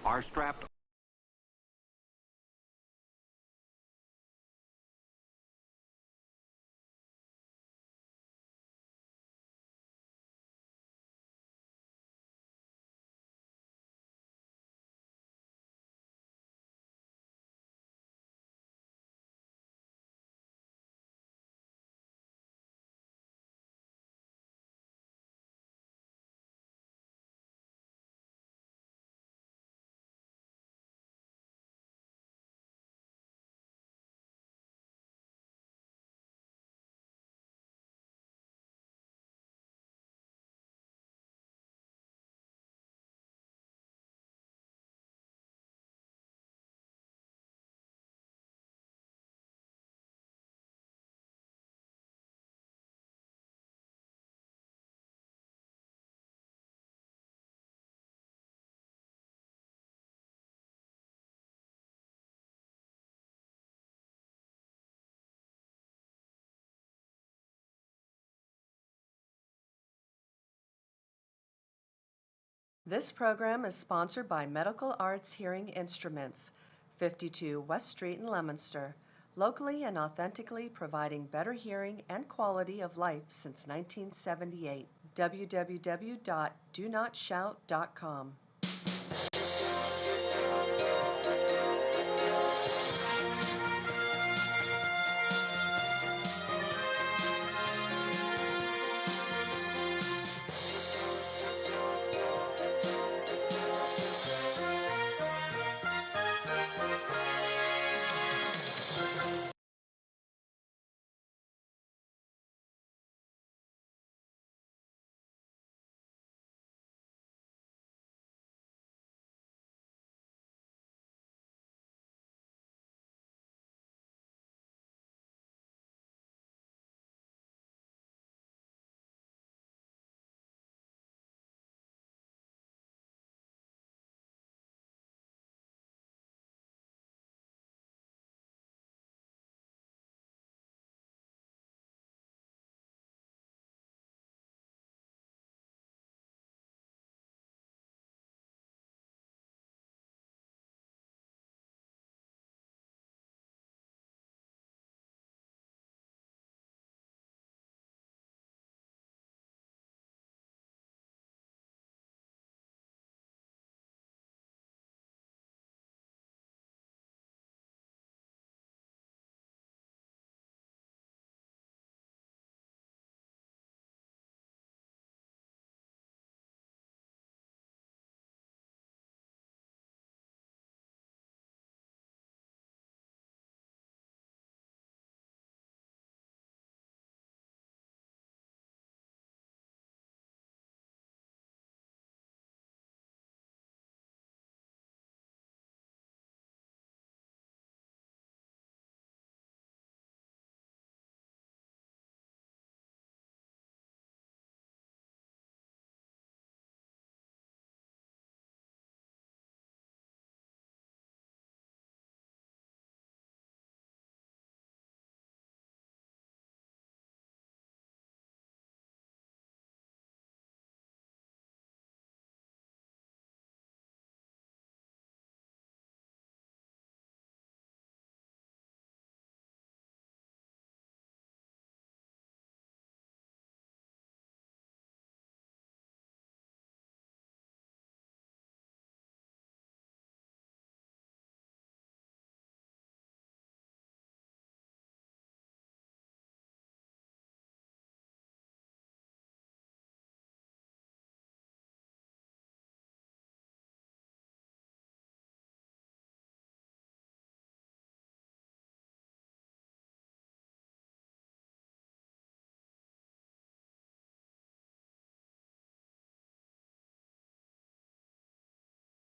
are strapped. This program is sponsored by Medical Arts Hearing Instruments, 52 West Street in Leominster, locally and authentically providing better hearing and quality of life since 1978. www.donotshout.com.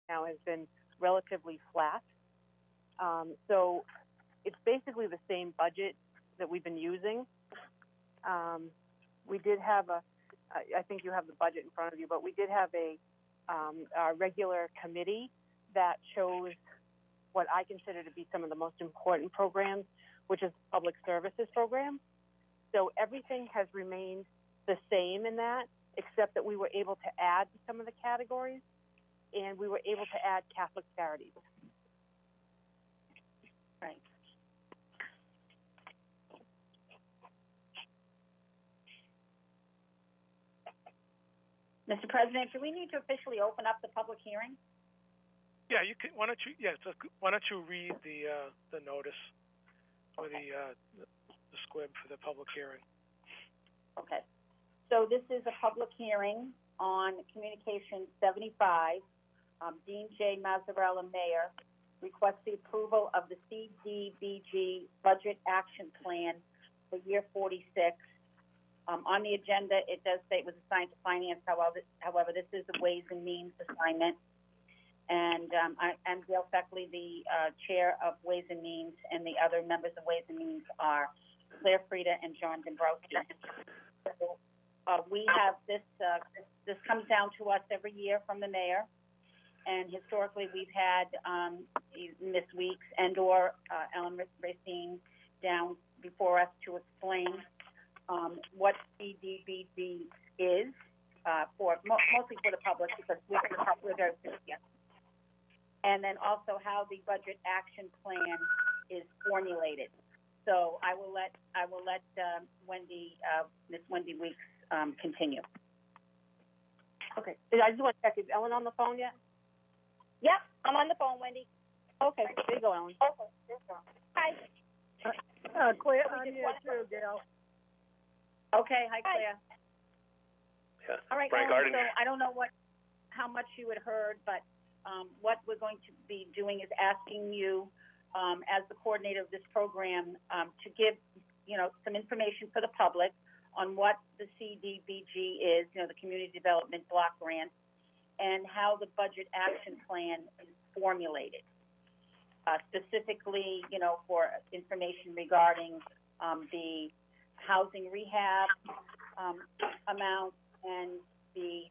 Now has been relatively flat. So it's basically the same budget that we've been using. We did have I think you have the budget in front of you, but we did have a regular committee that chose what I consider to be some of the most important programs, which is the public services program. So everything has remained the same in that, except that we were able to add to some of the categories. and we were able to add Catholic Charities. Right. Mr. President, do we need to officially open up the public hearing? Yeah, you can. Why don't you read the notice or the squib for the public hearing? Okay. So this is a public hearing on Communication 75. Dean J. Mazzarella, Mayor, requests the approval of the CDBG Budget Action Plan for year 46. On the agenda, it does say it was assigned to Finance. However, this is a Ways and Means assignment. And I'm Gail Feckley, the chair of Ways and Means, and the other members of Ways and Means are Claire Frieda and John Dombrowski. So, we have this. This comes down to us every year from the mayor, and historically we've had Ms. Weeks and/or Ellen Racine down before us to explain what CDBG is mostly for the public, because we're very familiar. And then also how the budget action plan is formulated. So I will let Ms. Wendy Weeks continue. Okay. I just want to check, is Ellen on the phone yet? Yep, I'm on the phone, Wendy. Okay, there you go, Ellen. Okay, there you go. Hi. Claire, I'm here too, Gail. Okay, hi, Claire. Yeah. All right, Ellen, so I don't know how much you had heard, but what we're going to be doing is asking you, as the coordinator of this program, to give, some information for the public on what the CDBG is, the Community Development Block Grant, and how the budget action plan is formulated. Specifically, for information regarding the housing rehab amount and the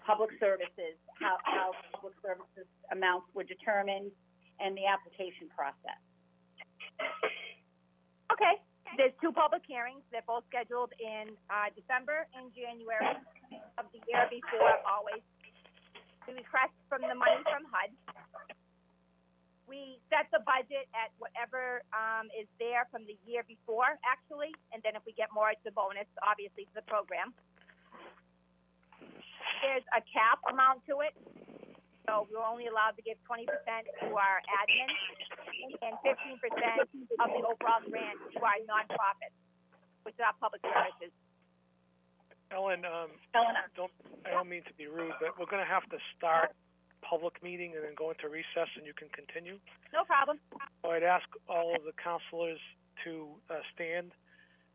public services, how public services amounts were determined, and the application process. Okay. There's two public hearings. They're both scheduled in December and January of the year before, always. We request from the money from HUD. We set the budget at whatever is there from the year before, actually, and then if we get more, it's a bonus, obviously, to the program. There's a cap amount to it, so we're only allowed to give 20% to our admin and 15% of the overall grant to our nonprofits, which are our public services. Ellen, I don't mean to be rude, but we're going to have to start public meeting and then go into recess, and you can continue. No problem. So I'd ask all of the counselors to stand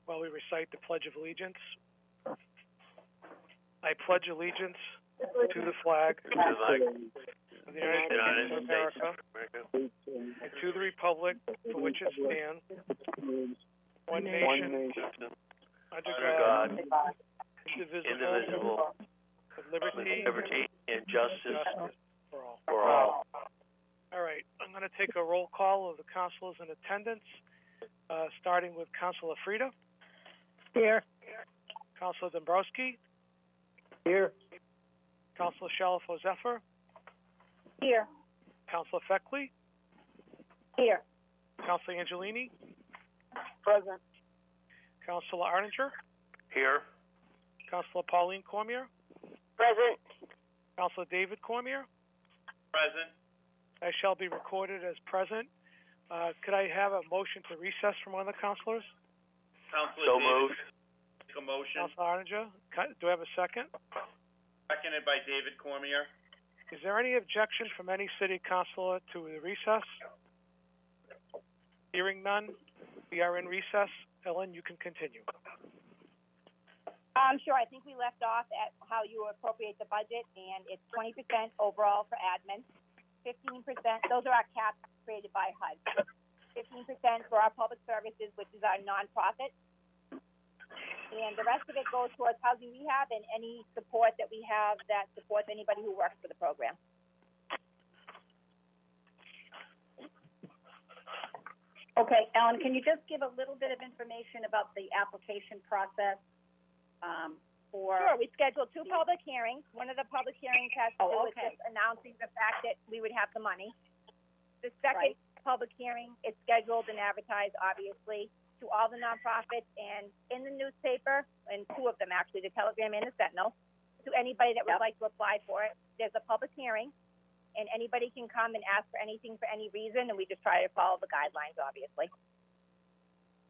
while we recite the Pledge of Allegiance. I pledge allegiance to the flag of the United States of America and to the republic for which it stands, one nation, under God, indivisible, with liberty and justice for all. All right, I'm going to take a roll call of the counselors in attendance, starting with Councilor Frieda. Here. Councilor Dombrowski. Here. Councilor Shalafo Zephyr. Here. Councilor Feckley. Here. Councilor Angelini. Present. Councilor Arninger. Here. Councilor Pauline Cormier. Present. Councilor David Cormier. Present. I shall be recorded as present. Could I have a motion to recess from one of the counselors? Councilor so David, moved. Make a motion. Councilor Arninger. Do I have a second? Seconded by David Cormier. Is there any objection from any city councilor to the recess? Hearing none, we are in recess. Ellen, you can continue. Sure. I think we left off at how you appropriate the budget, and it's 20% overall for admin, 15%. Those are our caps created by HUD. 15% for our public services, which is our nonprofit, and the rest of it goes towards housing rehab and any support that we have that supports anybody who works for the program. Okay, Ellen, can you just give a little bit of information about the application process? for? Sure, we scheduled 2 public hearings. One of the public hearings has to do with okay. just announcing the fact that we would have the money. The second public hearing is scheduled and advertised, obviously, to all the nonprofits and in the newspaper, and 2 of them actually, the Telegram and the Sentinel, to anybody that would like to apply for it. There's a public hearing, and anybody can come and ask for anything for any reason, and we just try to follow the guidelines, obviously.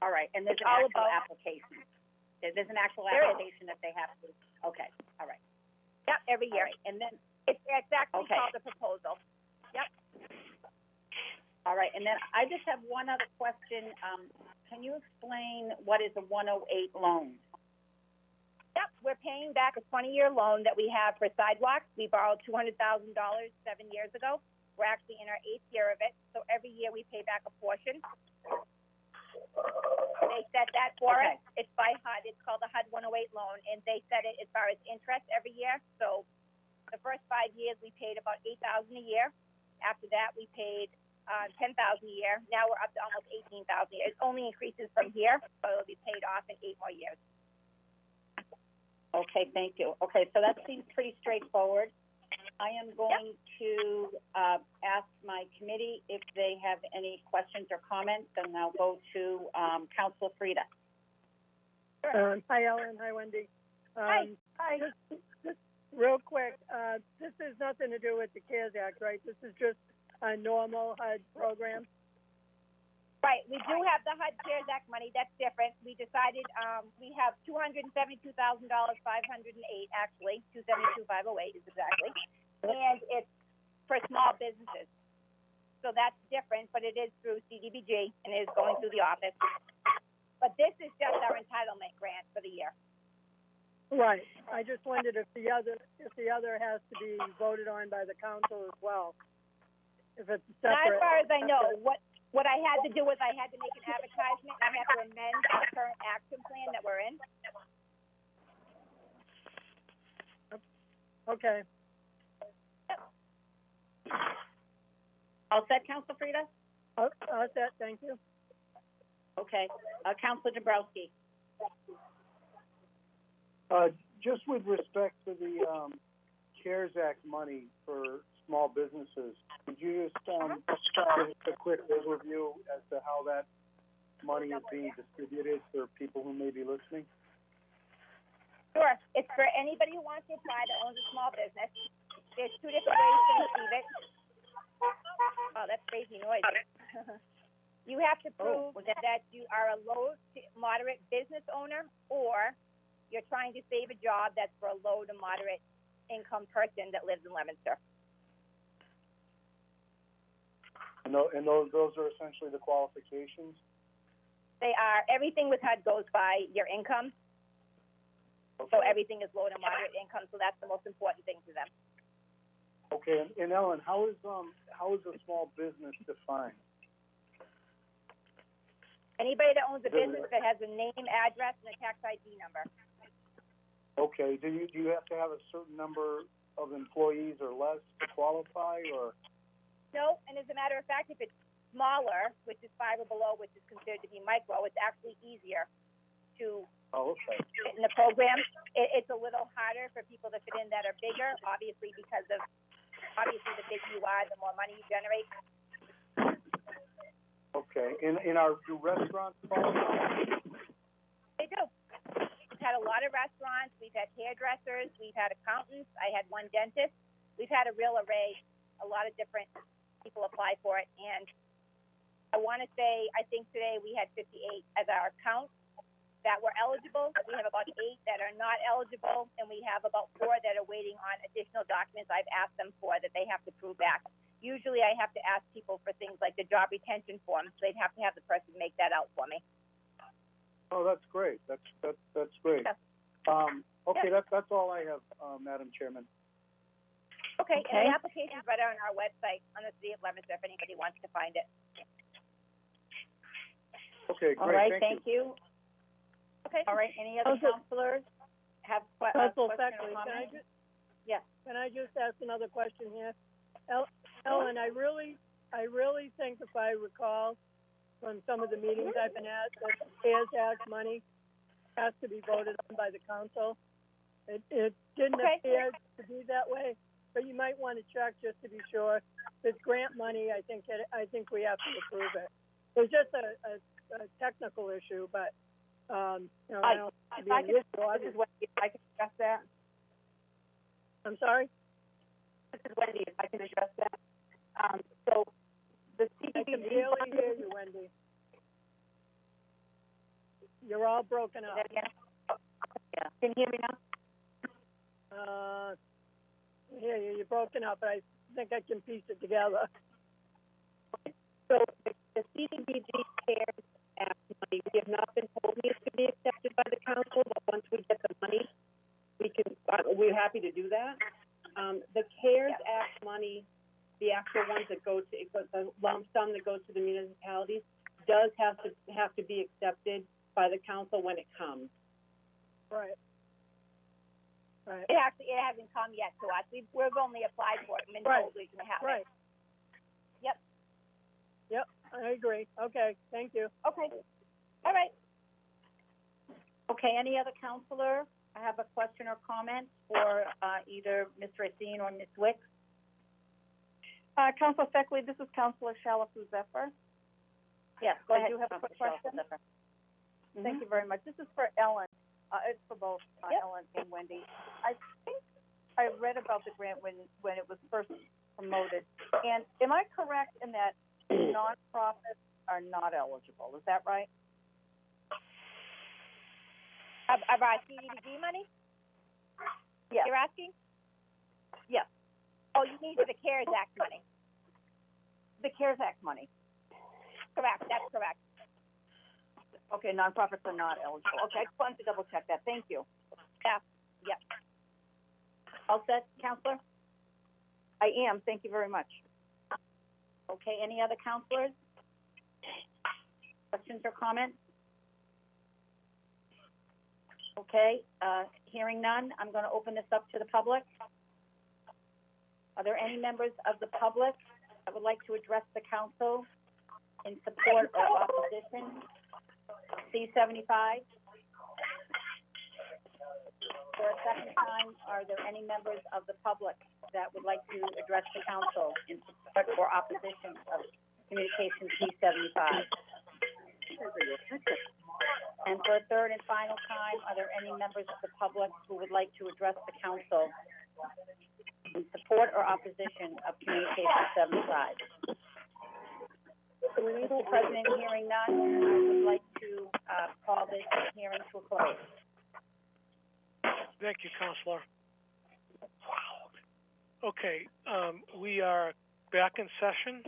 All right, and there's It's an all actual about- application. There's an actual There is. application that they have to, okay, all right. Yep, every year. All right, and then, It's actually Okay. called a proposal. all right, and then I just have one other question. Can you explain what is a 108 loan? Yep, we're paying back a 20-year loan that we have for sidewalks. We borrowed $200,000 7 years ago. We're actually in our 8th year of it, so every year we pay back a portion. They set that for us. It's by HUD. It's called the HUD 108 loan, and they set it as far as interest every year. So the first 5 years we paid about $8,000 a year. After that we paid $10,000 a year. Now we're up to almost $18,000 a year. It only increases from here, but it'll be paid off in 8 more years. Okay, thank you. Okay, so that seems pretty straightforward. I am going to ask my committee if they have any questions or comments, and I'll go to Councilor Frida. Hi, Ellen. Hi, Wendy. Hi. Just real quick, this has nothing to do with the CARES Act, right? This is just a normal HUD program? Right, we do have the HUD CARES Act money, that's different. We decided, we have $272,508, actually, 272,508 is exactly. And it's for small businesses. So that's different, but it is through CDBG and it is going through the office. But this is just our entitlement grant for the year. Right. I just wondered if the other has to be voted on by the council as well. If it's Not separate. as far as I know. What I had to do was I had to make an advertisement. I had to amend the current action plan that we're in. Okay. All set, Councilor Frida? All set. Thank you. Okay. Councilor Dombrowski. Just with respect to the CARES Act money for small businesses, could you just give us a quick overview as to how that money is being distributed for people who may be listening? Sure. It's for anybody who wants to apply that owns a small business. There's 2 different ways to receive it. Oh, that's crazy noise. You have to prove that you are a low to moderate business owner, or you're trying to save a job that's for a low to moderate income person that lives in Leominster. And those are essentially the qualifications? They are, everything with HUD goes by your income. Okay. So everything is low to moderate income, so that's the most important thing to them. Okay, and Ellen, how is a small business defined? Anybody that owns a business that has a name, address, and a tax ID number. Okay, do you have to have a certain number of employees or less to qualify, or? No, and as a matter of fact, if it's smaller, which is 5 or below, which is considered to be micro, it's actually easier to fit in the program. It's a little harder for people to fit in that are bigger, obviously, because of the bigger you are, the more money you generate. Okay, do restaurants qualify? They do. We've had a lot of restaurants. We've had hairdressers. We've had accountants. I had one dentist. We've had a real array, a lot of different people apply for it. And I want to say, I think today we had 58 as our count that were eligible. We have about 8 that are not eligible, and we have about 4 that are waiting on additional documents I've asked them for that they have to prove back. Usually I have to ask people for things like the job retention form, so they'd have to have the person make that out for me. Oh, that's great. That's great. Yeah. Okay, that's all I have, Madam Chairman. Okay, and the application's right on our website on the City of Leominster if anybody wants to find it. Okay, great. All right, thank you. Okay. All right, any other Okay. councilors have Council questions or Beckley, comments? can I just ask another question here? Ellen, I really think, if I recall from some of the meetings I've been at, that the CARES Act money has to be voted on by the council. It didn't Okay. appear to be that way, but you might want to check just to be sure. If it's grant money, I think we have to approve it. It was just a technical issue, but, you know, I don't If be I an could, issue. this is Wendy, if I can address that. I'm sorry? This is Wendy, if I can address that. So the I can CDBG barely fund, hear you, Wendy. You're all broken up. yeah. Can you hear me now? I hear you. You're broken up, but I think I can piece it together. So the CDBG CARES Act money, we have not been told needs to be accepted by the council, but once we get the money, we're happy to do that. The CARES Act money, the actual ones that go to, the lump sum that goes to the municipalities, does have to be accepted by the council when it comes. Right. Right. It hasn't come yet to us. We've only applied for it and been told we can have Right. it. Yep. Yep, I agree. Okay, thank you. Okay. All right. Okay, any other counselor have a question or comment for either Ms. Racine or Ms. Wicks? Councilor Feckley, this is Councilor Shalafu Zephyr. Yes, go ahead. I do have a quick question. Mm-hmm. Thank you very much. This is for Ellen. It's for both Yep. Ellen and Wendy. I think I read about the grant when it was first promoted. And am I correct in that nonprofits are not eligible? Is that right? Of our CDBG money? Yes. You're asking? Yes. Oh, you need the CARES Act money. The CARES Act money. Correct, that's correct. Okay, nonprofits are not eligible. Okay, I just wanted to double check that. Thank you. Yeah, yep. All set, counselor? I am. Thank you very much. Okay, any other counselors? Questions or comments? Okay, hearing none, I'm going to open this up to the public. Are there any members of the public that would like to address the council in support or opposition of C-75? For a second time, are there any members of the public that would like to address the council in support or opposition of Communication C-75? And for a third and final time, are there any members of the public who would like to address the council in support or opposition of Communication 75? Mr. President, hearing none, I would like to call this hearing to a close. Thank you, Counselor. Wow. Okay, we are back in session.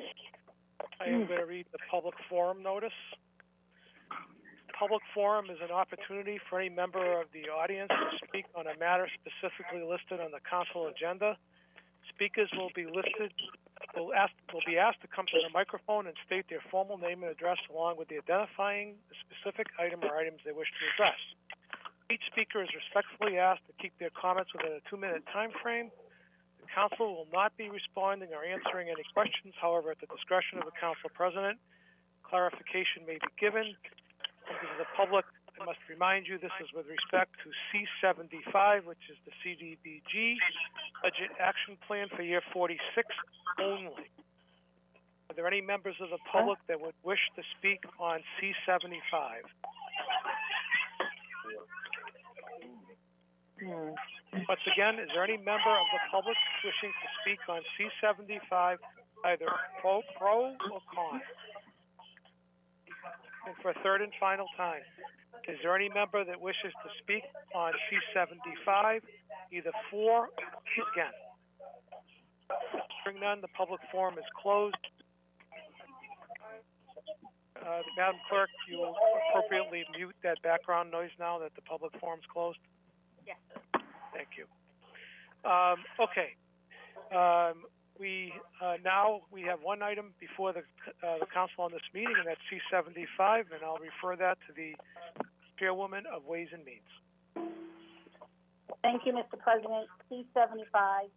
I am going to read the public forum notice. Public forum is an opportunity for any member of the audience to speak on a matter specifically listed on the council agenda. Speakers will be asked to come to the microphone and state their formal name and address along with identifying the specific item or items they wish to address. Each speaker is respectfully asked to keep their comments within a 2-minute time frame. The council will not be responding or answering any questions. However, at the discretion of the council president, clarification may be given. Members of the public, I must remind you this is with respect to C-75, which is the CDBG Budget Action Plan for year 46 only. Are there any members of the public that would wish to speak on C-75? Once again, is there any member of the public wishing to speak on C-75, either pro or con? And for a third and final time, is there any member that wishes to speak on C-75, either for or against? Hearing none, the public forum is closed. Madam Clerk, you will appropriately mute that background noise now that the public forum is closed? Yes. Thank you. Okay. We have one item before the council on this meeting, and that's C-75, and I'll refer that to the Chairwoman of Ways and Means. Thank you, Mr. President. C-75,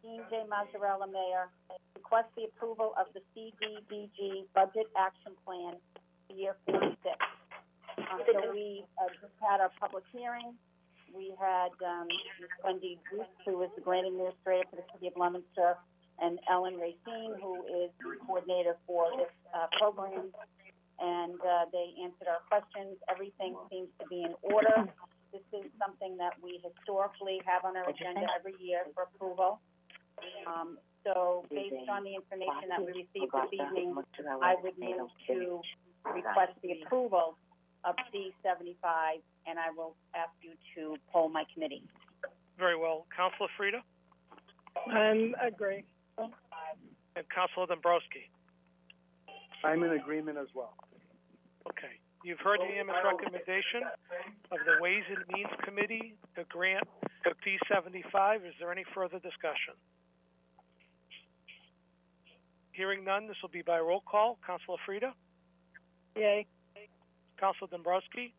Dean J. Mazzarella, Mayor, request the approval of the CDBG Budget Action Plan for year 46. So we just had our public hearing. we had, Ms. Wendy Booth, who is the grant administrator for the city of Leominster, and Ellen Racine, who is the coordinator for this, program. And, they answered our questions. Everything seems to be in order. This is something that we historically have on our agenda every year for approval. So based on the information that we received this evening, I would move to request the approval of C-75, and I will ask you to poll my committee. Very well. Councilor Frida? Agree. And Councilor Dombrowski? I'm in agreement as well. Okay. You've heard the unanimous recommendation of the Ways and Means Committee to grant C-75. Is there any further discussion? Hearing none, this will be by roll call. Councilor Frida? Yay. Councilor Dombrowski?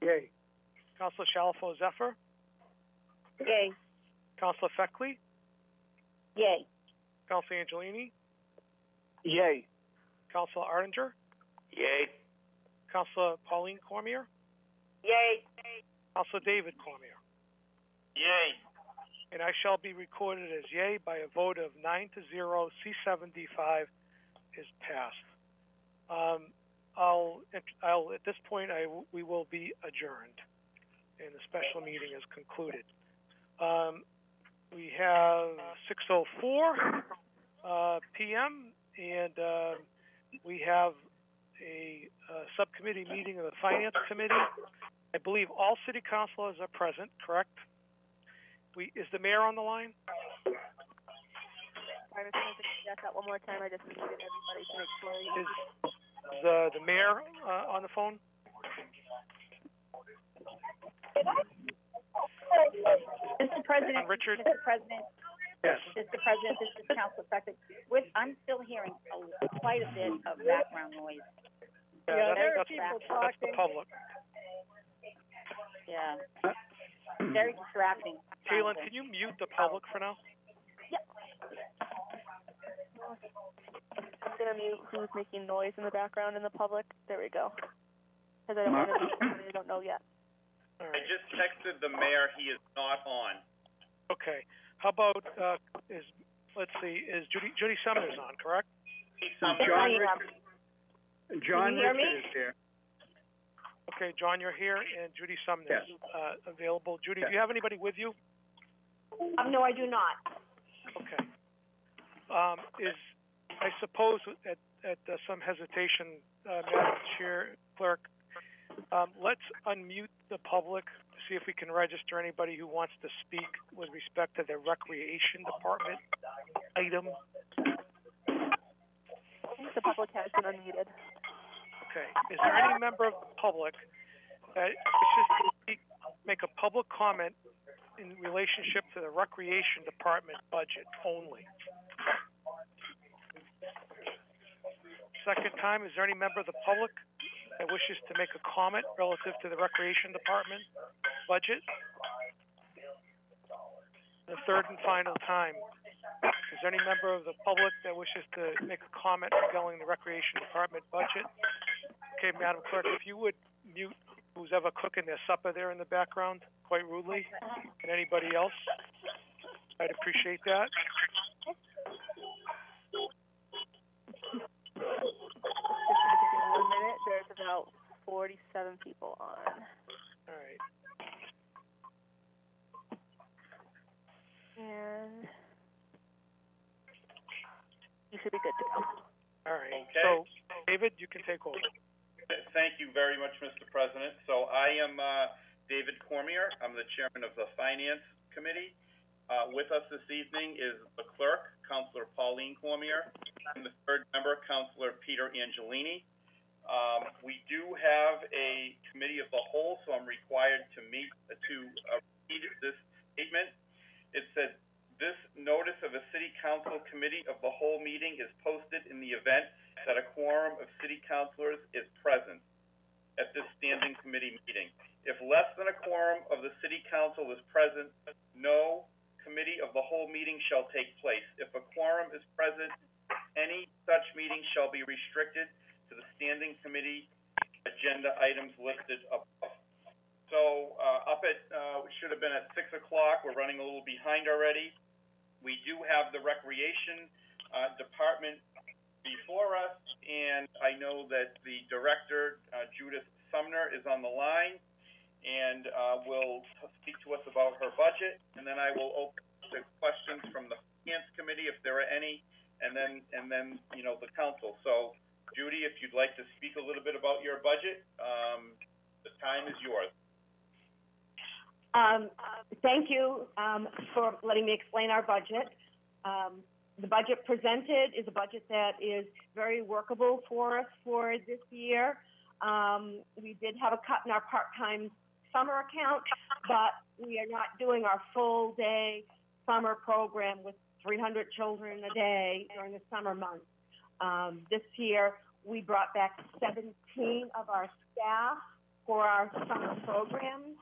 Yay. Councilor Shalfo Zephyr? Yay. Councilor Feckley? Yay. Councilor Angelini? Yay. Councilor Ardinger? Yay. Councilor Pauline Cormier? Yay. Councilor David Cormier? Yay. And I shall be recorded as yay by a vote of 9-0. C-75 is passed. At this point, we will be adjourned, and the special meeting is concluded. We have 6:04 p.m. and we have a subcommittee meeting of the Finance Committee. I believe all city councilors are present, correct? Is the mayor on the line? Sorry, Mr. President, ask that one more time. I just muted everybody to make sure you... Is the mayor on the phone? Mr. President, Richard? Mr. President, Yes. Mr. President, this is Council Secretary. I'm still hearing quite a bit of background noise. Yeah, there are that's people the talking. public. Yeah. Very distracting. Caitlin, can you mute the public for now? I'm going to mute who's making noise in the background in the public. There we go. Because I don't want to I don't know yet. All I right. just texted the mayor. He is not on. Okay. How about, is Judy Sumner's on, correct? John Richard is here. Okay, John, you're here, and Judy Sumner is available. Judy, do you have anybody with you? No, I do not. Okay. I suppose at some hesitation, Madam Chair, Clerk, let's unmute the public, see if we can register anybody who wants to speak with respect to the Recreation Department item. The public has been unmuted. Okay. Is there any member of the public that wishes to make a public comment in relationship to the Recreation Department budget only? Second time, is there any member of the public that wishes to make a comment relative to the Recreation Department budget? The third and final time, is there any member of the public that wishes to make a comment regarding the Recreation Department budget? Okay, Madam Clerk, if you would mute who's ever cooking their supper there in the background, quite rudely, and anybody else, I'd appreciate that. Just 1 minute. There's about 47 people on. All right. And you should be good to go. All right. Okay. So, David, you can take over. Thank you very much, Mr. President. So I am David Cormier. I'm the chairman of the Finance Committee. With us this evening is the clerk, Councilor Pauline Cormier, and the third member, Councilor Peter Angelini. We do have a committee of the whole, so I'm required to read this statement. It says, this notice of a City Council Committee of the Whole meeting is posted in the event that a quorum of City Councilors is present at this standing committee meeting. If less than a quorum of the City Council is present, no Committee of the Whole meeting shall take place. If a quorum is present, any such meeting shall be restricted to the standing committee agenda items listed above. So we should have been at 6 o'clock. We're running a little behind already. We do have the recreation department before us, and I know that the director, Judith Sumner, is on the line, and will speak to us about her budget, and then I will open the questions from the Finance Committee, if there are any, and then the council. So, Judy, if you'd like to speak a little bit about your budget, the time is yours. Thank you for letting me explain our budget. The budget presented is a budget that is very workable for us for this year. We did have a cut in our part-time summer account, but we are not doing our full-day summer program with 300 children a day during the summer months. This year, we brought back 17 of our staff for our summer programs.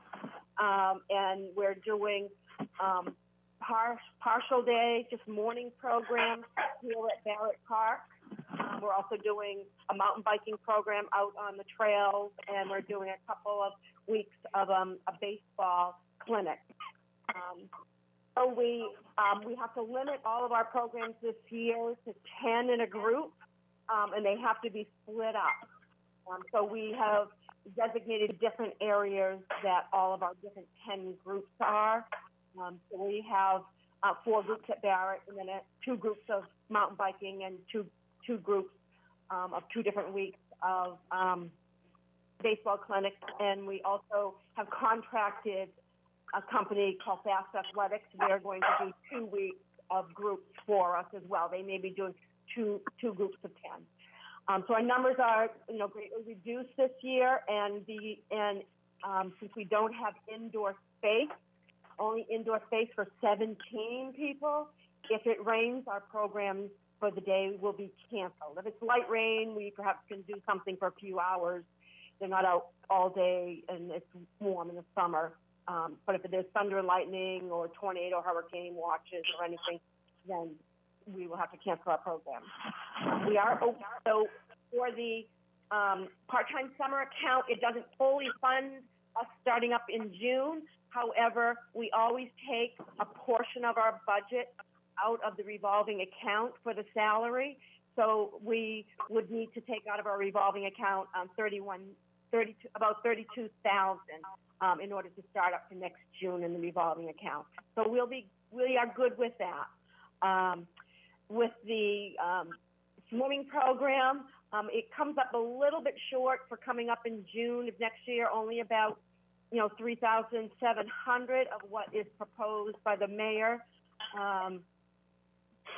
And we're doing partial day, just morning programs here at Barrett Park. We're also doing a mountain biking program out on the trails, and we're doing a couple of weeks of a baseball clinic. So we have to limit all of our programs this year to 10 in a group, and they have to be split up. So we have designated different areas that all of our different 10 groups are. So we have 4 groups at Barrett, and then 2 groups of mountain biking, and two groups of 2 different weeks of baseball clinics. And we also have contracted a company called Fast Athletics. They're going to do 2 weeks of groups for us as well. They may be doing two groups of 10. So our numbers are, greatly reduced this year, and since we don't have indoor space, only indoor space for 17 people, if it rains, our programs for the day will be canceled. If it's light rain, we perhaps can do something for a few hours. They're not out all day, and it's warm in the summer. But if there's thunder and lightning or tornado, hurricane watches or anything, then we will have to cancel our program. We are open. So for the part-time summer account, it doesn't fully fund us starting up in June. However, we always take a portion of our budget out of the revolving account for the salary. So we would need to take out of our revolving account about $32,000 in order to start up for next June in the revolving account. So we are good with that. With the swimming program, it comes up a little bit short for coming up in June of next year, only about $3,700 of what is proposed by the mayor.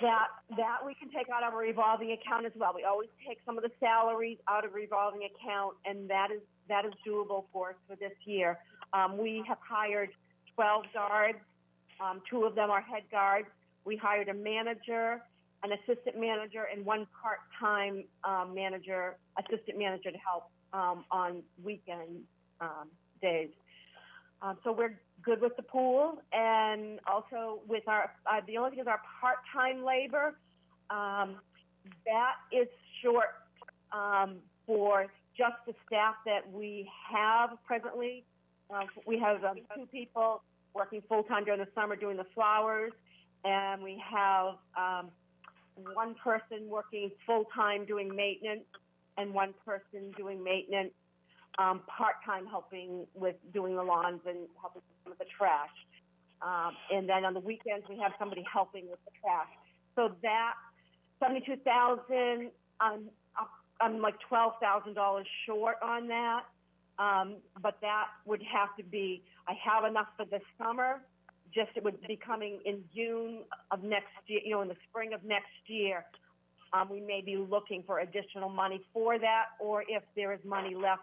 That we can take out of a revolving account as well. We always take some of the salaries out of revolving account, and that is doable for us for this year. We have hired 12 guards. 2 of them are head guards. We hired a manager, an assistant manager, and 1 part-time assistant manager to help on weekend days. So we're good with the pool, and also with our, the only thing is our part-time labor, that is short for just the staff that we have presently. We have 2 people working full-time during the summer doing the flowers, and we have 1 person working full-time doing maintenance, and 1 person doing maintenance part-time helping with doing the lawns and helping with some of the trash. And then on the weekends, we have somebody helping with the trash. So that $72,000, I'm like $12,000 short on that. But that would have to be, I have enough for the summer, just it would be coming in June of next year, in the spring of next year. We may be looking for additional money for that, or if there is money left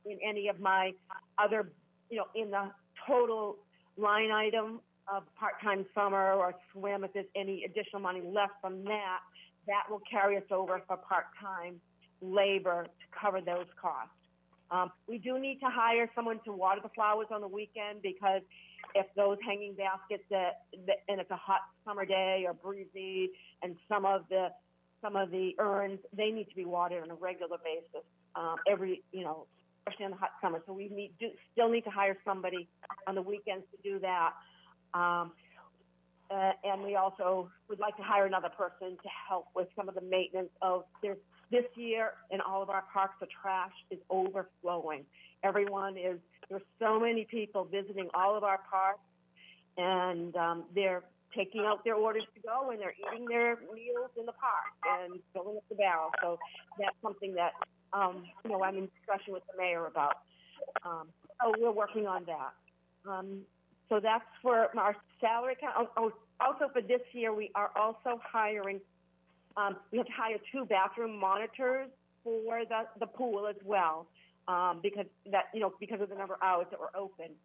in any of my other, in the total line item of part-time summer or swim, if there's any additional money left from that, that will carry us over for part-time labor to cover those costs. We do need to hire someone to water the flowers on the weekend, because if those hanging baskets and it's a hot summer day or breezy, and some of the urns, they need to be watered on a regular basis, especially in the hot summer. So we still need to hire somebody on the weekends to do that. And we also would like to hire another person to help with some of the maintenance of this year in all of our parks. The trash is overflowing. There's so many people visiting all of our parks, and they're taking out their orders to go, and they're eating their meals in the park and filling up the barrel. So that's something that, I'm in discussion with the mayor about. So we're working on that. So that's for our salary account. Also for this year, we are also hiring, we have to hire 2 bathroom monitors for the pool as well, because of the number of hours that we're open.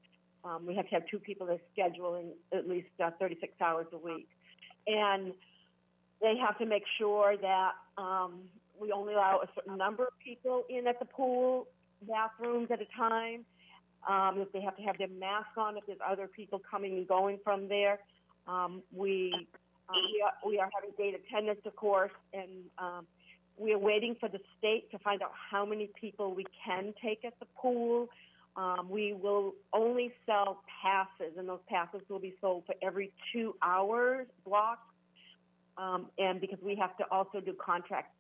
We have to have 2 people that are scheduling at least 36 hours a week. And they have to make sure that we only allow a certain number of people in at the pool bathrooms at a time. If they have to have their mask on, if there's other people coming and going from there. We are having gate attendance, of course, and we are waiting for the state to find out how many people we can take at the pool. We will only sell passes, and those passes will be sold for every 2 hours block. And because we have to also do contact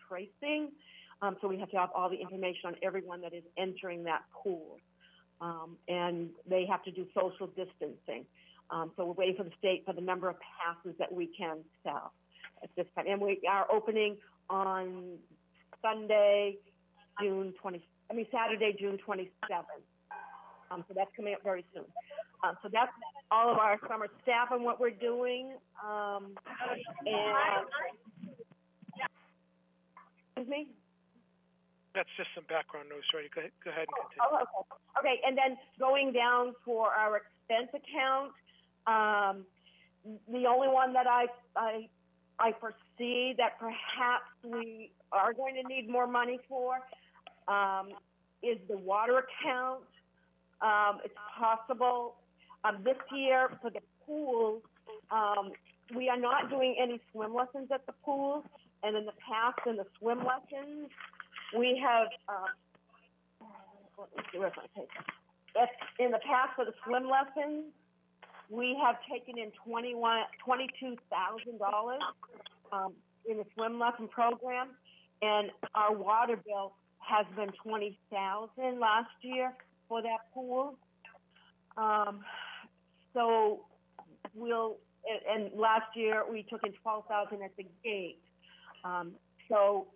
tracing, so we have to have all the information on everyone that is entering that pool. And they have to do social distancing. So we're waiting for the state for the number of passes that we can sell at this time. And we are opening on Saturday, June 27th. So that's coming up very soon. So that's all of our summer staff and what we're doing. Excuse me? That's just some background noise, right? Go ahead and continue. Okay, and then going down for our expense account, the only one that I foresee that perhaps we are going to need more money for is the water account. It's possible this year for the pool, we are not doing any swim lessons at the pool, and in the past, in the swim lessons, we have, in the past for the swim lessons, we have taken in $22,000 in the swim lesson program, and our water bill has been $20,000 last year for that pool. So and last year we took in $12,000 at the gate. So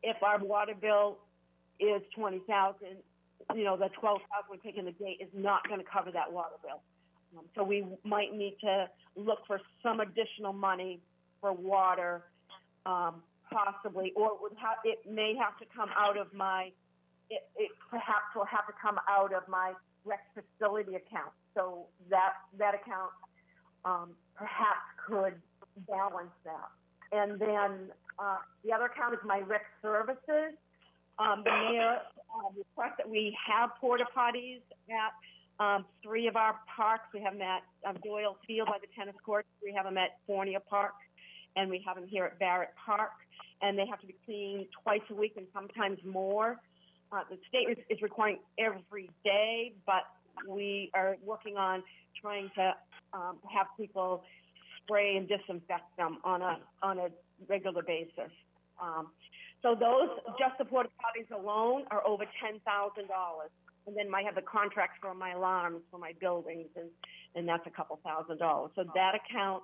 if our water bill is $20,000, the $12,000 we take in the gate is not going to cover that water bill. So we might need to look for some additional money for water, possibly, or it may have to come out of it perhaps will have to come out of my rec facility account. So that account perhaps could balance that. And then the other account is my rec services. The mayor requests that we have porta potties at 3 of our parks. We have them at Doyle Field by the tennis courts. We have them at Fournier Park, and we have them here at Barrett Park. And they have to be cleaned twice a week and sometimes more. The state is requiring every day, but we are working on trying to have people spray and disinfect them on a regular basis. So those, just the porta potties alone, are over $10,000. And then I have the contracts for my alarms for my buildings, and that's a couple $1,000. So that account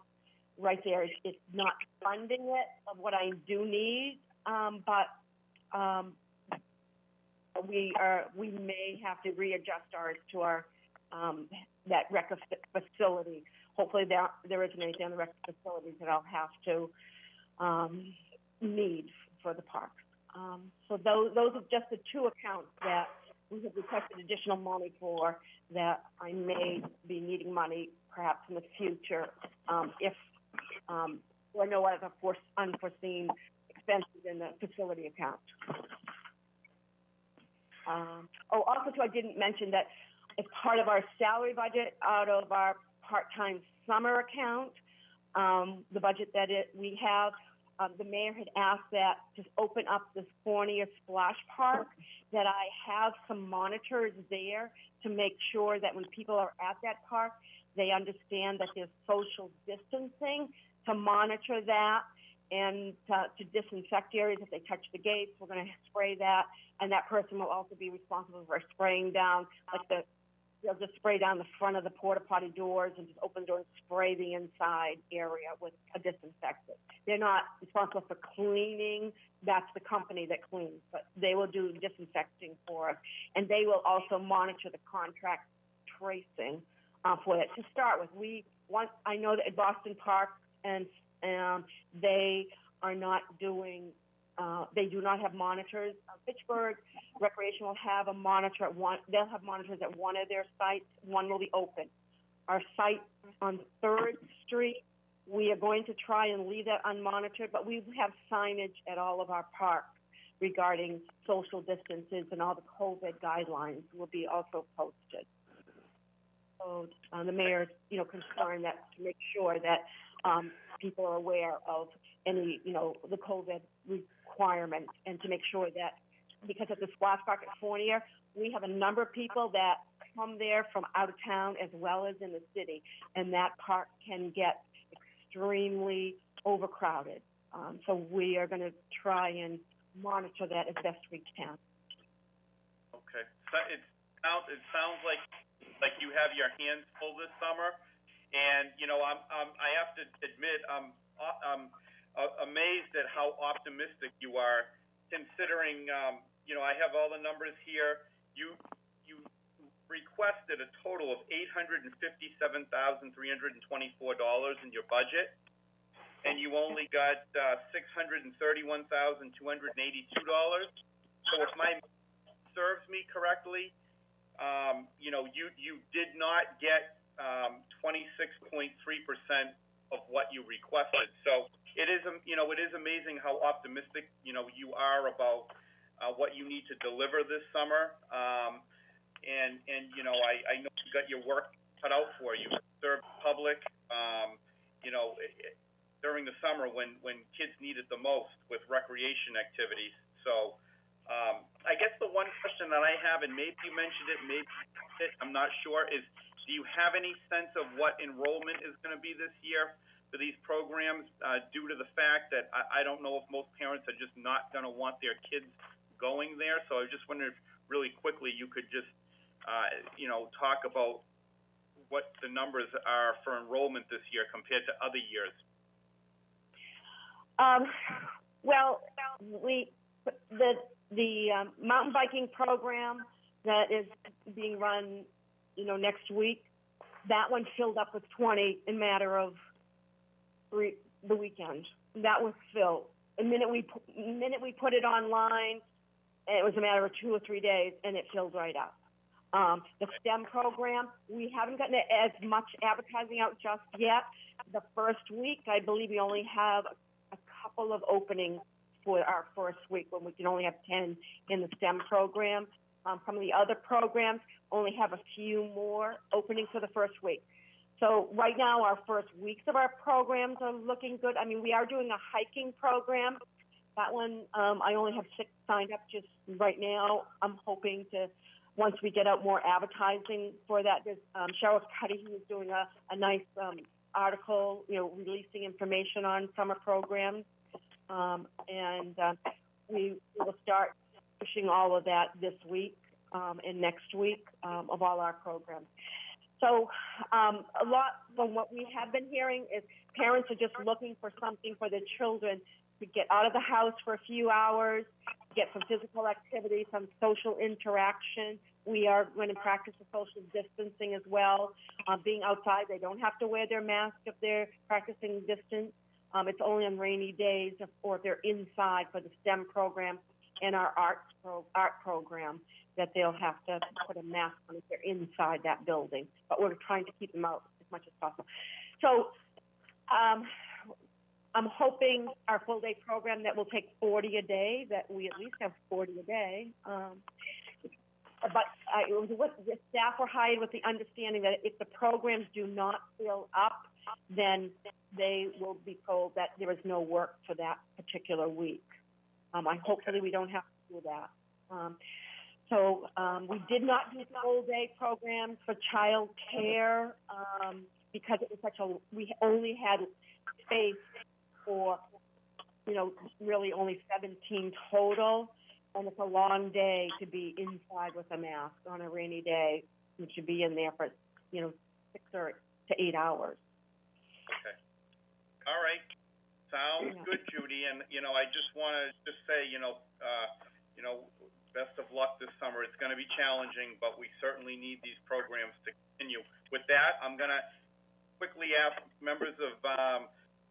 right there is not funding it of what I do need, but we may have to readjust ours to our that rec facility. Hopefully there isn't anything on the rec facilities that I'll have to need for the parks. So those are just the 2 accounts that we have requested additional money for, that I may be needing money perhaps in the future if there are no other unforeseen expenses in the facility account. Also too, I didn't mention that as part of our salary budget out of our part-time summer account, the budget that we have, the mayor had asked that to open up this Fournier Splash Park, that I have some monitors there to make sure that when people are at that park, they understand that there's social distancing, to monitor that and to disinfect areas. If they touch the gates, we're going to spray that, and that person will also be responsible for spraying down, like they'll just spray down the front of the porta potty doors and just open the door and spray the inside area with a disinfectant. They're not responsible for cleaning. That's the company that cleans, but they will do disinfecting for us. And they will also monitor the contract tracing for that. To start with, I know that at Boston Park and they are not doing, they do not have monitors. Fitchburg Recreation will have a monitor at one, they'll have monitors at one of their sites. One will be open. Our site on 3rd Street, we are going to try and leave that unmonitored, but we have signage at all of our parks regarding social distances, and all the COVID guidelines will be also posted. So the mayor is, concerned that to make sure that people are aware of any, the COVID requirements, and to make sure that, because at the Splash Park at Fournier, we have a number of people that come there from out of town as well as in the city, and that park can get extremely overcrowded. So we are going to try and monitor that as best we can. Okay. So it sounds like you have your hands full this summer, and I have to admit I'm amazed at how optimistic you are, considering I have all the numbers here. You requested a total of $857,324 in your budget, and you only got $631,282. So if my math serves me correctly, you did not get 26.3% of what you requested. So it is amazing how optimistic you are about what you need to deliver this summer. And I know you got your work cut out for you. Serve the public, during the summer when kids need it the most with recreation activities. So I guess the one question that I have, and maybe you mentioned it, maybe I'm not sure, is do you have any sense of what enrollment is going to be this year for these programs, due to the fact that I don't know if most parents are just not going to want their kids going there? So I just wondered if really quickly you could just talk about what the numbers are for enrollment this year compared to other years. Well, the mountain biking program that is being run, next week, that one filled up with 20 in a matter of the weekend. That was filled. The minute we put it online, it was a matter of 2 or 3 days, and it filled right up. The STEM program, we haven't gotten as much advertising out just yet. The first week, I believe we only have a couple of openings for our first week, when we can only have 10 in the STEM program. Some of the other programs only have a few more openings for the first week. So right now, our first weeks of our programs are looking good. I mean, we are doing a hiking program. That one, I only have 6 signed up just right now. I'm hoping to, once we get out more advertising for that, there's Cheryl Cuddy, who is doing a nice article, releasing information on summer programs. We will start pushing all of that this week and next week of all our programs. So a lot from what we have been hearing is parents are just looking for something for their children to get out of the house for a few hours, get some physical activity, some social interaction. We are going to practice the social distancing as well. Being outside, they don't have to wear their mask if they're practicing distance. It's only on rainy days or if they're inside for the STEM program and our art program that they'll have to put a mask on if they're inside that building. But we're trying to keep them out as much as possible. So I'm hoping our full-day program that will take 40 a day, that we at least have 40 a day. it was the staff were hired with the understanding that if the programs do not fill up, then they will be told that there is no work for that particular week. Hopefully we don't have to do that. We did not do full day programs for child care because it was we only had space for, really only 17 total. And it's a long day to be inside with a mask on a rainy day. You should be in there for, 6 to 8 hours. Okay. All right. Sounds good, Judy. And, I just want to say, best of luck this summer. It's going to be challenging, but we certainly need these programs to continue. With that, I'm going to quickly ask members of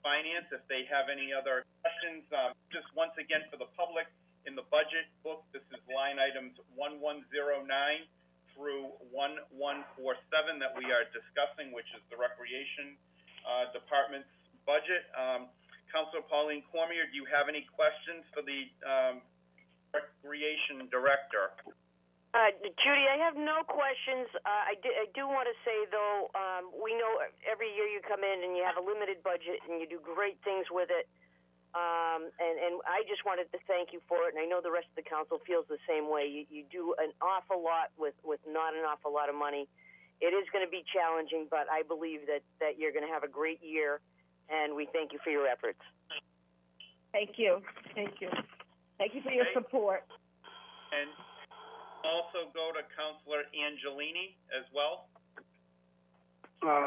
Finance if they have any other questions. Just once again for the public, in the budget book, this is line items 1109 through 1147 that we are discussing, which is the Recreation Department's budget. Councilor Pauline Cormier, do you have any questions for the Recreation Director? Judy, I have no questions. I do want to say, though, we know every year you come in and you have a limited budget and you do great things with it. And I just wanted to thank you for it, and I know the rest of the council feels the same way. You do an awful lot with not an awful lot of money. It is going to be challenging, but I believe that you're going to have a great year, and we thank you for your efforts. Thank you. Thank you. Thank you for your support. And also go to Councilor Angelini as well.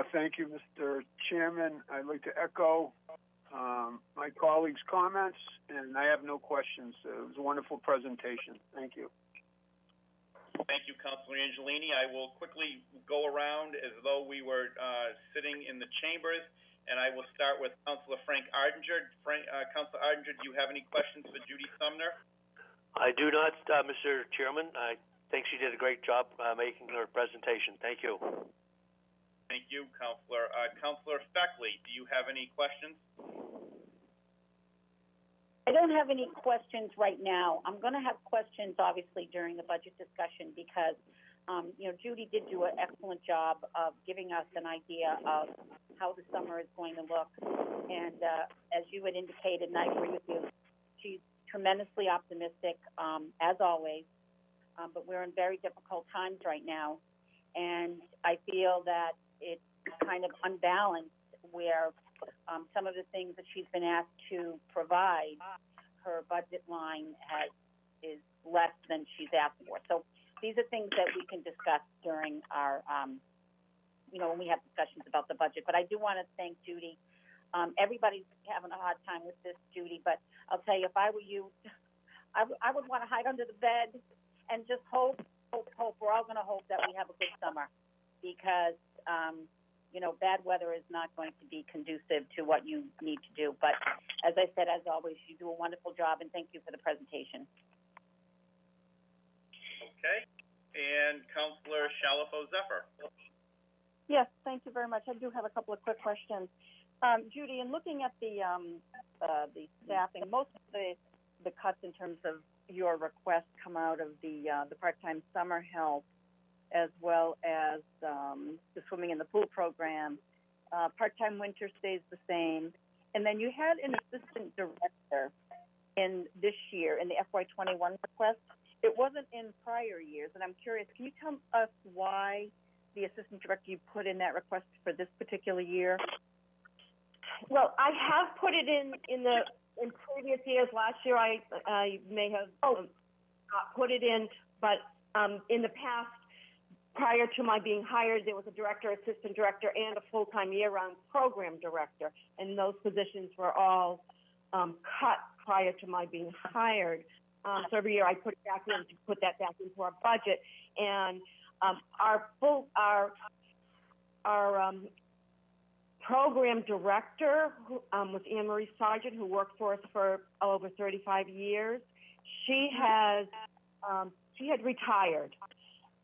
Thank you, Mr. Chairman. I'd like to echo my colleagues' comments, and I have no questions. It was a wonderful presentation. Thank you. Thank you, Councilor Angelini. I will quickly go around as though we were sitting in the chambers, and I will start with Councilor Frank Ardinger. Councilor Ardinger, do you have any questions for Judy Sumner? I do not, Mr. Chairman. I think she did a great job making her presentation. Thank you. Thank you, Councilor. Councilor Feckley, do you have any questions? I don't have any questions right now. I'm going to have questions, obviously, during the budget discussion because, Judy did do an excellent job of giving us an idea of how the summer is going to look. And as you had indicated, and I agree with you, she's tremendously optimistic, as always. But we're in very difficult times right now. And I feel that it's kind of unbalanced where some of the things that she's been asked to provide, her budget line is less than she's asked for. So these are things that we can discuss during our, when we have discussions about the budget. But I do want to thank Judy. Everybody's having a hard time with this, Judy, but I'll tell you, if I were you, I would want to hide under the bed and just hope. We're all going to hope that we have a good summer because, bad weather is not going to be conducive to what you need to do. But as I said, as always, you do a wonderful job, and thank you for the presentation. Okay. And Councilor Shalafo-Zephyr. Yes, thank you very much. I do have a couple of quick questions. Judy, in looking at the staffing, most of the cuts in terms of your requests come out of the part-time summer help, as well as the swimming and the pool program. Part-time winter stays the same. And then you had an assistant director in this year, in the FY21 request. It wasn't in prior years, and I'm curious, can you tell us why the assistant director you put in that request for this particular year? Well, I have put it in previous years. Last year I may have not put it in, but in the past, prior to my being hired, there was a director, assistant director, and a full-time year-round program director, and those positions were all cut prior to my being hired. So every year I put it back in to put that back into our budget, and our program director was Anne Marie Sargent, who worked for us for over 35 years. She had retired.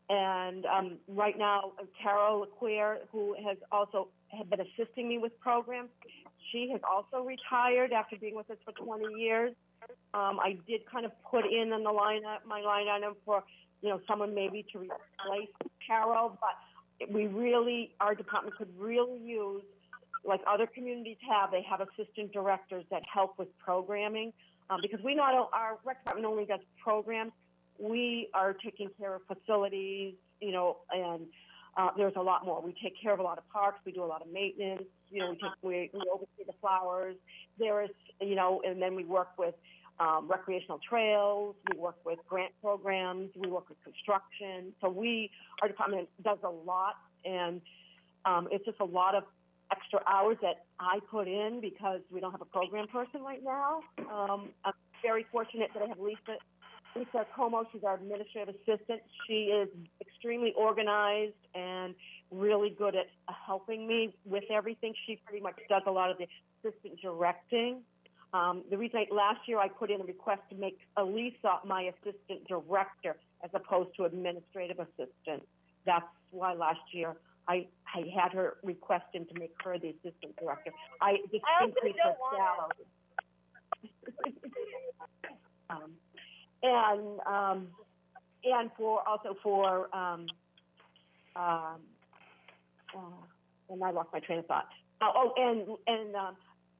And right now, Carol Lequire, who has also been assisting me with programs, she has also retired after being with us for 20 years. I did kind of put in on my line item for someone maybe to replace Carol, but our department could really use, like other communities have, they have assistant directors that help with programming, because our rec department only does programs. We are taking care of facilities, and there's a lot more. We take care of a lot of parks. We do a lot of maintenance. We oversee the flowers. There is, and then we work with recreational trails. We work with grant programs. We work with construction. So our department does a lot, and it's just a lot of extra hours that I put in because we don't have a program person right now. I'm very fortunate that I have Lisa Como. She's our administrative assistant. She is extremely organized and really good at helping me with everything. She pretty much does a lot of the assistant directing. The reason last year I put in a request to make Elisa my assistant director as opposed to administrative assistant. That's why last year I had her requesting to make her the assistant director. I just increased her salary. And I lost my train of thought.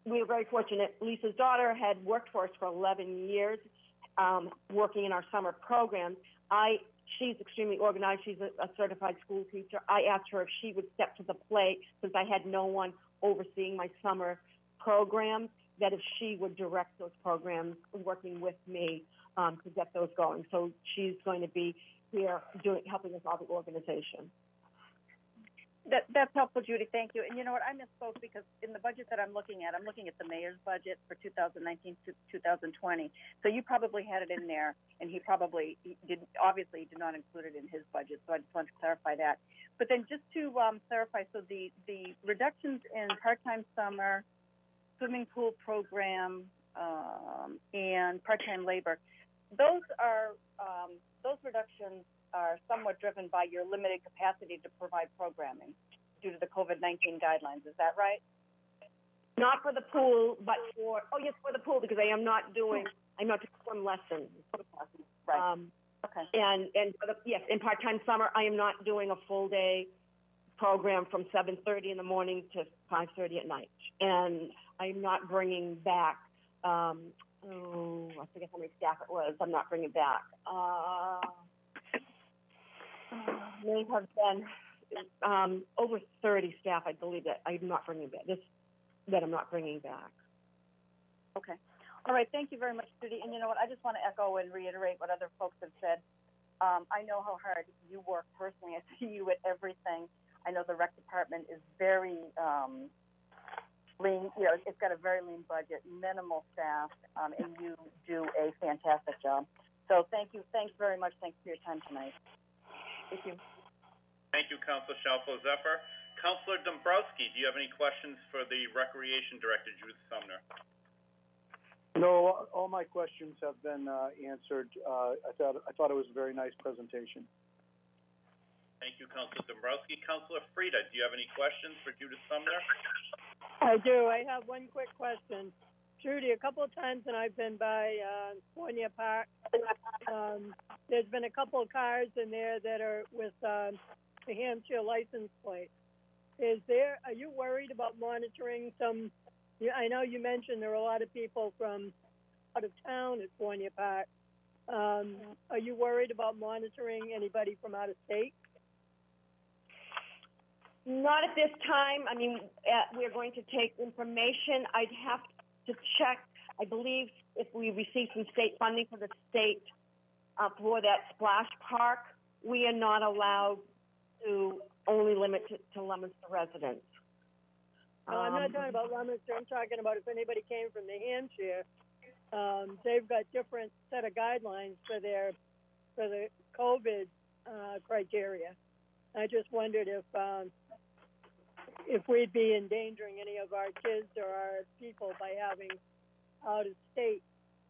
We were very fortunate. Lisa's daughter had worked for us for 11 years, working in our summer programs. She's extremely organized. She's a certified school teacher. I asked her if she would step to the plate, since I had no one overseeing my summer programs, that if she would direct those programs, working with me to get those going. So she's going to be here helping us all the organization. That's helpful, Judy. Thank you. And you know what? I misspoke because in the budget that I'm looking at the mayor's budget for 2019 to 2020. So you probably had it in there, and he did not include it in his budget. So I just wanted to clarify that. But then just to clarify, so the reductions in part-time summer, swimming pool program, and part-time labor, those reductions are somewhat driven by your limited capacity to provide programming due to the COVID-19 guidelines. Is that right? Not for the pool, but for the pool, because I'm not doing swim lessons. Right. Okay. And in part-time summer, I am not doing a full day program from 7:30 in the morning to 5:30 at night. And I'm not bringing back, I forget how many staff it was. I'm not bringing back. May have been over 30 staff, I believe, that I'm not bringing back. That I'm not bringing back. Okay. All right. Thank you very much, Judy. And you know what? I just want to echo and reiterate what other folks have said. I know how hard you work personally. I see you at everything. I know the rec department is very lean. It's got a very lean budget, minimal staff, and you do a fantastic job. So thank you. Thanks very much. Thanks for your time tonight. Thank you. Thank you, Councilor Shalfo-Zephyr. Councilor Dombrowski, do you have any questions for the Recreation Director, Judith Sumner? No, all my questions have been answered. I thought it was a very nice presentation. Thank you, Councilor Dombrowski. Councilor Frida, do you have any questions for Judith Sumner? I do. I have one quick question. Judy, a couple of times when I've been by Fournier Park, there's been a couple of cars in there that are with New Hampshire license plate. Are you worried about monitoring some? I know you mentioned there are a lot of people from out of town at Fournier Park. Are you worried about monitoring anybody from out of state? Not at this time. I mean, we're going to take information. I'd have to check. I believe if we receive some state funding for the state for that splash park, we are not allowed to only limit it to Leominster residents. No, I'm not talking about Leominster. I'm talking about if anybody came from New Hampshire. They've got different set of guidelines for the COVID criteria. I just wondered if we'd be endangering any of our kids or our people by having out-of-state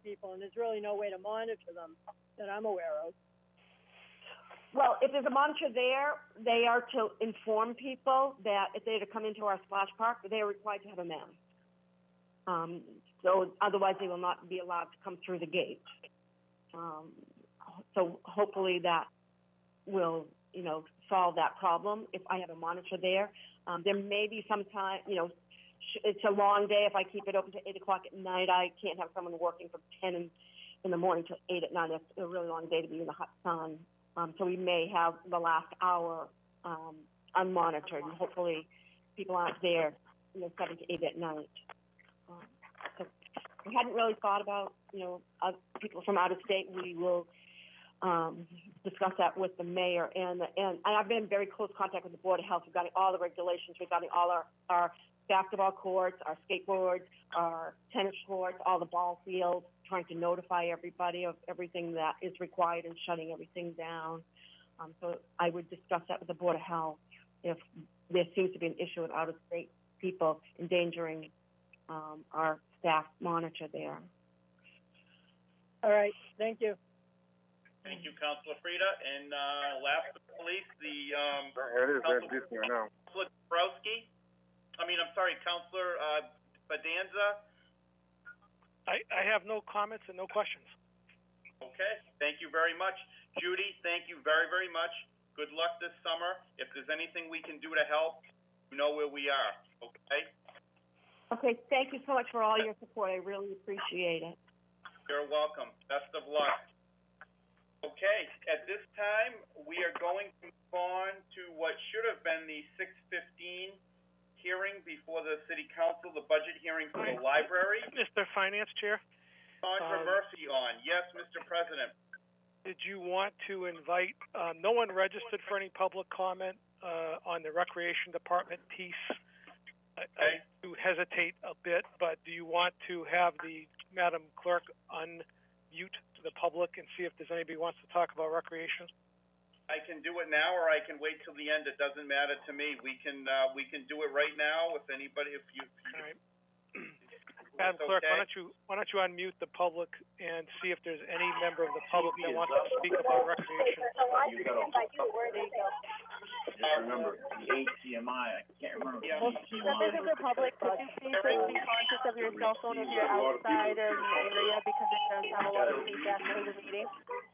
people, and there's really no way to monitor them that I'm aware of. Well, if there's a monitor there, they are to inform people that if they're to come into our splash park, they are required to have a mask. So otherwise they will not be allowed to come through the gate. So hopefully that will, solve that problem if I have a monitor there. There may be some time, it's a long day. If I keep it open to 8 o'clock at night, I can't have someone working from 10 in the morning till 8 at night. That's a really long day to be in the hot sun. So we may have the last hour unmonitored, and hopefully people aren't there, 7 to 8 at night. So we hadn't really thought about, people from out of state. We will discuss that with the mayor, and I've been in very close contact with the Board of Health regarding all the regulations, regarding all our basketball courts, our skateboards, our tennis courts, all the ball fields, trying to notify everybody of everything that is required and shutting everything down. So I would discuss that with the Board of Health if there seems to be an issue with out-of-state people endangering our staff monitor there. All right, thank you. Thank you, Councilor Frida. And last but not least, Councilor Dabrowski. Councilor Bedanza. I have no comments and no questions. Okay, thank you very much. Judy, thank you very, very much. Good luck this summer. If there's anything we can do to help, you know where we are, okay? Okay, thank you so much for all your support. I really appreciate it. You're welcome. Best of luck. Okay, at this time, we are going to move on to what should have been the 6:15 hearing before the City Council, the budget hearing for the library. Mr. Finance Chair? Sandra Murphy on. Yes, Mr. President. Did you want to invite, no one registered for any public comment on the Recreation Department piece. I do hesitate a bit, but do you want to have the Madam Clerk unmute the public and see if there's anybody who wants to talk about recreation? I can do it now, or I can wait till the end. It doesn't matter to me. We can do it right now. If anybody, if you all right. Madam Clerk, okay. why don't you unmute the public and see if there's any member of the public that wants to speak about recreation? Remember, the HDMI, I can't remember. Members of the public, could you please be conscious of your cell phone if you're outside of the area, because it does have a lot of feedback for the meeting?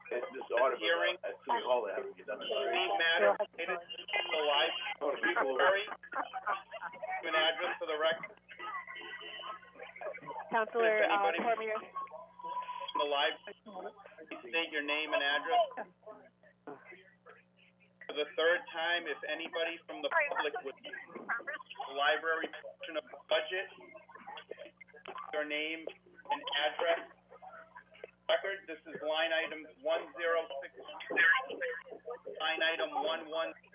This audio hearing at City Hall, they have to get done. matter related to the library. An address for the record. Councilor Cormier. The library, state your name and address. For the third time, if anybody from the public would, the library portion of the budget, your name and address. Record, this is line item 106, line item 1107.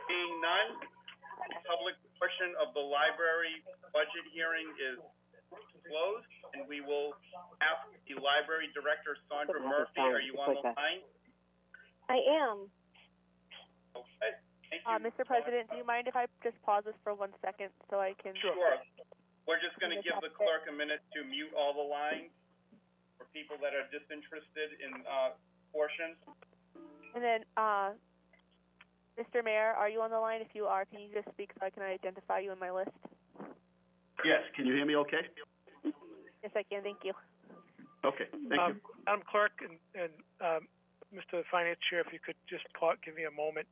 Being none, the public portion of the library budget hearing is closed, and we will ask the library director, Sandra Murphy, are you on the line? I am. Okay, thank you. Mr. President, do you mind if I just pause this for 1 second so I can... Sure. We're just going to give the clerk a minute to mute all the lines for people that are disinterested in portions. And then, Mr. Mayor, are you on the line? If you are, can you just speak so I can identify you in my list? Yes, can you hear me okay? Yes, I can. Thank you. Okay, thank you. Madam Clerk and Mr. Finance Chair, if you could just give me a moment.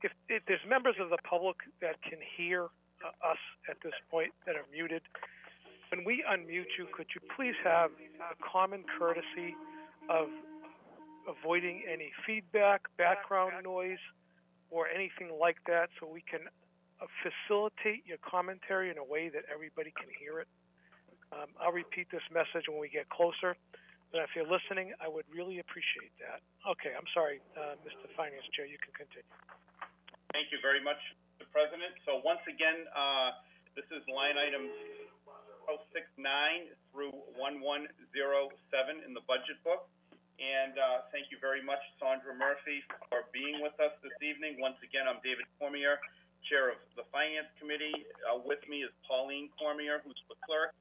If there's members of the public that can hear us at this point that are muted, when we unmute you, could you please have a common courtesy of avoiding any feedback, background noise, or anything like that, so we can facilitate your commentary in a way that everybody can hear it? I'll repeat this message when we get closer, but if you're listening, I would really appreciate that. Okay, I'm sorry, Mr. Finance Chair, you can continue. Thank you very much, Mr. President. So once again, this is line items 069 through 1107 in the budget book. And thank you very much, Sandra Murphy, for being with us this evening. Once again, I'm David Cormier, Chair of the Finance Committee. With me is Pauline Cormier, who's the clerk,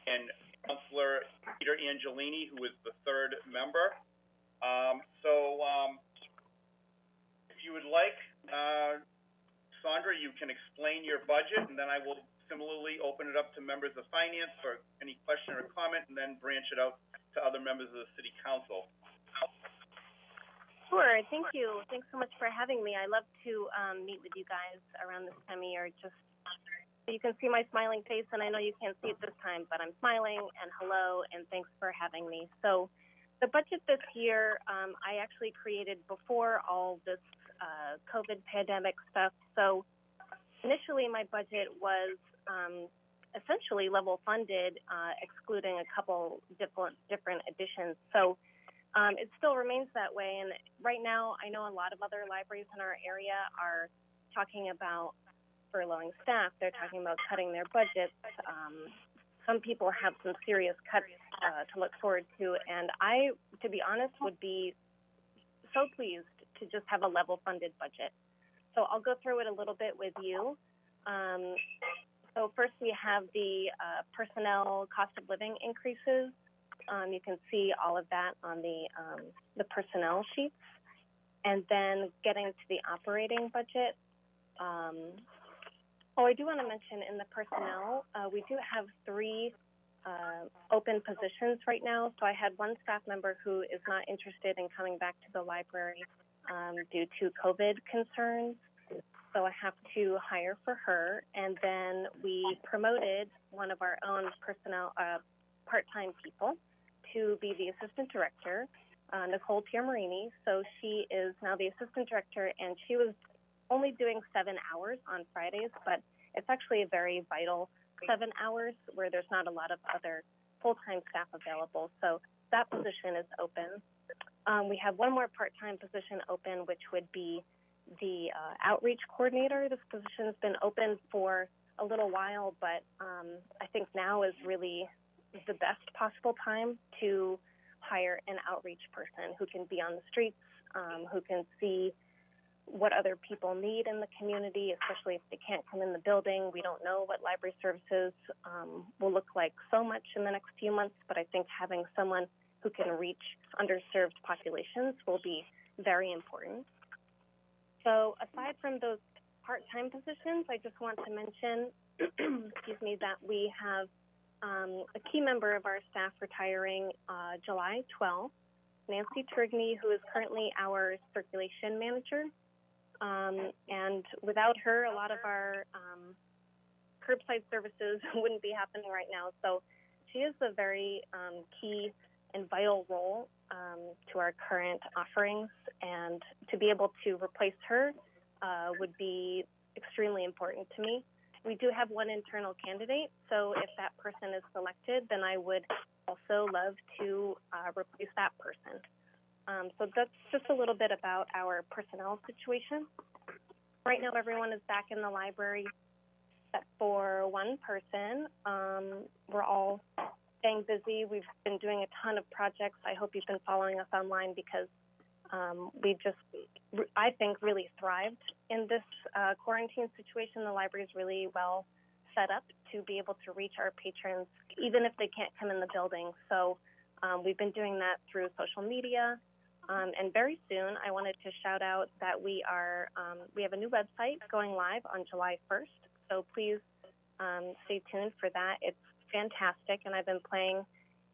and Councilor Peter Angelini, who is the third member. If you would like, Sandra, you can explain your budget, and then I will similarly open it up to members of Finance for any question or comment, and then branch it out to other members of the City Council. Sure. Thank you. Thanks so much for having me. I love to meet with you guys around this time of year. Just you can see my smiling face, and I know you can't see it this time, but I'm smiling, and hello, and thanks for having me. So the budget this year, I actually created before all this COVID pandemic stuff. So initially my budget was essentially level funded, excluding a couple different additions. So it still remains that way. And right now, I know a lot of other libraries in our area are talking about furloughing staff. They're talking about cutting their budgets. Some people have some serious cuts to look forward to. And I, to be honest, would be so pleased to just have a level funded budget. So I'll go through it a little bit with you. So first we have the personnel cost of living increases. You can see all of that on the personnel sheets. And then getting to the operating budget. I do want to mention in the personnel, we do have 3 open positions right now. So I had one staff member who is not interested in coming back to the library due to COVID concerns. So I have to hire for her. And then we promoted one of our own personnel, part-time people to be the assistant director, Nicole Tiamarini. So she is now the assistant director, and she was only doing 7 hours on Fridays, but it's actually a very vital 7 hours where there's not a lot of other full-time staff available. So that position is open. We have one more part-time position open, which would be the outreach coordinator. This position has been open for a little while, but I think now is really the best possible time to hire an outreach person who can be on the streets, who can see what other people need in the community, especially if they can't come in the building. We don't know what library services will look like so much in the next few months, but I think having someone who can reach underserved populations will be very important. So aside from those part-time positions, I just want to mention, excuse me, that we have a key member of our staff retiring July 12th, Nancy Trigney, who is currently our circulation manager. And without her, a lot of our curbside services wouldn't be happening right now. So she is a very key and vital role to our current offerings, and to be able to replace her would be extremely important to me. We do have one internal candidate, so if that person is selected, then I would also love to replace that person. So that's just a little bit about our personnel situation. Right now, everyone is back in the library except for one person. We're all staying busy. We've been doing a ton of projects. I hope you've been following us online, because we just, I think, really thrived in this quarantine situation. The library is really well set up to be able to reach our patrons, even if they can't come in the building. So we've been doing that through social media. And very soon, I wanted to shout out that we have a new website going live on July 1st. So please stay tuned for that. It's fantastic, and I've been playing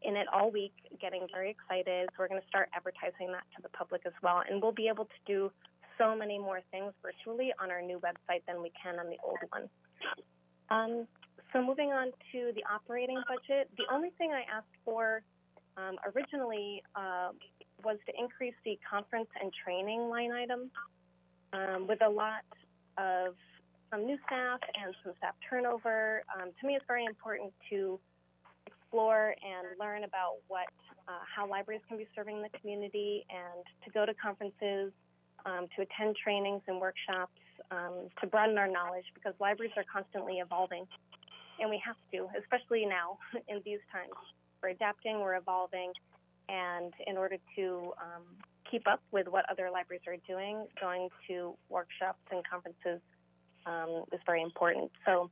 in it all week, getting very excited. So we're going to start advertising that to the public as well. And we'll be able to do so many more things virtually on our new website than we can on the old one. So moving on to the operating budget, the only thing I asked for originally was to increase the conference and training line item. With a lot of some new staff and some staff turnover, to me it's very important to explore and learn about how libraries can be serving the community, and to go to conferences, to attend trainings and workshops, to broaden our knowledge, because libraries are constantly evolving, and we have to, especially now in these times. We're adapting, we're evolving, and in order to keep up with what other libraries are doing, going to workshops and conferences is very important. So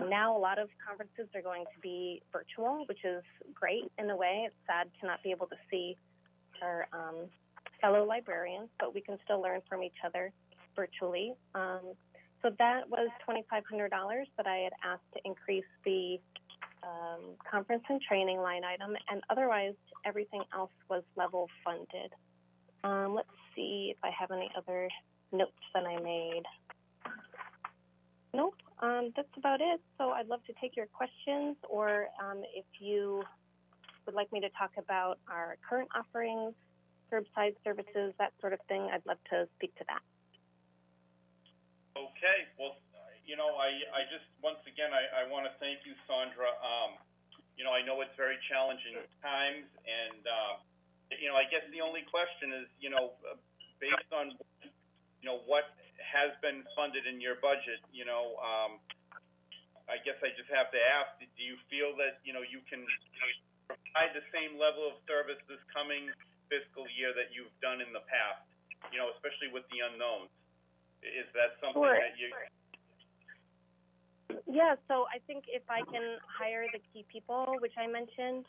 now a lot of conferences are going to be virtual, which is great in a way. It's sad to not be able to see our fellow librarians, but we can still learn from each other virtually. So that was $2,500 that I had asked to increase the conference and training line item, and otherwise everything else was level funded. Let's see if I have any other notes that I made. Nope, that's about it. So I'd love to take your questions, or if you would like me to talk about our current offerings, curbside services, that sort of thing, I'd love to speak to that. Okay, well, you know, I just, once again, I want to thank you, Sandra. You know, I know it's very challenging times, and, you know, I guess the only question is, you know, based on, you know, what has been funded in your budget, you know, I guess I just have to ask, do you feel that, you know, you can provide the same level of service this coming fiscal year that you've done in the past, you know, especially with the unknowns? Is that something Sure. that you... Yeah, so I think if I can hire the key people, which I mentioned,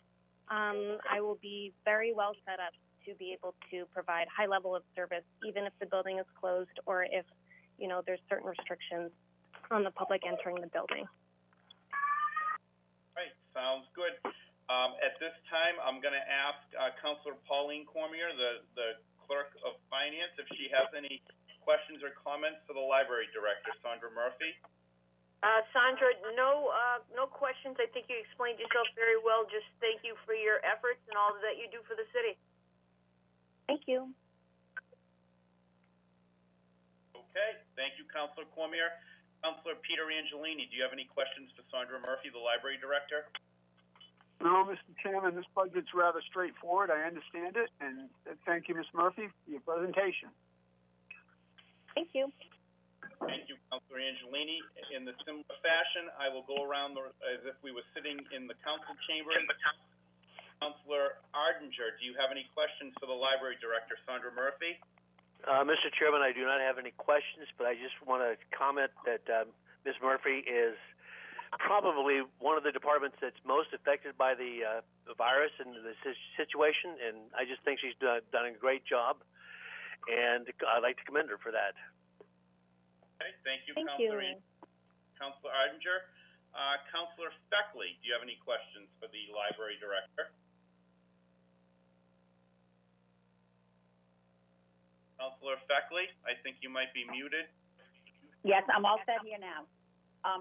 I will be very well set up to be able to provide high level of service, even if the building is closed or if, you know, there's certain restrictions on the public entering the building. Right, sounds good. At this time, I'm going to ask Councilor Pauline Cormier, the Clerk of Finance, if she has any questions or comments for the Library Director, Sandra Murphy. Sandra, no questions. I think you explained yourself very well. Just thank you for your efforts and all that you do for the city. Thank you. Okay, thank you, Councilor Cormier. Councilor Peter Angelini, do you have any questions for Sandra Murphy, the Library Director? No, Mr. Chairman, this budget's rather straightforward. I understand it, and thank you, Ms. Murphy, for your presentation. Thank you. Thank you, Councilor Angelini. In the similar fashion, I will go around as if we were sitting in the council chambers. Councilor Ardinger, do you have any questions for the Library Director, Sandra Murphy? Mr. Chairman, I do not have any questions, but I just want to comment that Ms. Murphy is probably one of the departments that's most affected by the virus and the situation, and I just think she's done a great job, and I'd like to commend her for that. Okay, thank you, Thank Councilor you. Councilor Ardinger. Councilor Feckley, do you have any questions for the Library Director? Councilor Feckley, I think you might be muted. Yes, I'm all set here now.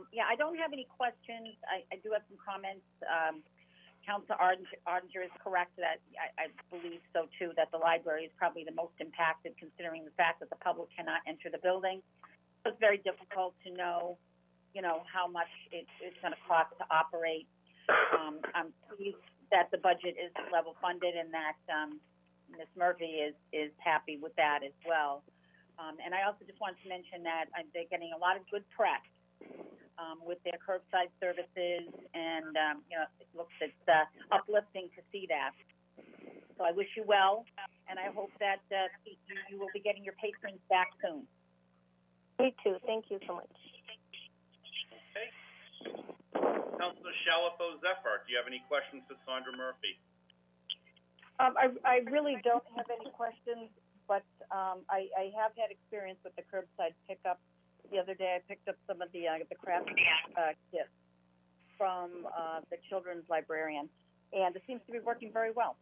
Yeah, I don't have any questions. I do have some comments. Councilor Ardinger is correct that I believe so too, that the library is probably the most impacted considering the fact that the public cannot enter the building. So it's very difficult to know, you know, how much it's going to cost to operate. I'm pleased that the budget is level funded and that Ms. Murphy is happy with that as well. And I also just wanted to mention that they're getting a lot of good press with their curbside services, and you know, it's uplifting to see that. So I wish you well, and I hope that you will be getting your patrons back soon. Me too. Thank you so much. Okay. Councilor Shalafo Zephyr, do you have any questions for Sandra Murphy? I really don't have any questions, but I have had experience with the curbside pickup. The other day, I picked up some of the craft kits from the children's librarian, and it seems to be working very well.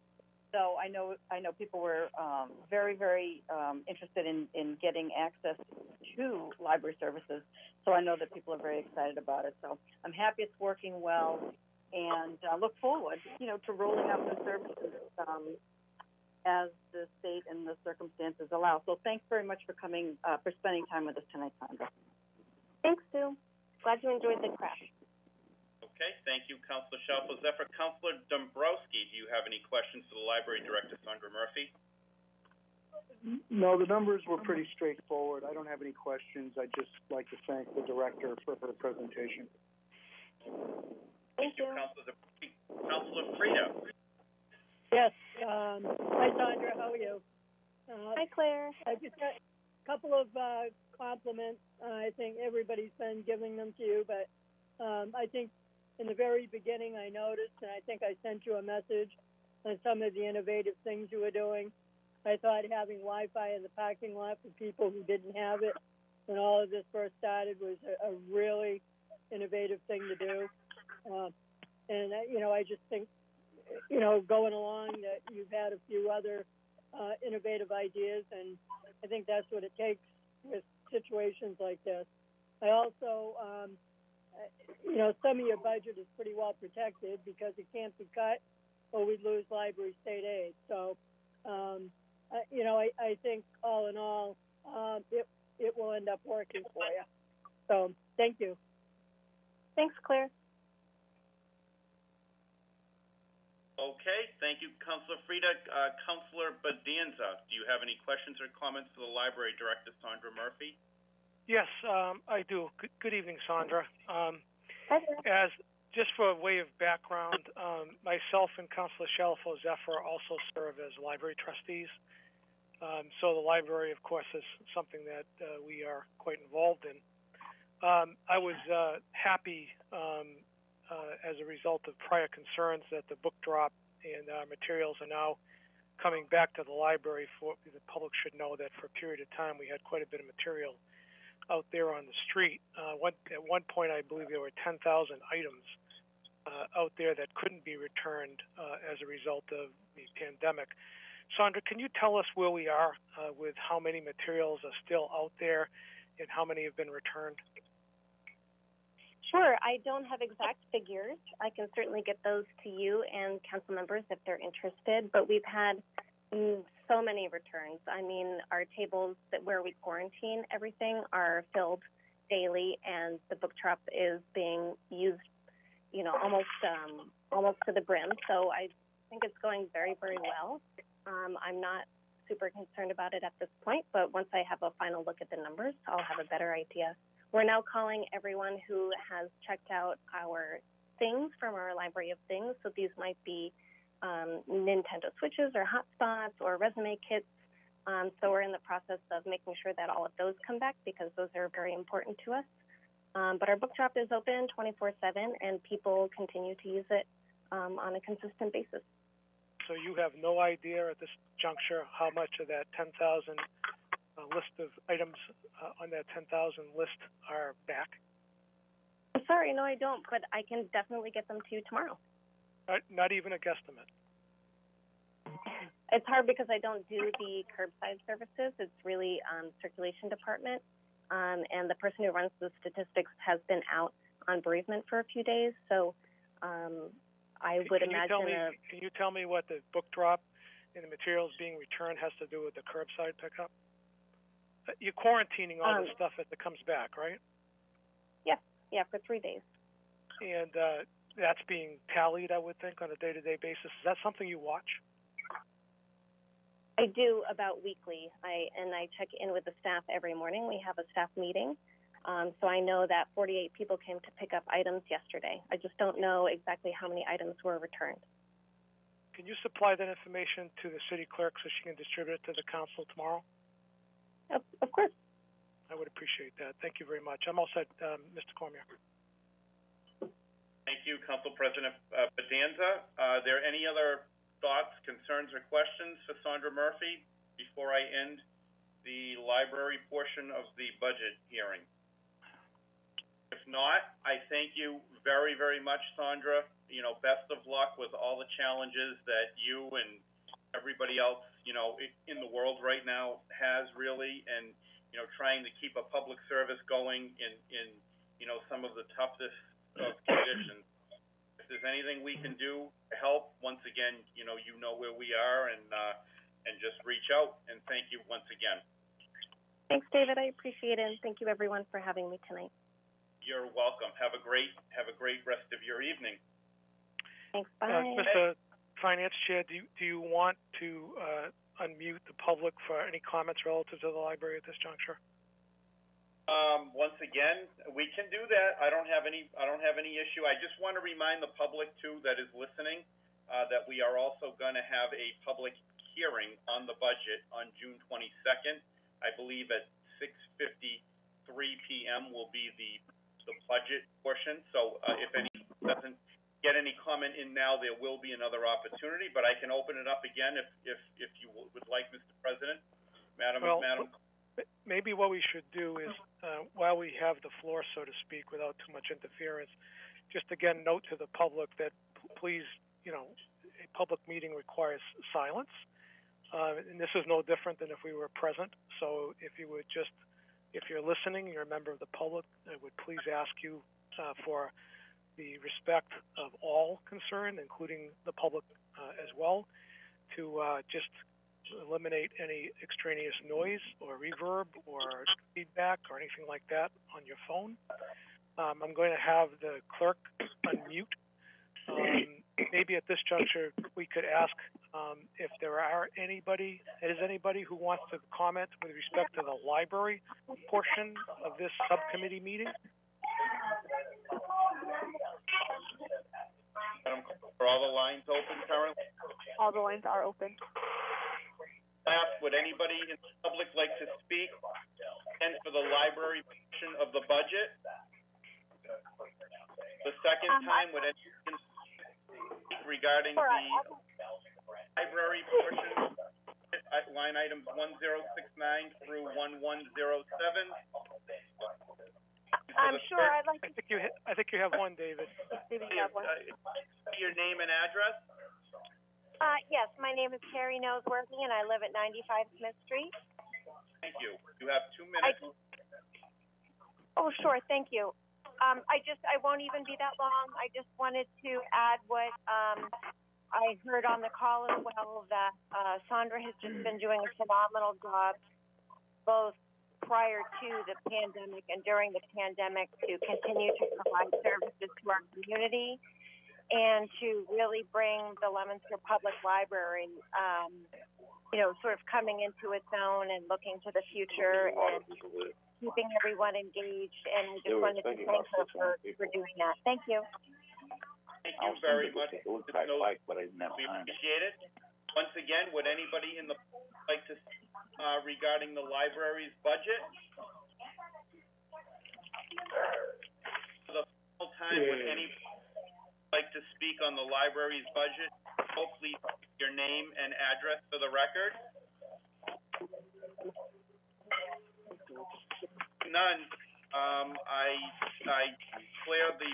So I know people were very, very interested in getting access to library services. So I know that people are very excited about it. So I'm happy it's working well, and look forward, you know, to rolling out the services as the state and the circumstances allow. So thanks very much for coming, for spending time with us tonight, Sandra. Thanks, Sue. Glad you enjoyed the craft. Okay, thank you, Councilor Shalafo Zephyr. Councilor Dombrowski, do you have any questions for the Library Director, Sandra Murphy? No, the numbers were pretty straightforward. I don't have any questions. I'd just like to thank the director for her presentation. Thank you. Councilor Frida. Yes. Hi, Sandra. How are you? Hi, Claire. I just got a couple of compliments. I think everybody's been giving them to you, but I think in the very beginning I noticed, and I think I sent you a message on some of the innovative things you were doing. I thought having Wi-Fi in the parking lot for people who didn't have it when all of this first started was a really innovative thing to do. And, you know, I just think, you know, going along that you've had a few other innovative ideas, and I think that's what it takes with situations like this. I also, some of your budget is pretty well protected because it can't be cut or we'd lose library state aid. So, I think all in all, it will end up working for you. So, thank you. Thanks, Claire. Okay, thank you, Councilor Frida. Councilor Bedanza, do you have any questions or comments for the Library Director, Sandra Murphy? Yes, I do. Good evening, Sandra. Hi there. As just for a way of background, myself and Councilor Shalfo Zephyr also serve as library trustees. So the library, of course, is something that we are quite involved in. I was happy as a result of prior concerns that the book drop and materials are now coming back to the library. For the public should know that for a period of time we had quite a bit of material out there on the street. At one point, I believe there were 10,000 items out there that couldn't be returned as a result of the pandemic. Sandra, can you tell us where we are with how many materials are still out there and how many have been returned? Sure. I don't have exact figures. I can certainly get those to you and council members if they're interested, but we've had so many returns. I mean, our tables where we quarantine everything are filled daily, and the book drop is being used, almost to the brim. So I think it's going very, very well. I'm not super concerned about it at this point, but once I have a final look at the numbers, I'll have a better idea. We're now calling everyone who has checked out our things from our library of things. So these might be Nintendo Switches or hotspots or resume kits. So we're in the process of making sure that all of those come back because those are very important to us. But our book drop is open 24/7 and people continue to use it on a consistent basis. So you have no idea at this juncture how much of that 10,000 list of items on that 10,000 list are back? I'm sorry, no, I don't, but I can definitely get them to you tomorrow. Not even a guesstimate? It's hard because I don't do the curbside services. It's really circulation department, and the person who runs the statistics has been out on bereavement for a few days, so I would imagine... Can you tell me what the book drop and the materials being returned has to do with the curbside pickup? You're quarantining all the stuff as it comes back, right? Yeah, for 3 days. And that's being tallied, I would think, on a day-to-day basis. Is that something you watch? I do about weekly. I check in with the staff every morning. We have a staff meeting. So I know that 48 people came to pick up items yesterday. I just don't know exactly how many items were returned. Can you supply that information to the city clerk so she can distribute it to the council tomorrow? Of course. I would appreciate that. Thank you very much. I'm all set, Mr. Cormier. Thank you, Council President Bedanza. Are there any other thoughts, concerns, or questions for Sandra Murphy before I end the library portion of the budget hearing? If not, I thank you very, very much, Sandra. Best of luck with all the challenges that you and everybody else, in the world right now has really, and, trying to keep a public service going in some of the toughest of conditions. If there's anything we can do to help, once again, you know where we are, and just reach out, and thank you once again. Thanks, David. I appreciate it, and thank you everyone for having me tonight. You're welcome. Have a great rest of your evening. Thanks. Bye. Mr. Finance Chair, do you want to unmute the public for any comments relative to the library at this juncture? Once again, we can do that. I don't have any issue. I just want to remind the public too that is listening that we are also going to have a public hearing on the budget on June 22nd. I believe at 6:53 p.m. will be the budget portion. So if any doesn't get any comment in now, there will be another opportunity. But I can open it up again if you would like, Mr. President, Madam. Maybe what we should do is, while we have the floor, so to speak, without too much interference, just again note to the public that please, a public meeting requires silence. And this is no different than if we were present. So if you would just, if you're listening, you're a member of the public, I would please ask you for the respect of all concerned, including the public as well, to just eliminate any extraneous noise or reverb or feedback or anything like that on your phone. I'm going to have the clerk unmute. Maybe at this juncture we could ask if there is anybody who wants to comment with respect to the library portion of this subcommittee meeting. Are all the lines open currently? All the lines are open. Would anybody in the public like to speak and for the library portion of the budget? The second time, would anyone speak regarding the library portion, line items 1069 through 1107? I'm sure I'd like to. I think you have one, David. Maybe you have one. Your name and address? Yes, my name is Carrie Noseworthy, and I live at 95 Smith Street. Thank you. You have 2 minutes. Oh, sure. Thank you. I won't even be that long. I just wanted to add what I heard on the call as well, that Sandra has just been doing a phenomenal job, both prior to the pandemic and during the pandemic, to continue to provide services to our community and to really bring the Leominster Public Library, sort of coming into its own and looking to the future and keeping everyone engaged. And I just wanted to thank her for doing that. Thank you. Thank you very much. We appreciate it. Once again, would anybody in the like to regarding the library's budget? For the final time, would anybody like to speak on the library's budget? Hopefully, your name and address for the record. None. I declare the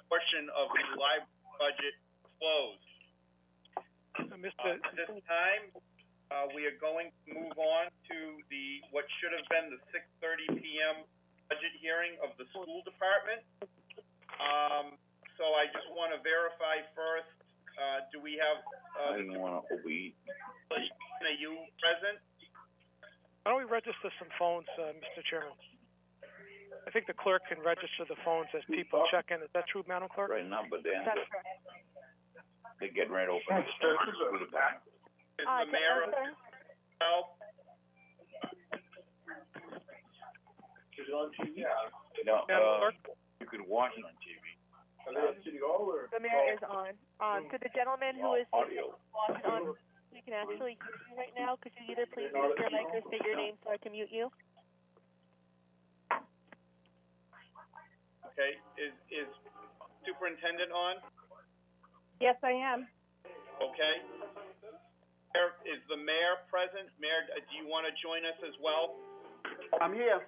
portion of the library budget closed. At this time, we are going to move on to what should have been the 6:30 p.m. budget hearing of the school department. So I just want to verify first. Do we have? I didn't want to overeat. Are you present? Why don't we register some phones, Mr. Chairman? I think the clerk can register the phones as people check in. Is that true, Madam Clerk? Right now, but then That's correct. they're getting right open. Is the mayor help? Is it on TV? No, you can watch it on TV. The mayor is on. To the gentleman who is audio on, we can actually hear you right now. Could you either please mute your mic or state your name so I can mute you? Okay. Is superintendent on? Yes, I am. Okay. Is the mayor present? Mayor, do you want to join us as well? I'm here.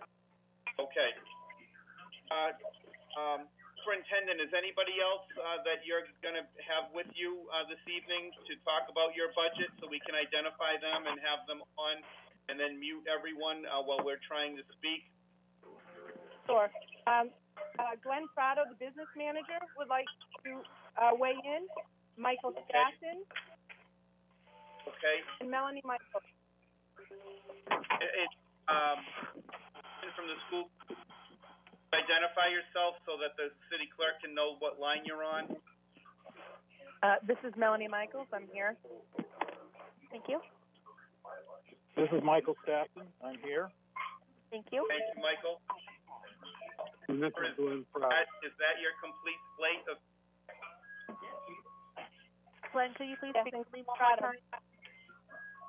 Okay. Superintendent, is anybody else that you're going to have with you this evening to talk about your budget so we can identify them and have them on and then mute everyone while we're trying to speak? Sure. Glenn Prado, the business manager, would like to weigh in. Michael Stassen. Okay. And Melanie Michael. From the school, identify yourself so that the city clerk can know what line you're on. This is Melanie Michaels. I'm here. Thank you. This is Michael Stassen. I'm here. Thank you. Thank you, Michael. And this is Glenn Prado. Is that your complete slate of? Glenn, could you please speak to me one more time?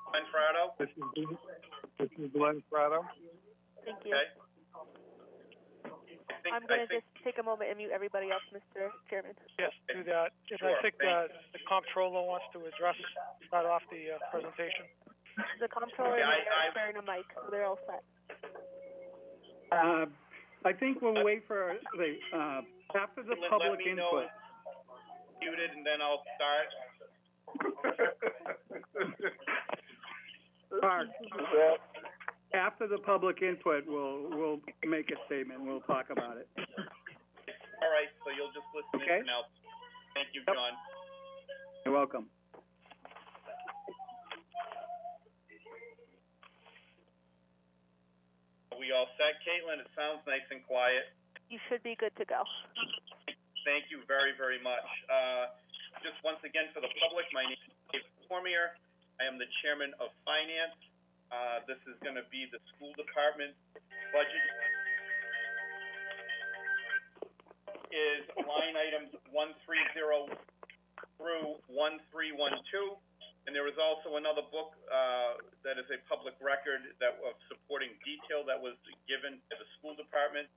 Glenn Prado? This is Glenn Prado. Thank you. Okay. I'm going to just take a moment and mute everybody else, Mr. Chairman. Yes, do that. Sure. I think the comptroller wants to start off the presentation. The comptroller and the mayor are sharing a mic, so they're all set. I think we'll wait for after the public input. Muted, and then I'll start. Mark, after the public input, we'll make a statement. We'll talk about it. All right, so you'll just listen in for now. Thank you, John. You're welcome. Are we all set, Caitlin? It sounds nice and quiet. You should be good to go. Thank you very, very much. Just once again for the public, my name is David Cormier. I am the chairman of finance. This is going to be the school department budget. Is line items 130 through 1312. And there is also another book that is a public record that of supporting detail that was given to the school department.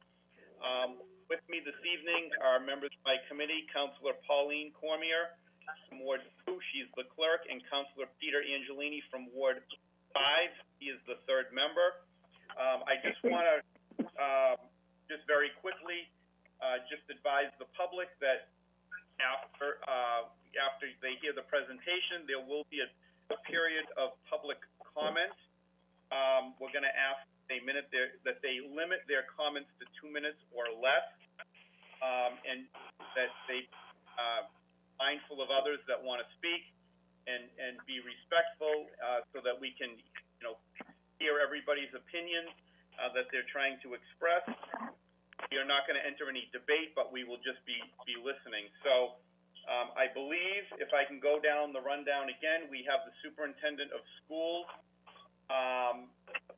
With me this evening are members of my committee, Councilor Pauline Cormier from Ward 2, she's the clerk, and Councilor Peter Angelini from Ward 5, he is the third member. I just want to just very quickly just advise the public that after they hear the presentation, there will be a period of public comment. We're going to ask that they limit their comments to 2 minutes or less, and that they mindful of others that want to speak and be respectful so that we can hear everybody's opinion that they're trying to express. We are not going to enter any debate, but we will just be listening. So I believe if I can go down the rundown again, we have the superintendent of schools,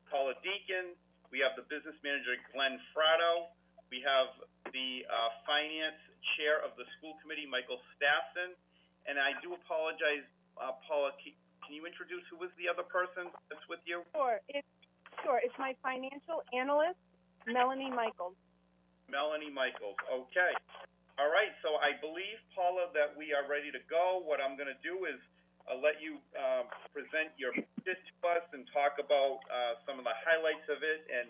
Paula Deacon. We have the business manager, Glenn Fratto. We have the finance chair of the school committee, Michael Stassen. And I do apologize, Paula, can you introduce who was the other person that's with you? Sure. It's my financial analyst, Melanie Michaels. Melanie Michaels. Okay. All right. So I believe, Paula, that we are ready to go. What I'm going to do is let you present your budget to us and talk about some of the highlights of it and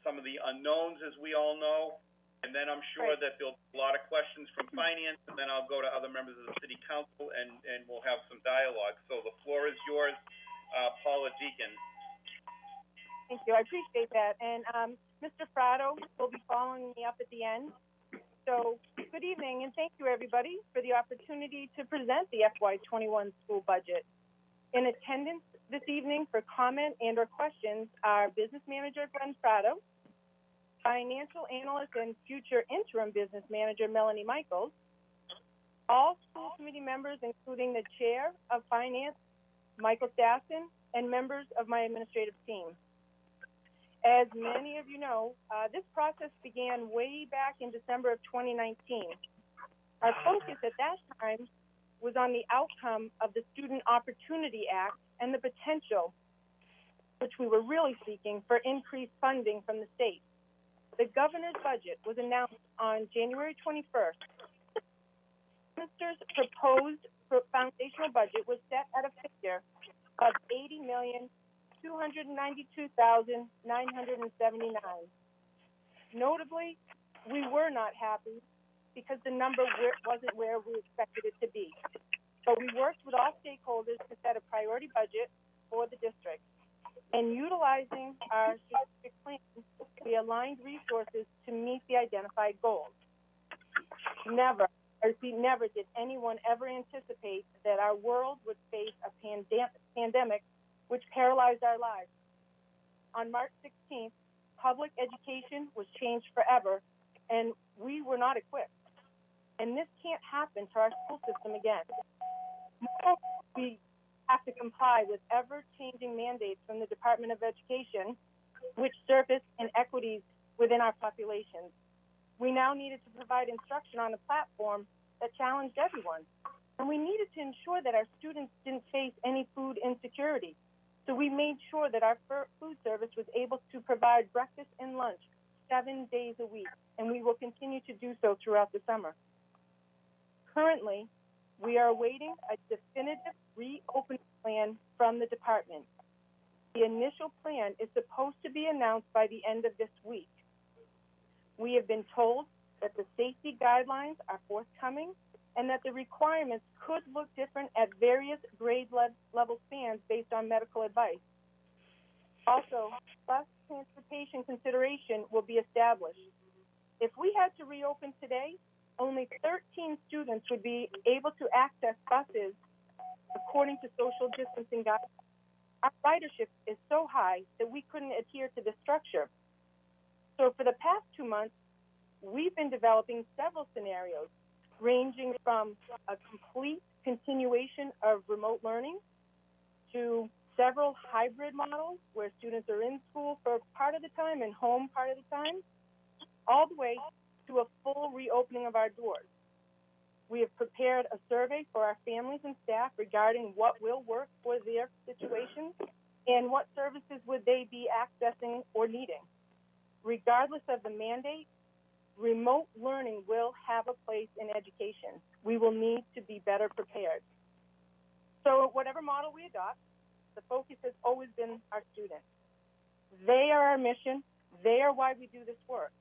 some of the unknowns, as we all know. And then I'm sure that there'll be a lot of questions from finance, and then I'll go to other members of the city council, and we'll have some dialogue. So the floor is yours, Paula Deacon. Thank you. I appreciate that. And Mr. Fratto will be following me up at the end. So good evening, and thank you, everybody, for the opportunity to present the FY21 school budget. In attendance this evening for comment and or questions are business manager Glenn Fratto, financial analyst and future interim business manager Melanie Michaels, all school committee members, including the chair of finance, Michael Stassen, and members of my administrative team. As many of you know, this process began way back in December of 2019. Our focus at that time was on the outcome of the Student Opportunity Act and the potential, which we were really seeking, for increased funding from the state. The governor's budget was announced on January 21st. The minister's proposed foundational budget was set at a figure of $80,292,979. Notably, we were not happy because the number wasn't where we expected it to be. But we worked with all stakeholders to set a priority budget for the district. And utilizing our strategic plan, we aligned resources to meet the identified goals. Never did anyone ever anticipate that our world would face a pandemic which paralyzed our lives. On March 16th, public education was changed forever, and we were not equipped. And this can't happen to our school system again. We have to comply with ever-changing mandates from the Department of Education, which surface inequities within our populations. We now needed to provide instruction on a platform that challenged everyone. And we needed to ensure that our students didn't face any food insecurity. So we made sure that our food service was able to provide breakfast and lunch 7 days a week, and we will continue to do so throughout the summer. Currently, we are awaiting a definitive reopening plan from the department. The initial plan is supposed to be announced by the end of this week. We have been told that the safety guidelines are forthcoming and that the requirements could look different at various grade level spans based on medical advice. Also, bus transportation consideration will be established. If we had to reopen today, only 13 students would be able to access buses according to social distancing guidelines. Our ridership is so high that we couldn't adhere to this structure. So for the past 2 months, we've been developing several scenarios, ranging from a complete continuation of remote learning to several hybrid models where students are in school for part of the time and home part of the time, all the way to a full reopening of our doors. We have prepared a survey for our families and staff regarding what will work for their situation and what services would they be accessing or needing. Regardless of the mandate, remote learning will have a place in education. We will need to be better prepared. So whatever model we adopt, the focus has always been our students. They are our mission. They are why we do this work.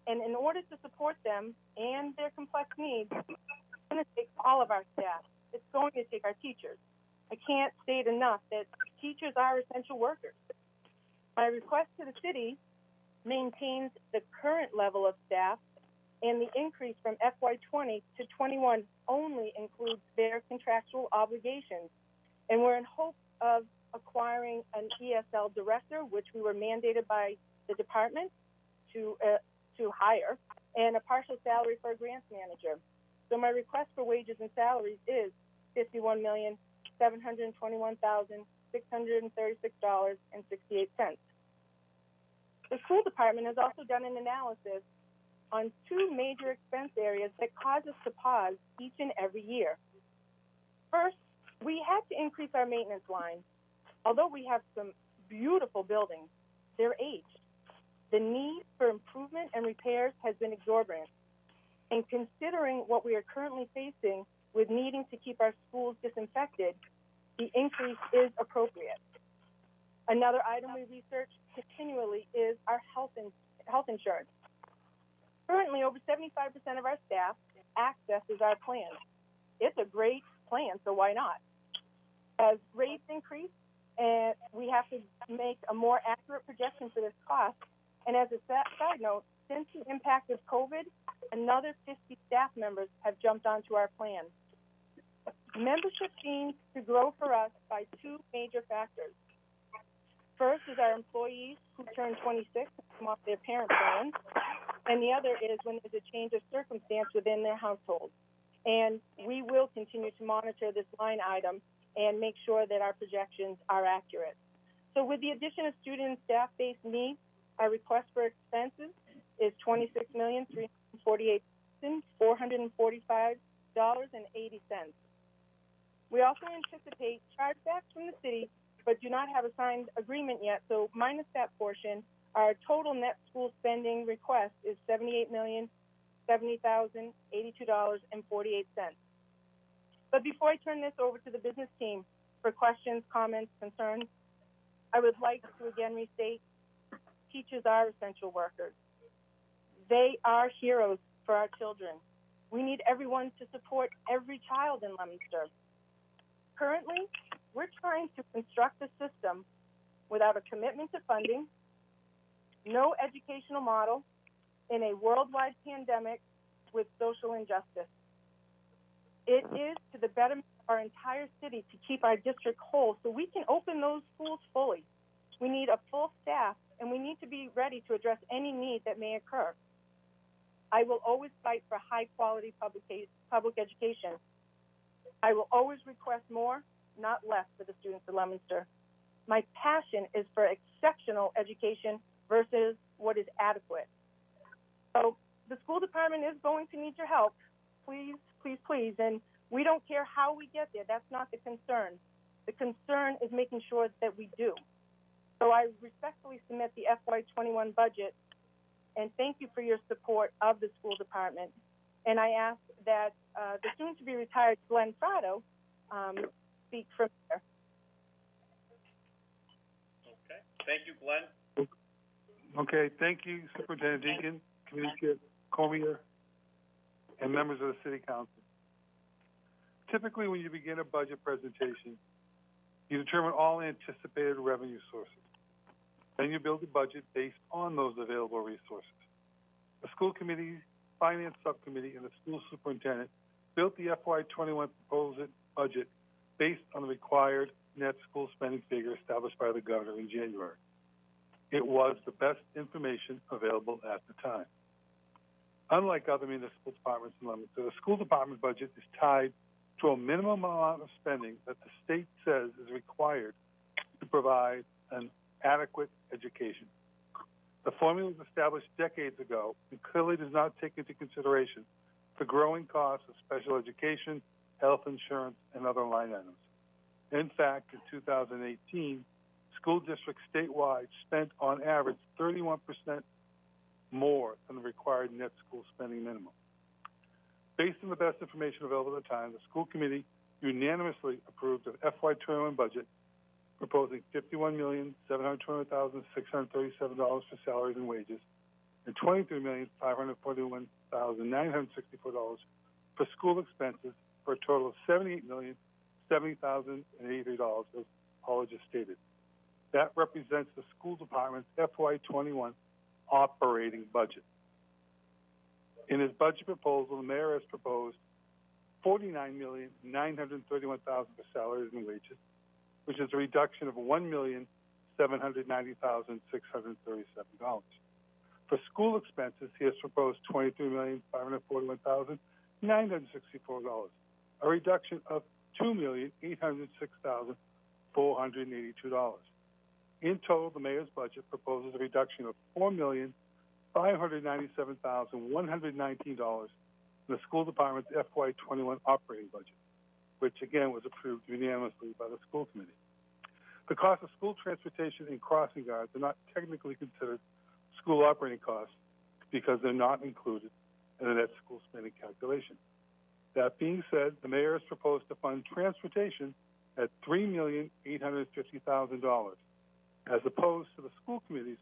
And in order to support them and their complex needs, it's going to take all of our staff. It's going to take our teachers. I can't state enough that teachers are essential workers. My request to the city maintains the current level of staff, and the increase from FY20 to 21 only includes their contractual obligations. And we're in hope of acquiring an ESL director, which we were mandated by the department to hire, and a partial salary for a grants manager. So my request for wages and salaries is $51,721,636.68. The school department has also done an analysis on 2 major expense areas that cause us to pause each and every year. First, we had to increase our maintenance line. Although we have some beautiful buildings, they're aged. The need for improvement and repairs has been exorbitant. And considering what we are currently facing with needing to keep our schools disinfected, the increase is appropriate. Another item we research continually is our health insurance. Currently, over 75% of our staff accesses our plan. It's a great plan, so why not? As rates increase, and we have to make a more accurate projection for this cost. And as a side note, since the impact of COVID, another 50 staff members have jumped onto our plan. Membership seems to grow for us by 2 major factors. First is our employees who turn 26 and come off their parent plan, and the other is when there's a change of circumstance within their household. And we will continue to monitor this line item and make sure that our projections are accurate. So with the addition of student and staff-based needs, our request for expenses is $26,348,445.80. We also anticipate chargebacks from the city, but do not have a signed agreement yet. So minus that portion, our total net school spending request is $78,070,082.48. But before I turn this over to the business team for questions, comments, concerns, I would like to again restate, teachers are essential workers. They are heroes for our children. We need everyone to support every child in Leominster. Currently, we're trying to construct a system without a commitment to funding, no educational model, in a worldwide pandemic with social injustice. It is to the betterment of our entire city to keep our district whole so we can open those schools fully. We need a full staff, and we need to be ready to address any need that may occur. I will always fight for high-quality public education. I will always request more, not less, for the students of Leominster. My passion is for exceptional education versus what is adequate. So the school department is going to need your help. Please, please, please. And we don't care how we get there. That's not the concern. The concern is making sure that we do. So I respectfully submit the FY21 budget, and thank you for your support of the school department. And I ask that the soon-to-be retired Glenn Prado speak from here. Okay. Thank you, Glenn. Okay, thank you, Superintendent Deacon, Commissioner Cormier, and members of the City Council. Typically, when you begin a budget presentation, you determine all anticipated revenue sources. Then you build a budget based on those available resources. The school committee, finance subcommittee, and the school superintendent built the FY21 proposed budget based on the required net school spending figure established by the governor in January. It was the best information available at the time. Unlike other municipal departments in Leominster, the school department budget is tied to a minimum amount of spending that the state says is required to provide an adequate education. The formula was established decades ago and clearly does not take into consideration the growing costs of special education, health insurance, and other line items. In fact, in 2018, school districts statewide spent on average 31% more than the required net school spending minimum. Based on the best information available at the time, the school committee unanimously approved an FY21 budget proposing $51,720,637 for salaries and wages and $23,541,964 for school expenses for a total of $78,070,083, as Paula just stated. That represents the school department's FY21 operating budget. In his budget proposal, the mayor has proposed $49,931,000 for salaries and wages, which is a reduction of $1,790,637. For school expenses, he has proposed $23,541,964, a reduction of $2,806,482. In total, the mayor's budget proposes a reduction of $4,597,119 in the school department's FY21 operating budget, which again was approved unanimously by the school committee. The cost of school transportation and crossing guards are not technically considered school operating costs because they're not included in the net school spending calculation. That being said, the mayor has proposed to fund transportation at $3,850,000, as opposed to the school committee's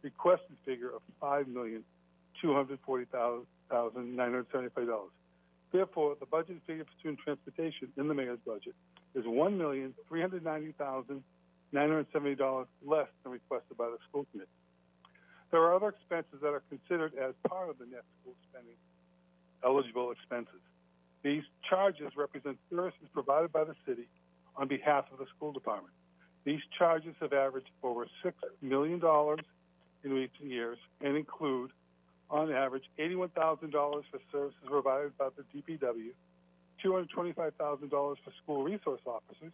requested figure of $5,240,975. Therefore, the budget figure for student transportation in the mayor's budget is $1,390,970 less than requested by the school committee. There are other expenses that are considered as part of the net school spending eligible expenses. These charges represent services provided by the city on behalf of the school department. These charges have averaged over $6 million in recent years and include, on average, $81,000 for services provided by the DPW, $225,000 for school resource officers,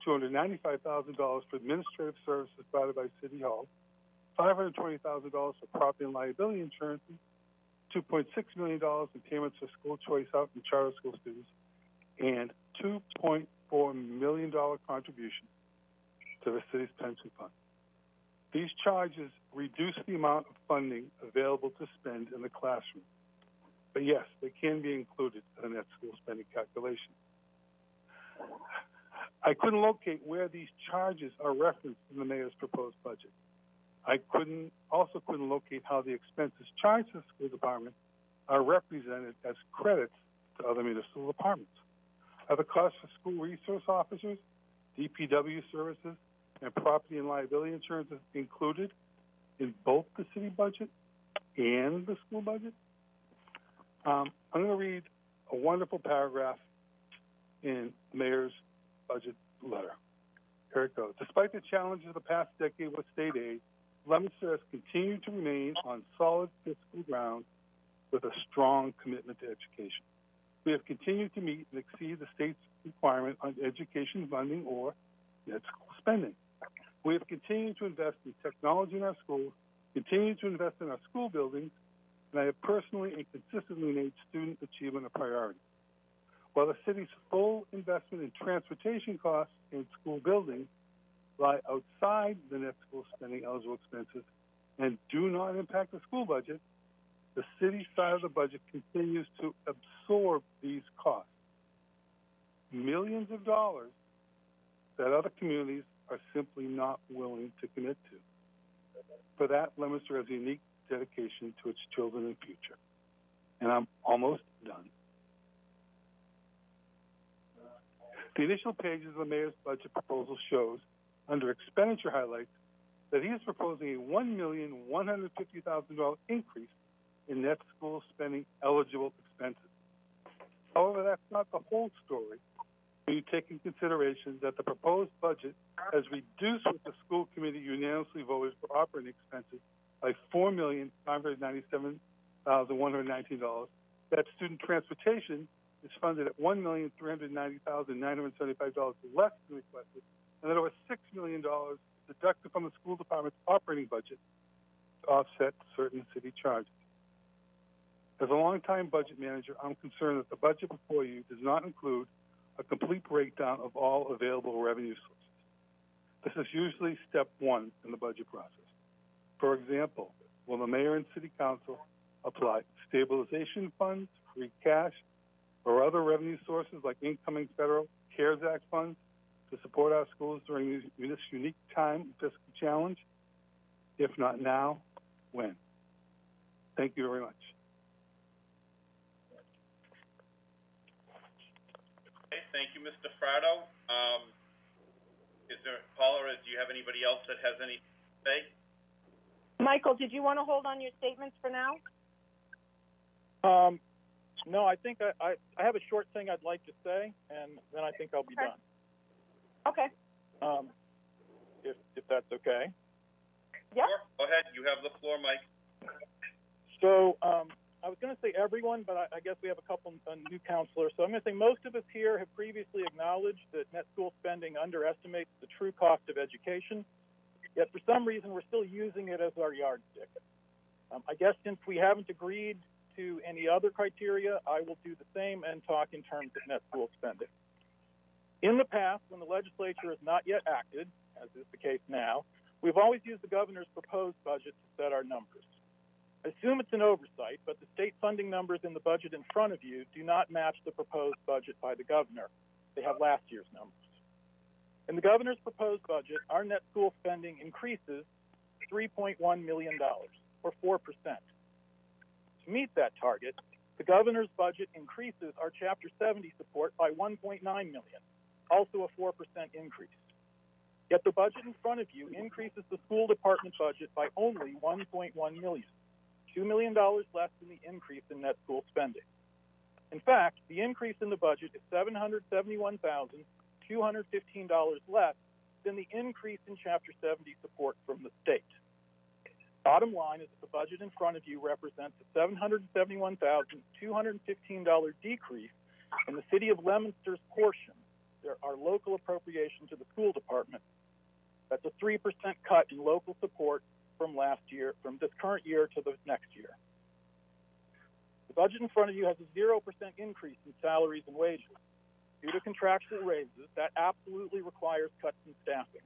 $295,000 for administrative services provided by City Hall, $520,000 for property and liability insurance, $2.6 million in payments for school choice out and charter school students, and $2.4 million contribution to the city's pension fund. These charges reduce the amount of funding available to spend in the classroom. But yes, they can be included in the net school spending calculation. I couldn't locate where these charges are referenced in the mayor's proposed budget. I also couldn't locate how the expenses charged to the school department are represented as credits to other municipal departments. Are the costs for school resource officers, DPW services, and property and liability insurance included in both the city budget and the school budget? I'm going to read a wonderful paragraph in the mayor's budget letter. Here it goes. Despite the challenges of the past decade with state aid, Leominster has continued to remain on solid fiscal ground with a strong commitment to education. We have continued to meet and exceed the state's requirement on education funding or net school spending. We have continued to invest in technology in our schools, continued to invest in our school buildings, and I have personally and consistently made student achievement a priority. While the city's full investment in transportation costs in school buildings lie outside the net school spending eligible expenses and do not impact the school budget, the city side of the budget continues to absorb these costs. Millions of dollars that other communities are simply not willing to commit to. For that, Leominster has a unique dedication to its children and future. And I'm almost done. The initial pages of the mayor's budget proposal shows, under expenditure highlights, that he is proposing a $1,150,000 increase in net school spending eligible expenses. However, that's not the whole story when you take in consideration that the proposed budget has reduced what the school committee unanimously voted for operating expenses by $4,597,119. That student transportation is funded at $1,390,975 less than requested, and that over $6 million deducted from the school department's operating budget to offset certain city charges. As a longtime budget manager, I'm concerned that the budget before you does not include a complete breakdown of all available revenue sources. This is usually step one in the budget process. For example, will the mayor and city council apply stabilization funds, free cash, or other revenue sources like incoming federal CARES Act funds to support our schools during this unique time of fiscal challenge? If not now, when? Thank you very much. Okay, thank you, Mr. Fratto. Is there, Paula, do you have anybody else that has anything to say? Michael, did you want to hold on your statements for now? No, I think I have a short thing I'd like to say, and then I think I'll be done. Okay. If that's okay. Yeah. Sure. Go ahead. You have the floor, Mike. So I was going to say everyone, but I guess we have a couple new counselors. So I'm going to say most of us here have previously acknowledged that net school spending underestimates the true cost of education, yet for some reason we're still using it as our yardstick. I guess since we haven't agreed to any other criteria, I will do the same and talk in terms of net school spending. In the past, when the legislature has not yet acted, as is the case now, we've always used the governor's proposed budget to set our numbers. I assume it's an oversight, but the state funding numbers in the budget in front of you do not match the proposed budget by the governor. They have last year's numbers. In the governor's proposed budget, our net school spending increases $3.1 million, or 4%. To meet that target, the governor's budget increases our Chapter 70 support by $1.9 million, also a 4% increase. Yet the budget in front of you increases the school department budget by only $1.1 million, $2 million less than the increase in net school spending. In fact, the increase in the budget is $771,215 less than the increase in Chapter 70 support from the state. Bottom line is that the budget in front of you represents a $771,215 decrease in the city of Leominster's portion, our local appropriation to the school department. That's a 3% cut in local support from last year, from this current year to the next year. The budget in front of you has a 0% increase in salaries and wages. Due to contractual raises, that absolutely requires cuts in staffing.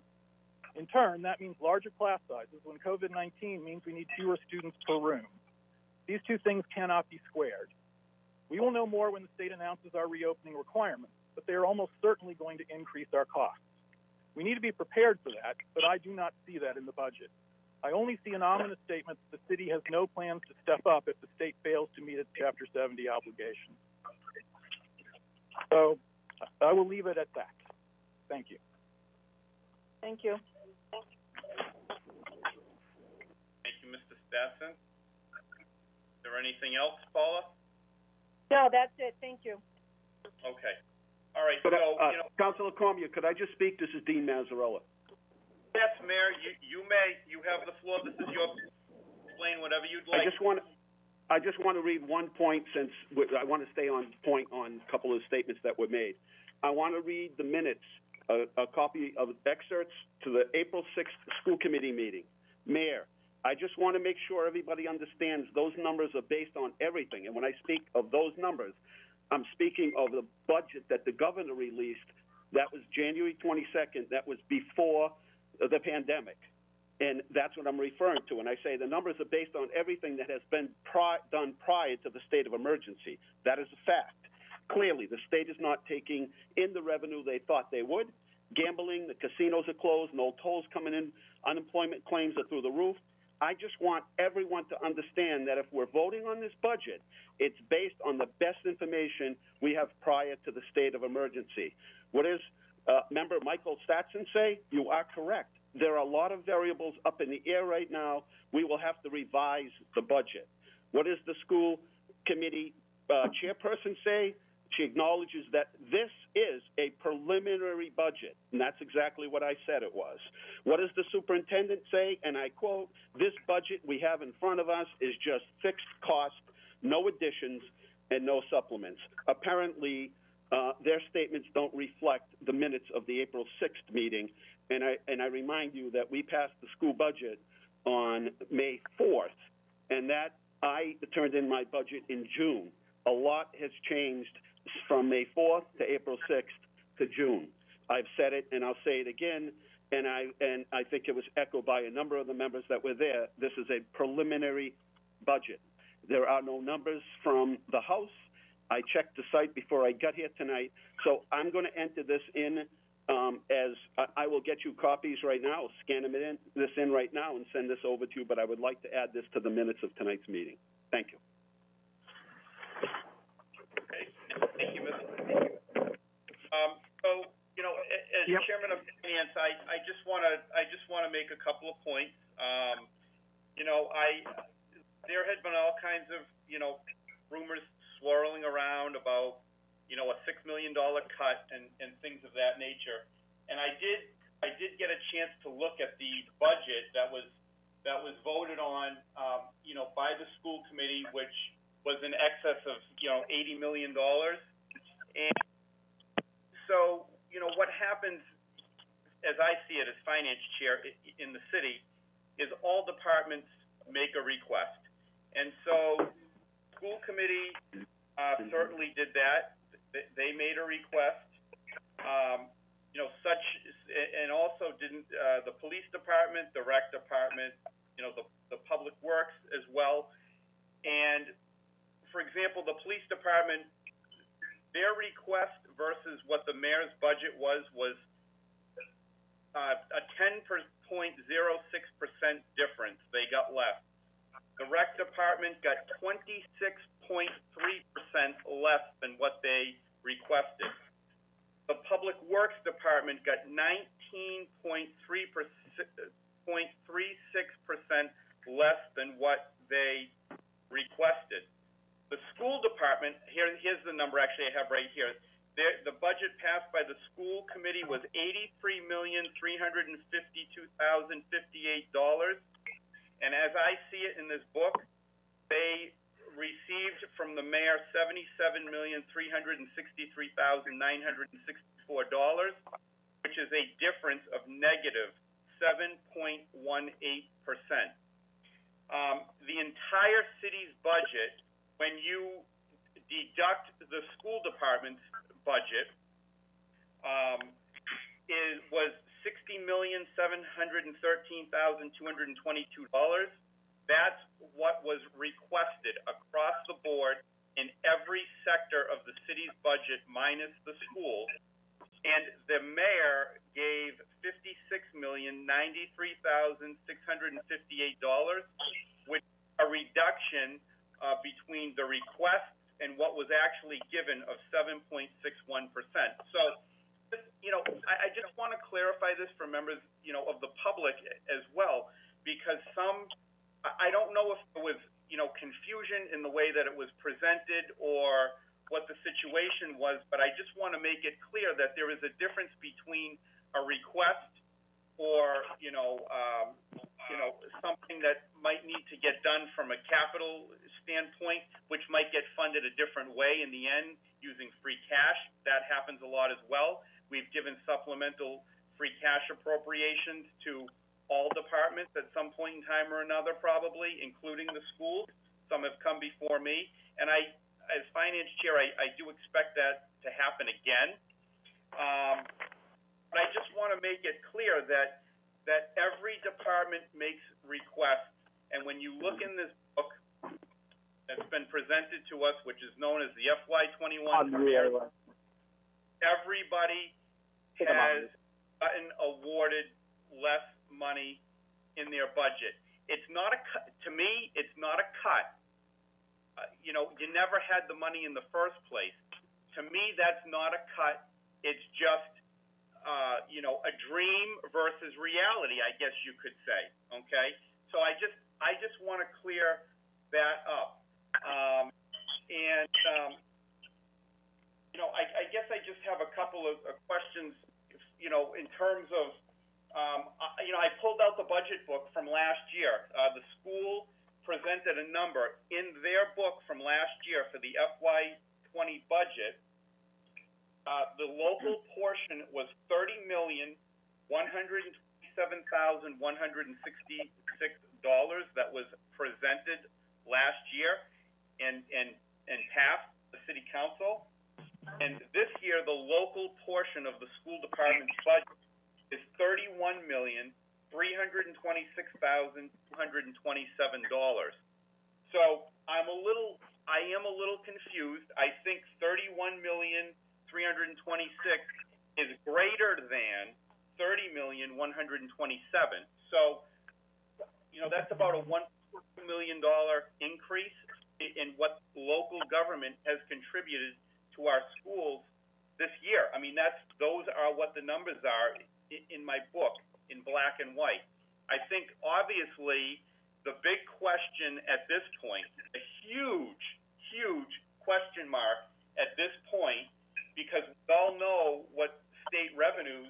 In turn, that means larger class sizes when COVID-19 means we need fewer students per room. These two things cannot be squared. We will know more when the state announces our reopening requirements, but they are almost certainly going to increase our costs. We need to be prepared for that, but I do not see that in the budget. I only see an ominous statement that the city has no plans to step up if the state fails to meet its Chapter 70 obligations. So I will leave it at that. Thank you. Thank you. Thank you, Mr. Stasson. Is there anything else, Paula? No, that's it. Thank you. Okay. All right. But, so, Councilor Cormier, could I just speak? This is Dean Mazzarella. Yes, Mayor. You may. You have the floor. This is your. Explain whatever you'd like. I just want to read one point, since I want to stay on point on a couple of statements that were made. I want to read the minutes, a copy of excerpts to the April 6th school committee meeting. Mayor, I just want to make sure everybody understands those numbers are based on everything. And when I speak of those numbers, I'm speaking of the budget that the governor released. That was January 22nd. That was before the pandemic. And that's what I'm referring to. And I say the numbers are based on everything that has been done prior to the state of emergency. That is a fact. Clearly, the state is not taking in the revenue they thought they would. Gambling, the casinos are closed, no tolls coming in, unemployment claims are through the roof. I just want everyone to understand that if we're voting on this budget, it's based on the best information we have prior to the state of emergency. What does member Michael Statson say? You are correct. There are a lot of variables up in the air right now. We will have to revise the budget. What does the school committee chairperson say? She acknowledges that this is a preliminary budget, and that's exactly what I said it was. What does the superintendent say? And I quote, "This budget we have in front of us is just fixed cost, no additions, and no supplements." Apparently, their statements don't reflect the minutes of the April 6th meeting, and I remind you that we passed the school budget on May 4th, and that I turned in my budget in June. A lot has changed from May 4th to April 6th to June. I've said it, and I'll say it again, and I think it was echoed by a number of the members that were there. This is a preliminary budget. There are no numbers from the House. I checked the site before I got here tonight, so I'm going to enter this in as I will get you copies right now. I'll scan this in right now and send this over to you, but I would like to add this to the minutes of tonight's meeting. Thank you. Thank you, Mr. So, you know, as Chairman of Finance, I just want to make a couple of points. You know, there had been all kinds of, you know, rumors swirling around about, you know, a $6 million cut and things of that nature. And I did get a chance to look at the budget that was voted on, you know, by the school committee, which was in excess of, you know, $80 million. And so, you know, what happens, as I see it as finance chair in the city, is all departments make a request. And so school committee certainly did that. They made a request. You know, and also didn't the police department, the rec department, you know, the public works as well. And for example, the police department, their request versus what the mayor's budget was a 10.06% difference they got left. The rec department got 26.3% less than what they requested. The public works department got 19.36% less than what they requested. The school department, here's the number actually I have right here. The budget passed by the school committee was $83,352,058. And as I see it in this book, they received from the mayor $77,363,964, which is a difference of negative 7.18%. The entire city's budget, when you deduct the school department's budget, was $60,713,222. That's what was requested across the board in every sector of the city's budget minus the schools. And the mayor gave $56,093,658, which is a reduction between the request and what was actually given of 7.61%. So, you know, I just want to clarify this for members, you know, of the public as well, because I don't know if there was, you know, confusion in the way that it was presented or what the situation was, but I just want to make it clear that there is a difference between a request or, something that might need to get done from a capital standpoint, which might get funded a different way in the end using free cash. That happens a lot as well. We've given supplemental free cash appropriations to all departments at some point in time or another, probably, including the schools. Some have come before me. And as finance chair, I do expect that to happen again. But I just want to make it clear that every department makes requests. And when you look in this book that's been presented to us, which is known as the FY21 everybody has gotten awarded less money in their budget. it's not a cut. To me, it's not a cut. You know, you never had the money in the first place. To me, that's not a cut. It's just, you know, a dream versus reality, I guess you could say. Okay, so I just want to clear that up. You know, I guess I just have a couple of questions. You know, in terms of, you know, I pulled out the budget book from last year. The school presented a number in their book from last year for the FY20 budget. The local portion was $30,127,166 that was presented last year and passed the city council. And this year, the local portion of the school department's budget is $31,326,227. So I am a little confused. I think $31,326,000 is greater than $30,127,000. So, you know, that's about a $1 million increase in what local government has contributed to our schools this year. I mean, those are what the numbers are in my book in black and white. I think obviously the big question at this point, a huge question mark at this point, because we all know what state revenues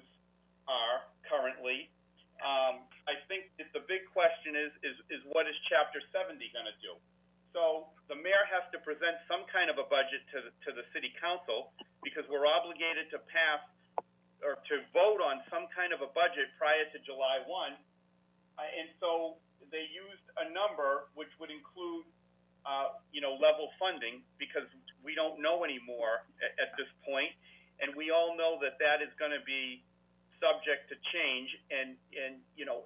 are currently. I think that the big question is what is Chapter 70 going to do? So the mayor has to present some kind of a budget to the city council, because we're obligated to pass or to vote on some kind of a budget prior to July 1. And so they used a number which would include, you know, level funding, because we don't know anymore at this point. And we all know that is going to be subject to change. And, you know,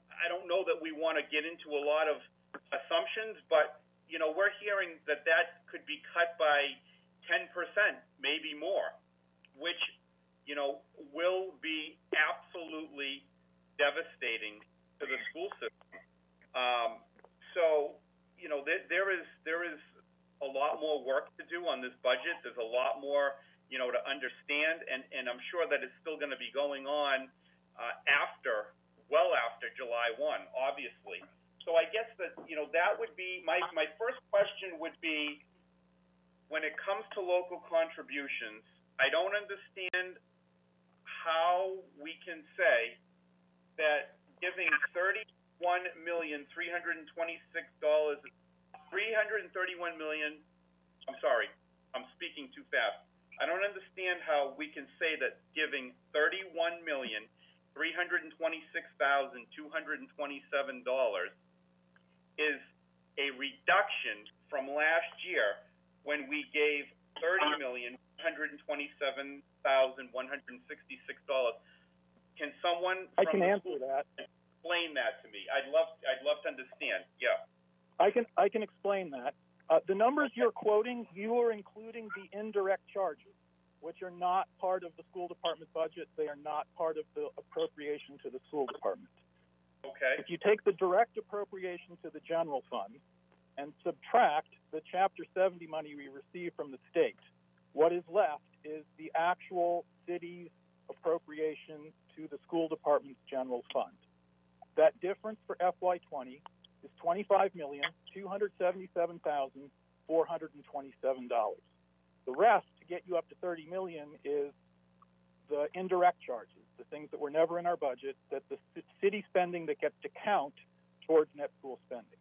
I don't know that we want to get into a lot of assumptions, but you know, we're hearing that could be cut by 10%, maybe more, which, you know, will be absolutely devastating to the school system. So, you know, there is a lot more work to do on this budget. There's a lot more, you know, to understand, and I'm sure that it's still going to be going on well after July 1, obviously. So I guess that, you know, that would be my first question would be, when it comes to local contributions, I don't understand how we can say that giving $31,326,000, I'm sorry, I'm speaking too fast. I don't understand how we can say that giving $31,326,227 is a reduction from last year, when we gave $30,127,166. Can someone I can answer that. Explain that to me? I'd love to understand. Yeah. I can explain that. The numbers you're quoting, you are including the indirect charges, which are not part of the school department budget. They are not part of the appropriation to the school department. Okay. If you take the direct appropriation to the general fund and subtract the Chapter 70 money we receive from the state, what is left is the actual city's appropriation to the school department's general fund. That difference for FY20 is $25,277,427. The rest, to get you up to $30 million, is the indirect charges, the things that were never in our budget, that the city spending that gets to count towards net school spending.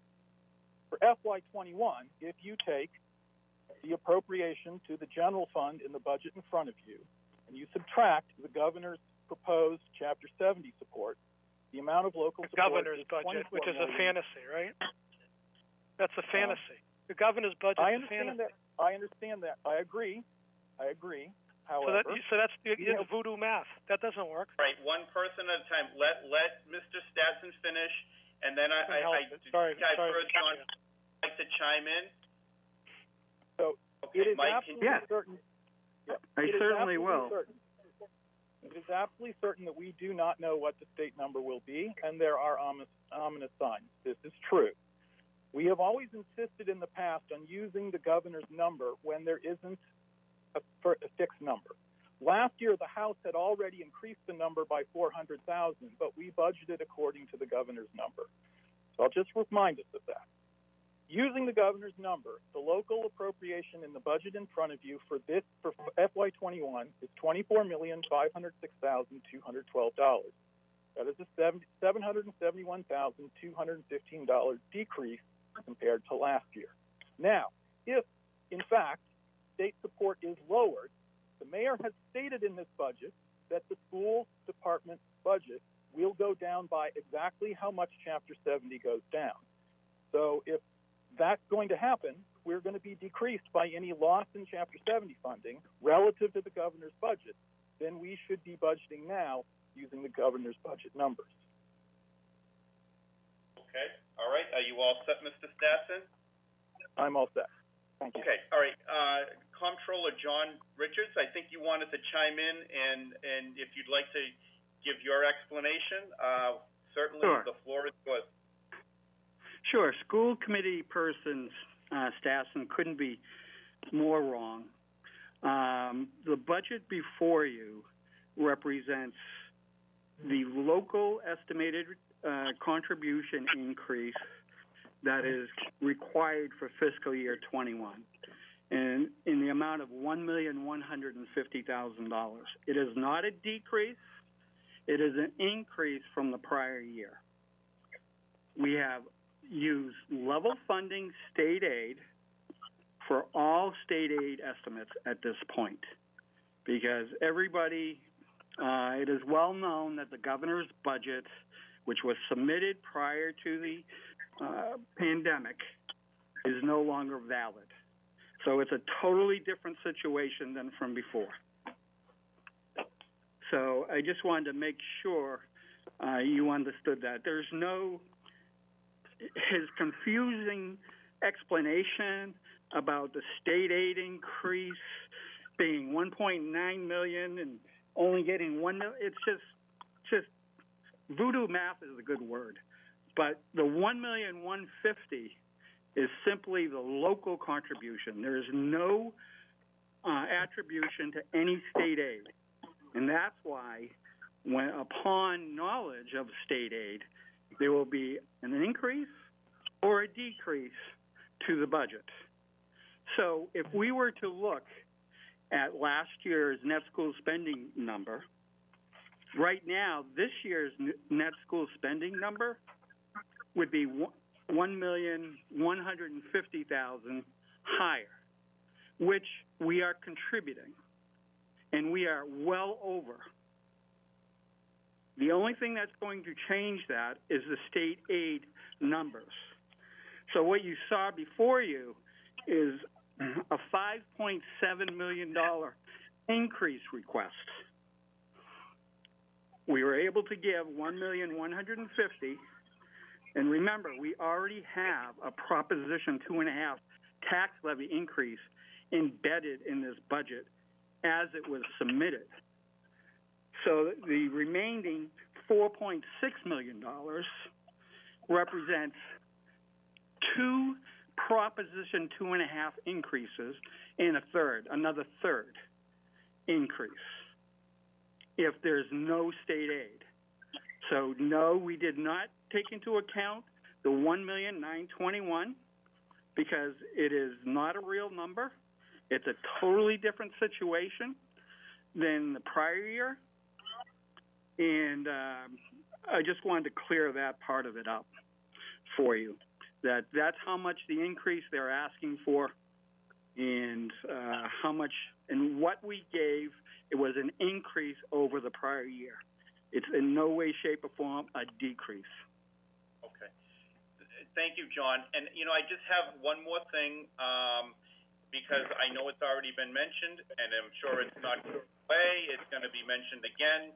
For FY21, if you take the appropriation to the general fund in the budget in front of you, and you subtract the governor's proposed Chapter 70 support, the amount of local support governor's budget, which is a fantasy, right? That's a fantasy. The governor's budget is a fantasy. I understand that. I agree. However, so that's the voodoo math. That doesn't work. Right, one person at a time. Let Mr. Stetson finish, and then I'd like to chime in. So okay, it is Mike, absolutely certain. Yeah, I certainly will. Certain it is absolutely certain that we do not know what the state number will be, and there are ominous signs. This is true. We have always insisted in the past on using the governor's number when there isn't a fixed number. Last year, the House had already increased the number by 400,000, but we budgeted according to the governor's number. So I'll just remind us of that. Using the governor's number, the local appropriation in the budget in front of you for FY21 is $24,506,212. That is a $771,215 decrease compared to last year. Now, if, in fact, state support is lowered, the mayor has stated in this budget that the school department budget will go down by exactly how much Chapter 70 goes down. So if that's going to happen, we're going to be decreased by any loss in Chapter 70 funding relative to the governor's budget. Then we should be budgeting now using the governor's budget numbers. Okay, all right. Are you all set, Mr. Stasson? I'm all set. Thank you. Okay, all right. Comptroller John Richards, I think you wanted to chime in, and if you'd like to give your explanation, certainly Sure. The floor is yours. Sure. School committee person Stassen couldn't be more wrong. The budget before you represents the local estimated contribution increase that is required for fiscal year 21, and in the amount of $1,150,000. It is not a decrease. It is an increase from the prior year. We have used level funding state aid for all state aid estimates at this point, because everybody, it is well known that the governor's budget, which was submitted prior to the pandemic, is no longer valid. So it's a totally different situation than from before. So I just wanted to make sure you understood that. There's no his confusing explanation about the state aid increase being 1.9 million and only getting 1 million. It's just voodoo math is a good word, but the 1,150,000 is simply the local contribution. There is no attribution to any state aid, and that's why, when upon knowledge of state aid, there will be an increase or a decrease to the budget. So if we were to look at last year's net school spending number, right now, this year's net school spending number would be 1,150,000 higher, which we are contributing, and we are well over. The only thing that's going to change that is the state aid numbers. So what you saw before you is a $5.7 million increase request. We were able to give $1,150,000, and remember, we already have a Proposition 2.5 tax levy increase embedded in this budget as it was submitted. So the remaining $4.6 million represents two Proposition 2.5 increases and another third increase if there's no state aid. So no, we did not take into account the $1,921,000 because it is not a real number. It's a totally different situation than the prior year. And I just wanted to clear that part of it up for you. That's how much the increase they're asking for, and how much and what we gave. It was an increase over the prior year. It's in no way, shape, or form a decrease. Okay. Thank you, John. And, I just have one more thing, because I know it's already been mentioned, and I'm sure it's not going away. It's going to be mentioned again.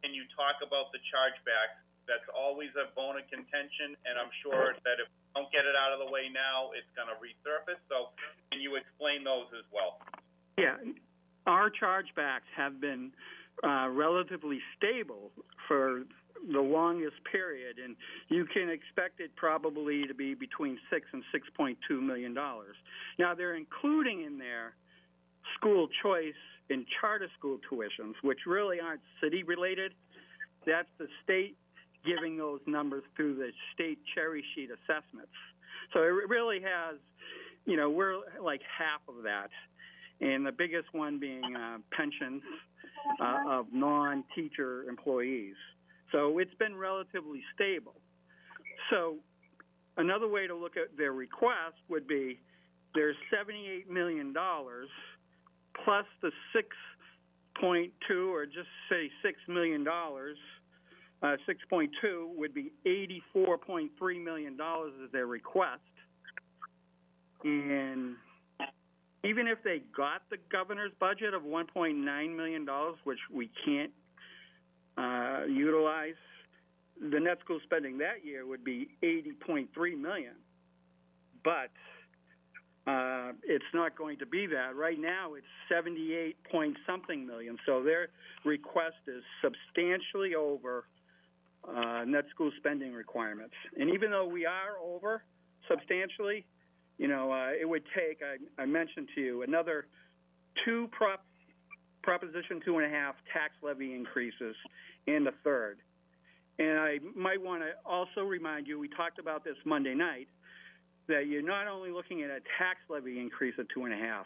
Can you talk about the chargeback? That's always a bone of contention, and I'm sure that if we don't get it out of the way now, it's going to resurface. So can you explain those as well? Yeah. Our chargebacks have been relatively stable for the longest period, and you can expect it probably to be between $6 and $6.2 million. Now, they're including in there school choice and charter school tuitions, which really aren't city-related. That's the state giving those numbers through the state cherry sheet assessments. So it really has, we're like half of that, and the biggest one being pensions of non-teacher employees. So it's been relatively stable. So another way to look at their request would be there's $78 million plus the 6.2, or just say $6 million. 6.2 would be $84.3 million is their request. And even if they got the governor's budget of $1.9 million, which we can't utilize, the net school spending that year would be $80.3 million. But it's not going to be that. Right now it's 78 point something million. So their request is substantially over net school spending requirements. And even though we are over substantially, it would take, I mentioned to you, another two Proposition 2.5 tax levy increases and a third. And I might want to also remind you, we talked about this Monday night, that you're not only looking at a tax levy increase of 2.5,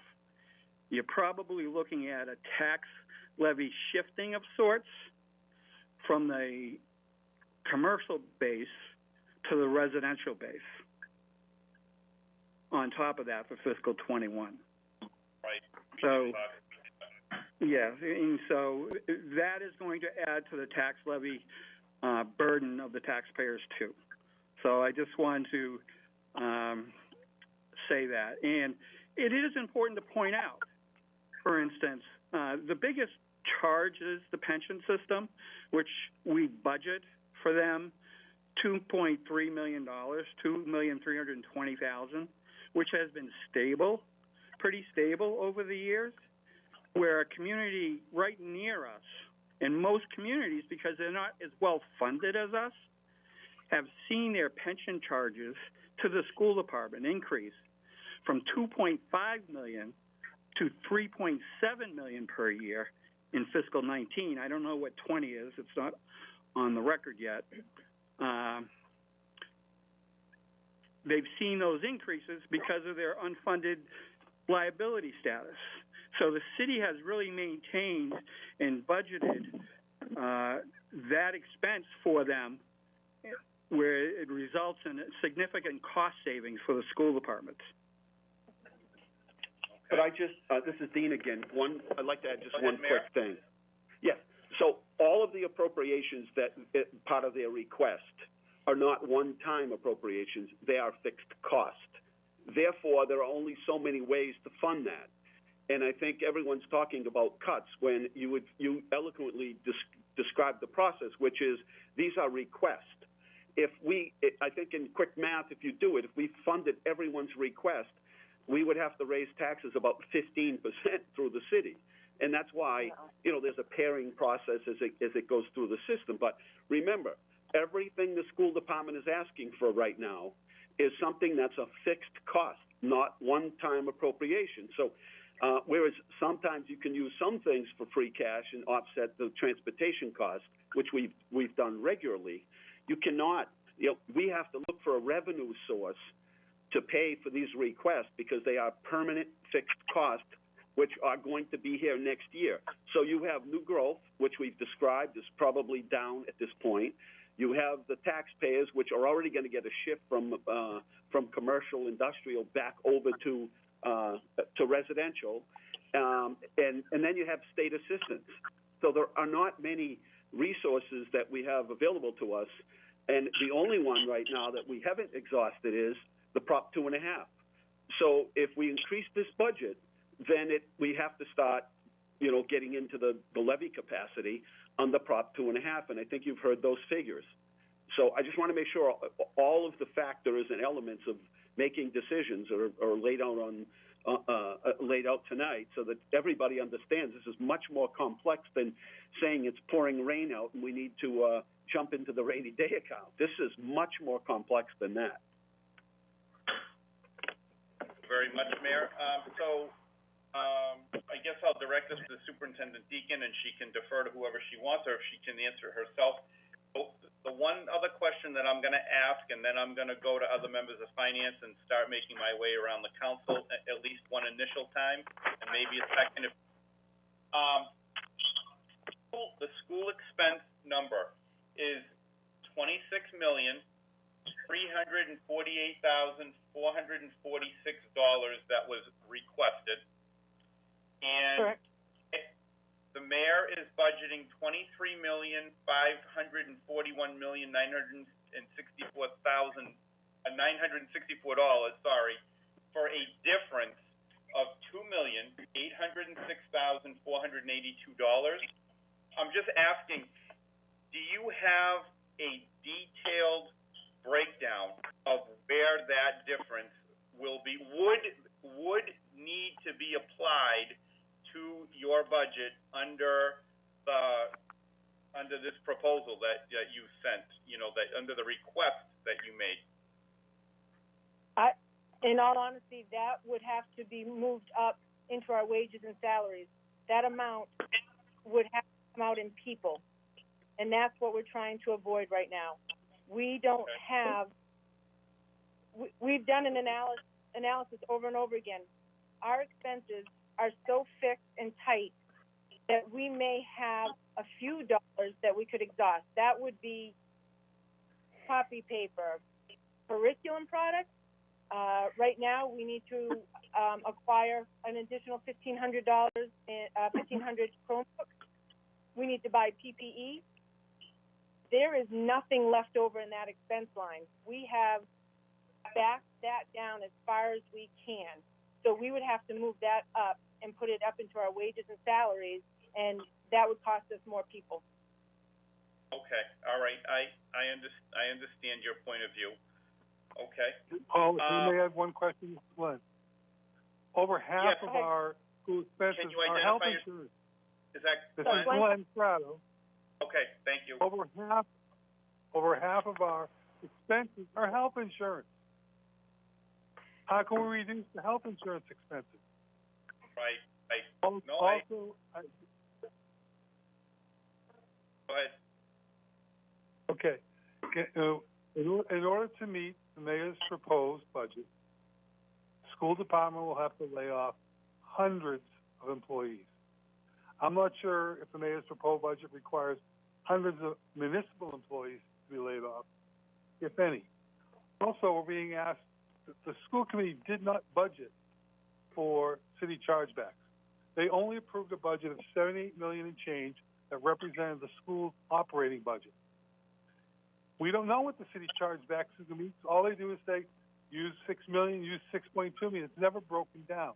you're probably looking at a tax levy shifting of sorts from the commercial base to the residential base on top of that for fiscal 21. Right. So, yeah, and so that is going to add to the tax levy burden of the taxpayers too. So I just wanted to say that. And it is important to point out, for instance, the biggest charge is the pension system, which we budget for them $2.3 million, $2,320,000, which has been stable, pretty stable over the years, where a community right near us, and most communities, because they're not as well funded as us, have seen their pension charges to the school department increase from $2.5 million to $3.7 million per year in fiscal 19. I don't know what 20 is. It's not on the record yet. They've seen those increases because of their unfunded liability status. So the city has really maintained and budgeted that expense for them, where it results in significant cost savings for the school departments. But this is Dean again. I'd like to add just one quick thing. Yes. So all of the appropriations that part of their request are not one-time appropriations. They are fixed cost. Therefore, there are only so many ways to fund that. And I think everyone's talking about cuts when you eloquently describe the process, which is these are requests. I think in quick math, if you do it, if we funded everyone's request, we would have to raise taxes about 15% through the city. And that's why, there's a pairing process as it goes through the system. But remember, everything the school department is asking for right now is something that's a fixed cost, not one-time appropriation. So whereas sometimes you can use some things for free cash and offset the transportation cost, which we've done regularly, you cannot, we have to look for a revenue source to pay for these requests because they are permanent fixed costs, which are going to be here next year. So you have new growth, which we've described is probably down at this point. You have the taxpayers, which are already going to get a shift from commercial, industrial back over to residential, and then you have state assistance. So there are not many resources that we have available to us, and the only one right now that we haven't exhausted is the Prop 2.5. So if we increase this budget, then we have to start, getting into the levy capacity on the Prop 2.5, and I think you've heard those figures. So I just want to make sure all of the factors and elements of making decisions are laid out laid out tonight so that everybody understands this is much more complex than saying it's pouring rain out and we need to jump into the rainy day account. This is much more complex than that. Thank you very much, Mayor. I guess I'll direct this to the Superintendent Deacon, and she can defer to whoever she wants, or if she can answer it herself. The one other question that I'm going to ask, and then I'm going to go to other members of finance and start making my way around the council at least one initial time, and maybe a second. The school expense number is $26,348,446 that was requested. And correct. The mayor is budgeting $23,541,964,964 for a difference of $2,806,482. I'm just asking, do you have a detailed breakdown of where that difference will be, would need to be applied to your budget under this proposal that you sent, that under the request that you made? In all honesty, that would have to be moved up into our wages and salaries. That amount would have to come out in people, and that's what we're trying to avoid right now. We don't have. We've done an analysis over and over again. Our expenses are so fixed and tight that we may have a few dollars that we could exhaust. That would be copy paper, curriculum products. Right now, we need to acquire an additional $1,500 in 1,500 Chromebooks. We need to buy PPE. There is nothing left over in that expense line. We have backed that down as far as we can. So we would have to move that up and put it up into our wages and salaries, and that would cost us more people. Okay, all right. I understand your point of view. Okay. Paul, if you may add one question, Glenn. Over half of our school expenses are health insurance. Is that This is Glenn Prado. Okay, thank you. Over half of our expenses are health insurance. How can we reduce the health insurance expenses? Right. Go ahead. Okay. In order to meet the mayor's proposed budget, the school department will have to lay off hundreds of employees. I'm not sure if the mayor's proposed budget requires hundreds of municipal employees to be laid off, if any. Also, we're being asked, the school committee did not budget for city chargebacks. They only approved a budget of $78 million and change that represented the school's operating budget. We don't know what the city chargebacks is going to be. All they do is say, use $6 million, use $6.2 million. It's never broken down.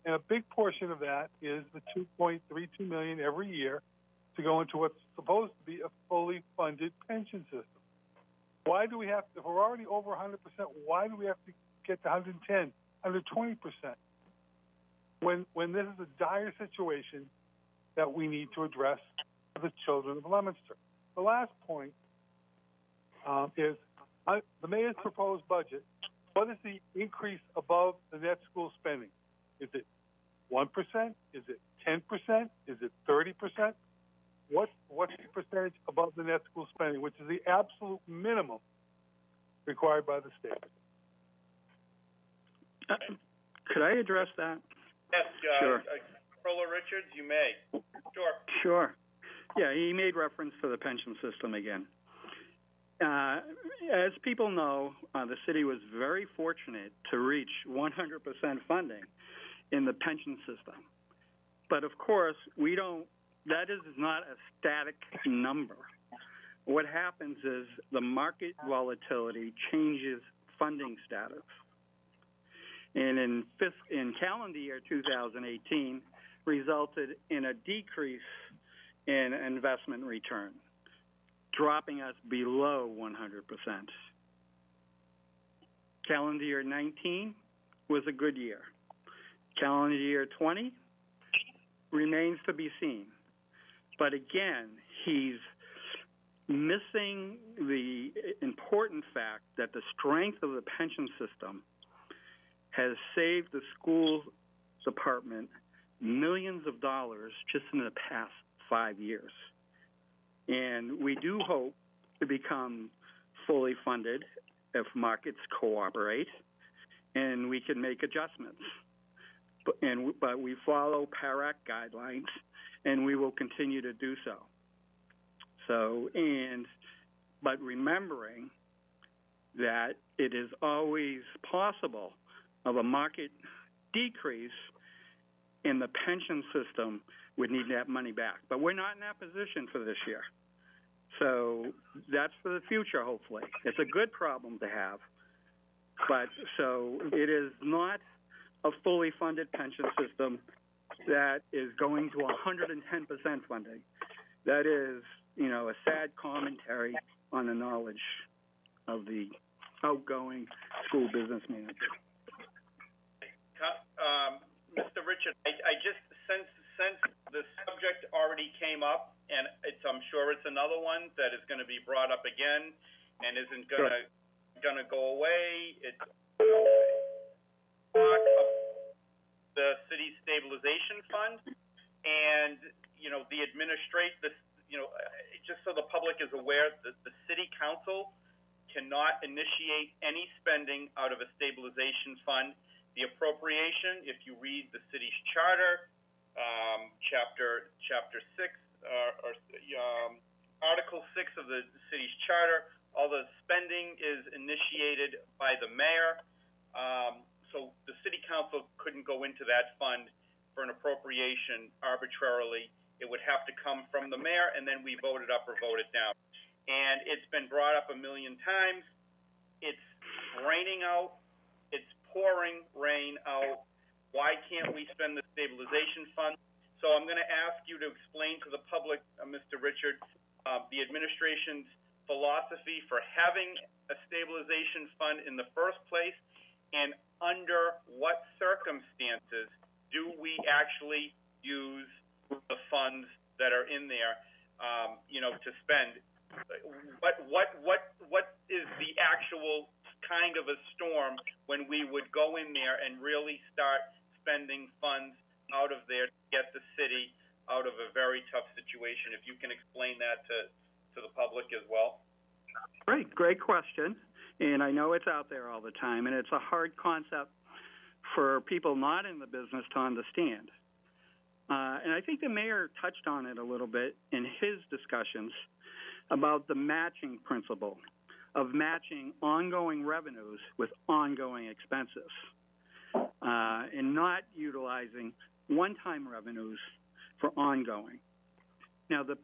And a big portion of that is the $2.32 million every year to go into what's supposed to be a fully funded pension system. Why do we have to, if we're already over 100%, why do we have to get to 110, 120%? When this is a dire situation that we need to address for the children of Leominster. The last point is the mayor's proposed budget. What is the increase above the net school spending? Is it 1%? Is it 10%? Is it 30%? What's the percentage above the net school spending, which is the absolute minimum required by the state? Could I address that? Yes, Sure. Controller Richards, you may. Sure. Yeah, he made reference to the pension system again. As people know, the city was very fortunate to reach 100% funding in the pension system. But of course, that is not a static number. What happens is the market volatility changes funding status. And in calendar year 2018, resulted in a decrease in investment return, dropping us below 100%. Calendar year 19 was a good year. Calendar year 20 remains to be seen. But again, he's missing the important fact that the strength of the pension system has saved the school department millions of dollars just in the past 5 years. And we do hope to become fully funded if markets cooperate and we can make adjustments. But we follow PARAC guidelines, and we will continue to do so. But remembering that it is always possible of a market decrease in the pension system would need that money back. But we're not in that position for this year. So that's for the future, hopefully. It's a good problem to have. But so it is not a fully funded pension system that is going to 110% funding. That is, a sad commentary on the knowledge of the outgoing school business manager. Mr. Richard, I just since the subject already came up, and I'm sure it's another one that is going to be brought up again, and isn't going to go away. It's the city stabilization fund, and just so the public is aware, that the city council cannot initiate any spending out of a stabilization fund. The appropriation, if you read the city's charter, chapter 6, Article 6 of the city's charter, all the spending is initiated by the mayor. So the city council couldn't go into that fund for an appropriation arbitrarily. It would have to come from the mayor, and then we vote it up or vote it down. And it's been brought up a million times. It's raining out. It's pouring rain out. Why can't we spend the stabilization fund? So I'm going to ask you to explain to the public, Mr. Richard, the administration's philosophy for having a stabilization fund in the first place, and under what circumstances do we actually use the funds that are in there, to spend? What is the actual kind of a storm when we would go in there and really start spending funds out of there to get the city out of a very tough situation? If you can explain that to the public as well. Great question. And I know it's out there all the time, and it's a hard concept for people not in the business to understand. And I think the mayor touched on it a little bit in his discussions about the matching principle of matching ongoing revenues with ongoing expenses, and not utilizing one-time revenues for ongoing. Now, the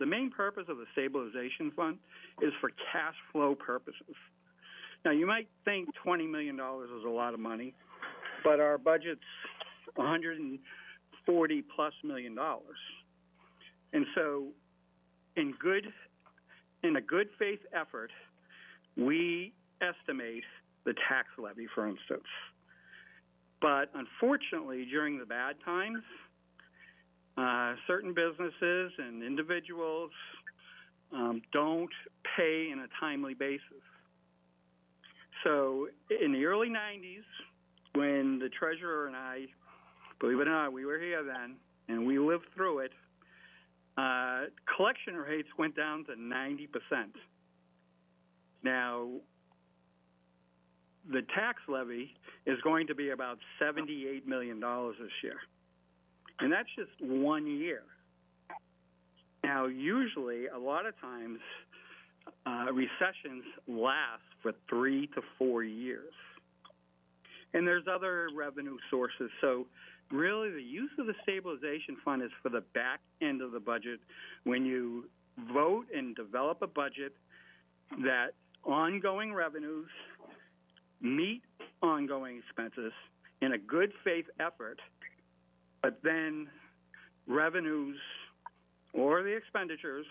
main purpose of the stabilization fund is for cash flow purposes. Now, you might think $20 million is a lot of money, but our budget's $140+ million. And so, in a good faith effort, we estimate the tax levy, for instance. But unfortunately, during the bad times, certain businesses and individuals don't pay in a timely basis. So in the early 90s, when the treasurer and I, believe it or not, we were here then, and we lived through it, collection rates went down to 90%. Now, the tax levy is going to be about $78 million this year. And that's just 1 year. Now, usually, a lot of times, recessions last for 3 to 4 years. And there's other revenue sources. So really, the use of the stabilization fund is for the back end of the budget, when you vote and develop a budget that ongoing revenues meet ongoing expenses in a good faith effort, but then revenues or the expenditures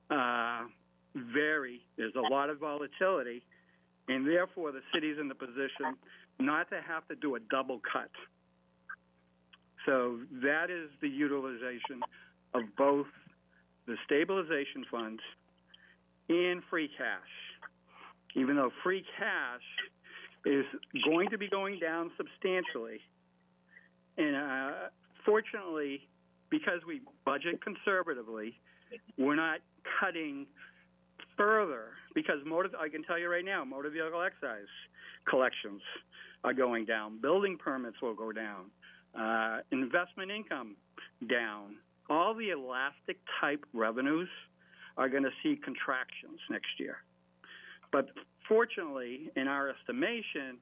vary. There's a lot of volatility, and therefore the city's in the position not to have to do a double cut. So that is the utilization of both the stabilization funds and free cash. Even though free cash is going to be going down substantially, and fortunately, because we budget conservatively, we're not cutting further, because I can tell you right now, motor vehicle excise collections are going down. Building permits will go down. Investment income down. All the elastic type revenues are going to see contractions next year. But fortunately, in our estimation,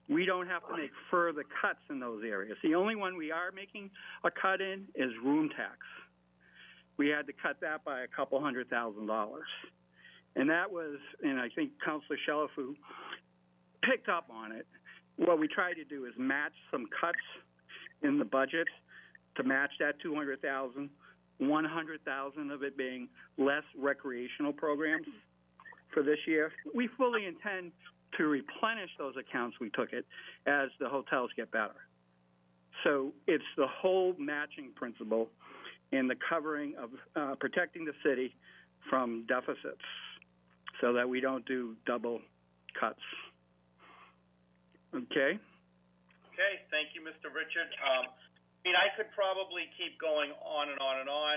we don't have to make further cuts in those areas. The only one we are making a cut in is room tax. We had to cut that by a couple $100,000. And that was, and I think Councilor Shellifu picked up on it. What we tried to do is match some cuts in the budget to match that $200,000, $100,000 of it being less recreational programs for this year. We fully intend to replenish those accounts we took it as the hotels get better. So it's the whole matching principle in the covering of protecting the city from deficits so that we don't do double cuts. Okay? Okay, thank you, Mr. Richard. I mean, I could probably keep going on and on and on,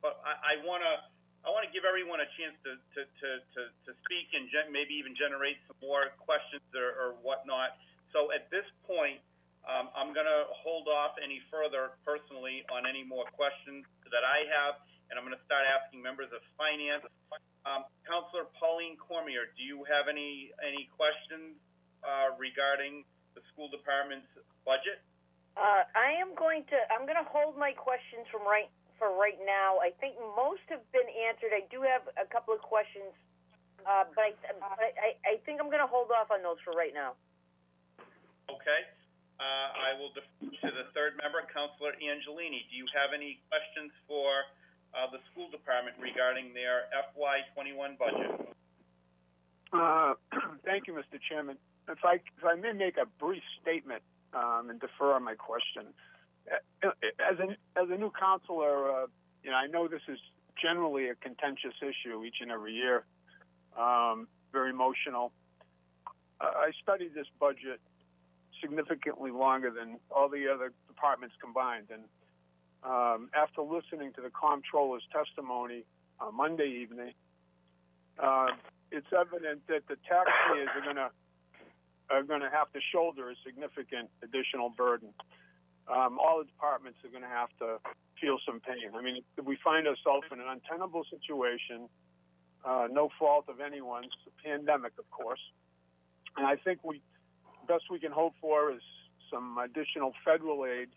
but I want to give everyone a chance to speak and maybe even generate some more questions or whatnot. So at this point, I'm going to hold off any further personally on any more questions that I have, and I'm going to start asking members of finance. Councilor Pauline Cormier, do you have any questions regarding the school department's budget? I'm going to hold my questions for right now. I think most have been answered. I do have a couple of questions, but I think I'm going to hold off on those for right now. Okay. I will defer to the third member, Councilor Angelini. Do you have any questions for the school department regarding their FY21 budget? Thank you, Mr. Chairman. If I may make a brief statement and defer on my question. As a new counselor, I know this is generally a contentious issue each and every year, very emotional. I studied this budget significantly longer than all the other departments combined, and after listening to the comptroller's testimony on Monday evening, it's evident that the taxpayers are going to have to shoulder a significant additional burden. All the departments are going to have to feel some pain. I mean, we find ourselves in an untenable situation, no fault of anyone's, a pandemic, of course. And I think the best we can hope for is some additional federal aid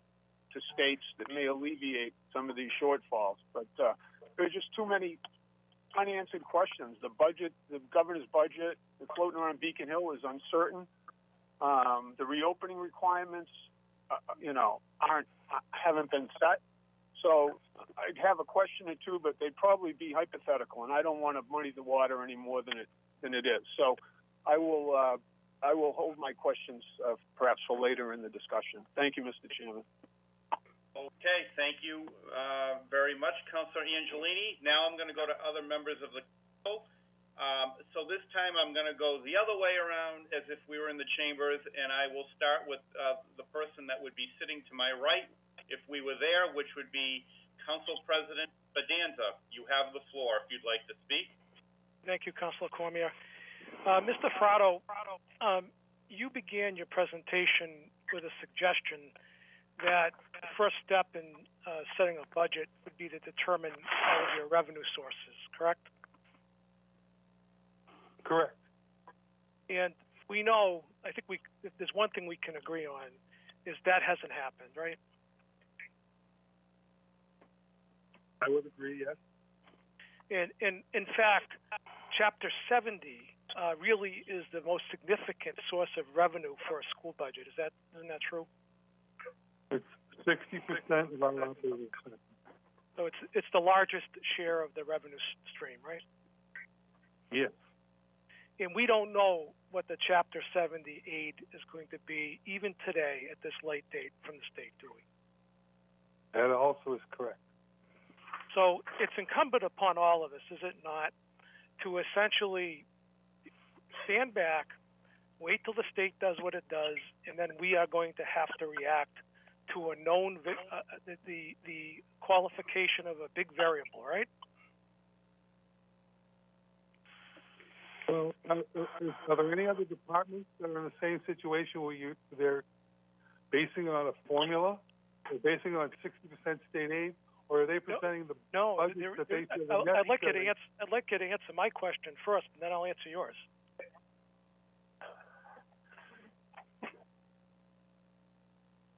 to states that may alleviate some of these shortfalls. But there's just too many unanswered questions. The budget, the governor's budget, the floating around Beacon Hill is uncertain. The reopening requirements, haven't been set. So I'd have a question or two, but they'd probably be hypothetical, and I don't want to muddy the water any more than it is. So I will hold my questions perhaps for later in the discussion. Thank you, Mr. Chairman. Okay, thank you very much, Councilor Angelini. Now I'm going to go to other members of the council. So this time I'm going to go the other way around as if we were in the chambers, and I will start with the person that would be sitting to my right if we were there, which would be Council President Bedanza. You have the floor if you'd like to speak. Thank you, Councilor Cormier. Mr. Fratto, you began your presentation with a suggestion that the first step in setting a budget would be to determine all of your revenue sources, correct? Correct. And we know, I think if there's one thing we can agree on, is that hasn't happened, right? I would agree, yes. And in fact, Chapter 70 really is the most significant source of revenue for a school budget. Isn't that true? It's 60% of our operating expenses. So it's the largest share of the revenue stream, right? Yes. And we don't know what the Chapter 70 aid is going to be, even today at this late date from the state, do we? That also is correct. So it's incumbent upon all of us, is it not, to essentially stand back, wait till the state does what it does, and then we are going to have to react to a known the qualification of a big variable, right? Well, are there any other departments that are in the same situation where they're basing it on a formula? They're basing it on 60% state aid, or are they presenting the budgets that they feel are necessary? I'd like you to answer my question first, and then I'll answer yours.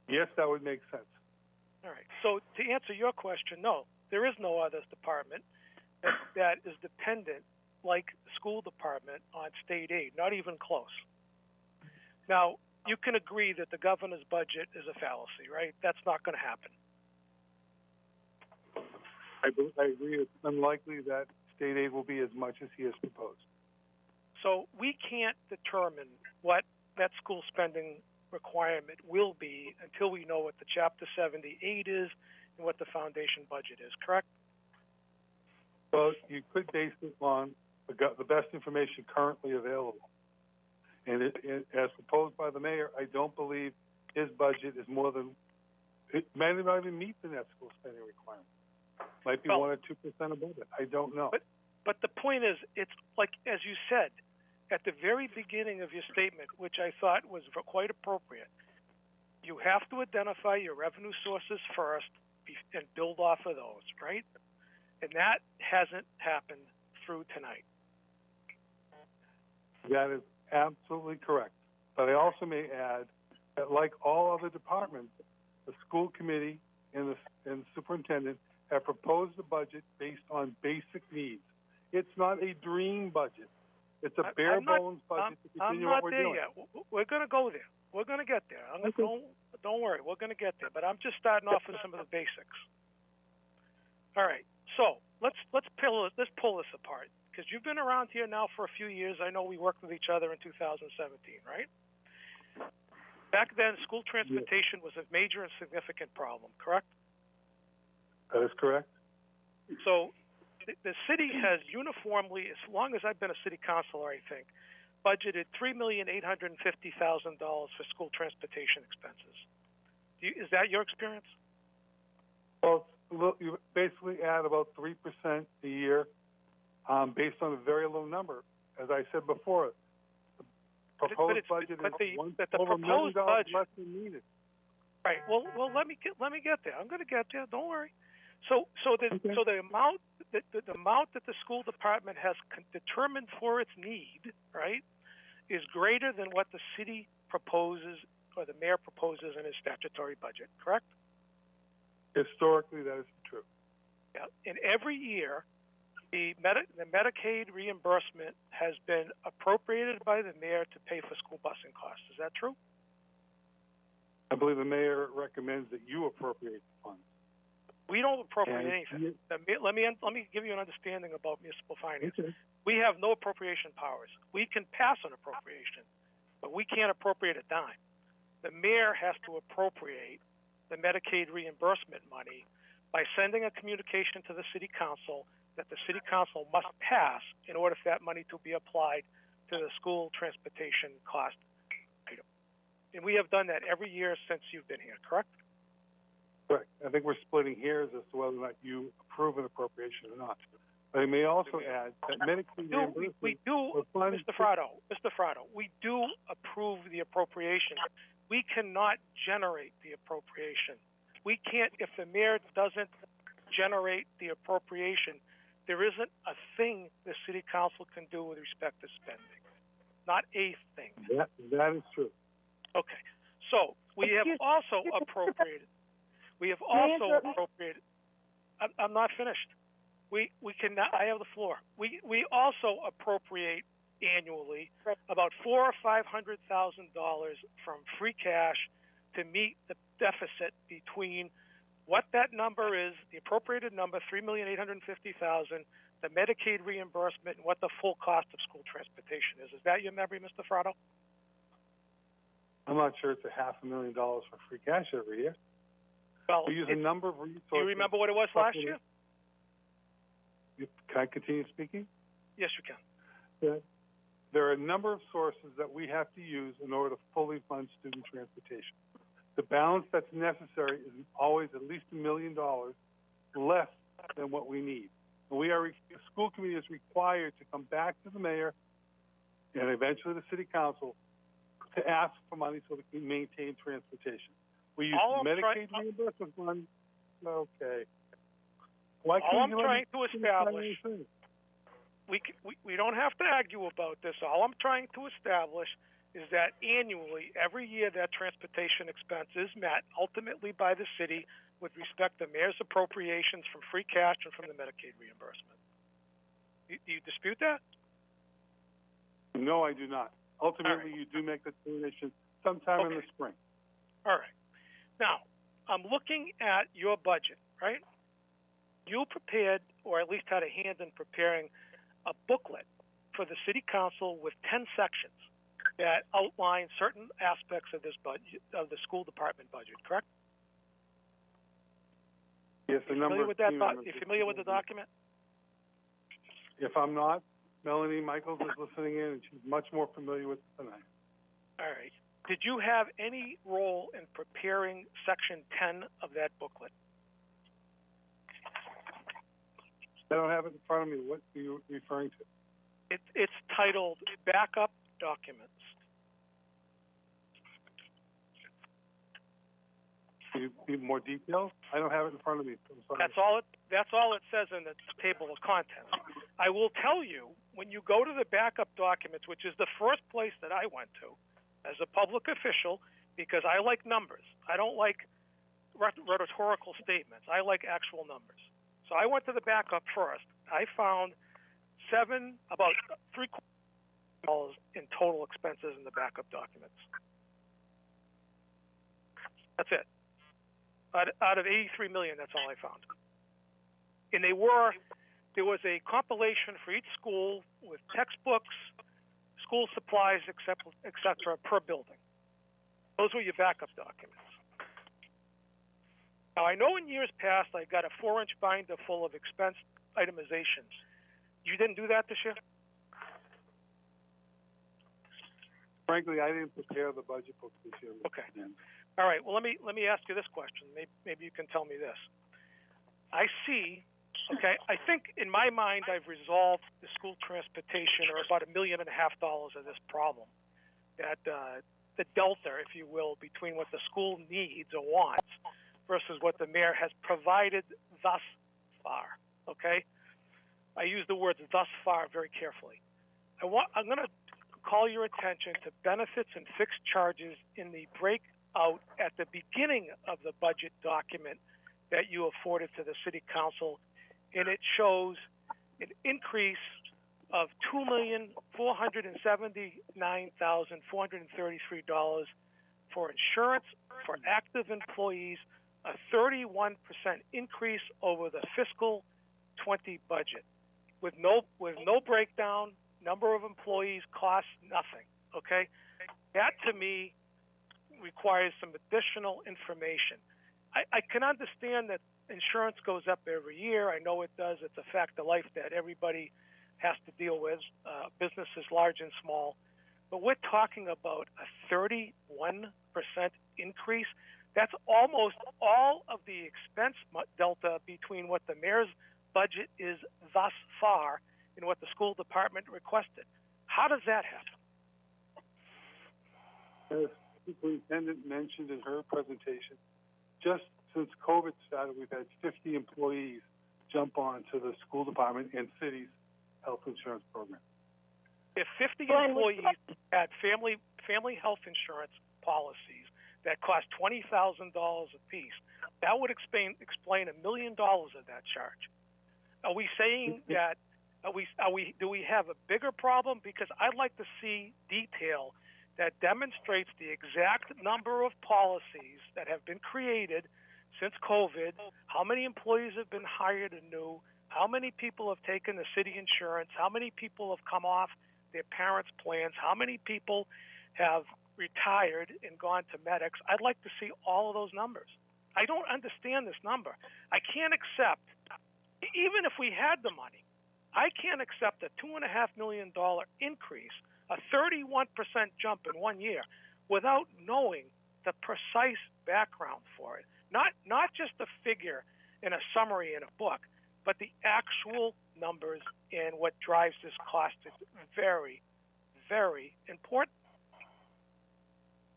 Yes, that would make sense. All right. So to answer your question, no, there is no other department that is dependent, like the school department, on state aid, not even close. Now, you can agree that the governor's budget is a fallacy, right? That's not going to happen. I agree. It's unlikely that state aid will be as much as he has proposed. So we can't determine what that school spending requirement will be until we know what the Chapter 70 aid is and what the foundation budget is, correct? Well, you could base it on the best information currently available. And as proposed by the mayor, I don't believe his budget is more than, it may not even meet the net school spending requirement. Might be 1 or 2% above it. I don't know. But the point is, it's like, as you said, at the very beginning of your statement, which I thought was quite appropriate, you have to identify your revenue sources first and build off of those, right? And that hasn't happened through tonight. That is absolutely correct. But I also may add that, like all other departments, the school committee and the superintendent have proposed a budget based on basic needs. It's not a dream budget. It's a bare bones budget to continue what we're doing. I'm not there yet. We're going to go there. We're going to get there. Don't worry. We're going to get there. But I'm just starting off with some of the basics. All right. So let's pull this apart, because you've been around here now for a few years. I know we worked with each other in 2017, right? Back then, school transportation was a major and significant problem, correct? That is correct. So the city has uniformly, as long as I've been a city councilor, I think, budgeted $3,850,000 for school transportation expenses. Is that your experience? Well, you basically add about 3% a year based on a very low number. As I said before, the proposed budget is over $1 million less than needed. Right. Well, let me get there. I'm going to get there. Don't worry. So the amount that the school department has determined for its need, right, is greater than what the city proposes or the mayor proposes in his statutory budget, correct? Historically, that is true. Yeah. And every year, the Medicaid reimbursement has been appropriated by the mayor to pay for school busing costs. Is that true? I believe the mayor recommends that you appropriate the funds. We don't appropriate anything. Let me give you an understanding about municipal finance. Okay. We have no appropriation powers. We can pass an appropriation, but we can't appropriate a dime. The mayor has to appropriate the Medicaid reimbursement money by sending a communication to the city council that the city council must pass in order for that money to be applied to the school transportation cost item. And we have done that every year since you've been here, correct? Correct. I think we're splitting hairs as to whether or not you approve an appropriation or not. But I may also add that Medicaid reimbursement... We do, Mr. Fratto, we do approve the appropriation. We cannot generate the appropriation. We can't, if the mayor doesn't generate the appropriation, there isn't a thing the city council can do with respect to spending. Not a thing. That is true. Okay. So we have also appropriated. I'm not finished. We cannot. I have the floor. We also appropriate annually about $400,000 or $500,000 from free cash to meet the deficit between what that number is, the appropriated number, $3,850,000, the Medicaid reimbursement, and what the full cost of school transportation is. Is that your memory, Mr. Fratto? I'm not sure it's $500,000 for free cash every year. Well, we use a number of resources. Do you remember what it was last year? Can I continue speaking? Yes, you can. Yeah. There are a number of sources that we have to use in order to fully fund student transportation. The balance that's necessary is always at least $1 million less than what we need. And the school committee is required to come back to the mayor and eventually the city council to ask for money so we can maintain transportation. We use Medicaid reimbursement funds. Okay. Why all I'm you trying to establish, we don't have to argue about this. All I'm trying to establish is that annually, every year, that transportation expense is met ultimately by the city with respect to mayor's appropriations from free cash and from the Medicaid reimbursement. Do you dispute that? No, I do not. Ultimately, you do make the donation sometime in the spring. All right. Now, I'm looking at your budget, right? You prepared, or at least had a hand in preparing, a booklet for the city council with 10 sections that outline certain aspects of this budget, of the school department budget, correct? Yes, a number of you familiar with the document? If I'm not, Melanie Michaels is listening in, and she's much more familiar with it than I am. All right. Did you have any role in preparing Section 10 of that booklet? I don't have it in front of me. What are you referring to? It's titled Backup Documents. Can you need more details? I don't have it in front of me. I'm sorry. That's all it says in the table of contents. I will tell you, when you go to the backup documents, which is the first place that I went to as a public official, because I like numbers. I don't like rhetorical statements. I like actual numbers. So I went to the backup first. I found about $3 in total expenses in the backup documents. That's it. Out of $83 million, that's all I found. And there was a compilation for each school with textbooks, school supplies, et cetera, per building. Those were your backup documents. Now, I know in years past I got a 4-inch binder full of expense itemizations. You didn't do that this year? Frankly, I didn't prepare the budget book this year. Okay. All right. Well, let me ask you this question. Maybe you can tell me this. I see. Okay. I think in my mind I've resolved the school transportation, or about $1.5 million of this problem. That the delta, if you will, between what the school needs or wants versus what the mayor has provided thus far. Okay. I use the words "thus far" very carefully. I'm going to call your attention to benefits and fixed charges in the breakout at the beginning of the budget document that you afforded to the city council, and it shows an increase of $2,479,433 for insurance for active employees, a 31% increase over the fiscal 20 budget, with no breakdown. Number of employees, costs nothing. Okay, that to me requires some additional information. I can understand that insurance goes up every year. I know it does. It's a fact of life that everybody has to deal with, businesses large and small. But we're talking about a 31% increase. That's almost all of the expense delta between what the mayor's budget is thus far and what the school department requested. How does that happen? As the superintendent mentioned in her presentation, just since COVID started, we've had 50 employees jump on to the school department and city's health insurance program. If 50 employees had family health insurance policies that cost $20,000 apiece, that would explain $1 million of that charge. Are we saying that? Do we have a bigger problem? Because I'd like to see detail that demonstrates the exact number of policies that have been created since COVID, how many employees have been hired anew, how many people have taken the city insurance, how many people have come off their parents' plans, how many people have retired and gone to medics. I'd like to see all of those numbers. I don't understand this number. I can't accept, even if we had the money, I can't accept a $2.5 million increase, a 31% jump in 1 year, without knowing the precise background for it. Not just a figure in a summary in a book, but the actual numbers and what drives this cost is very, very important.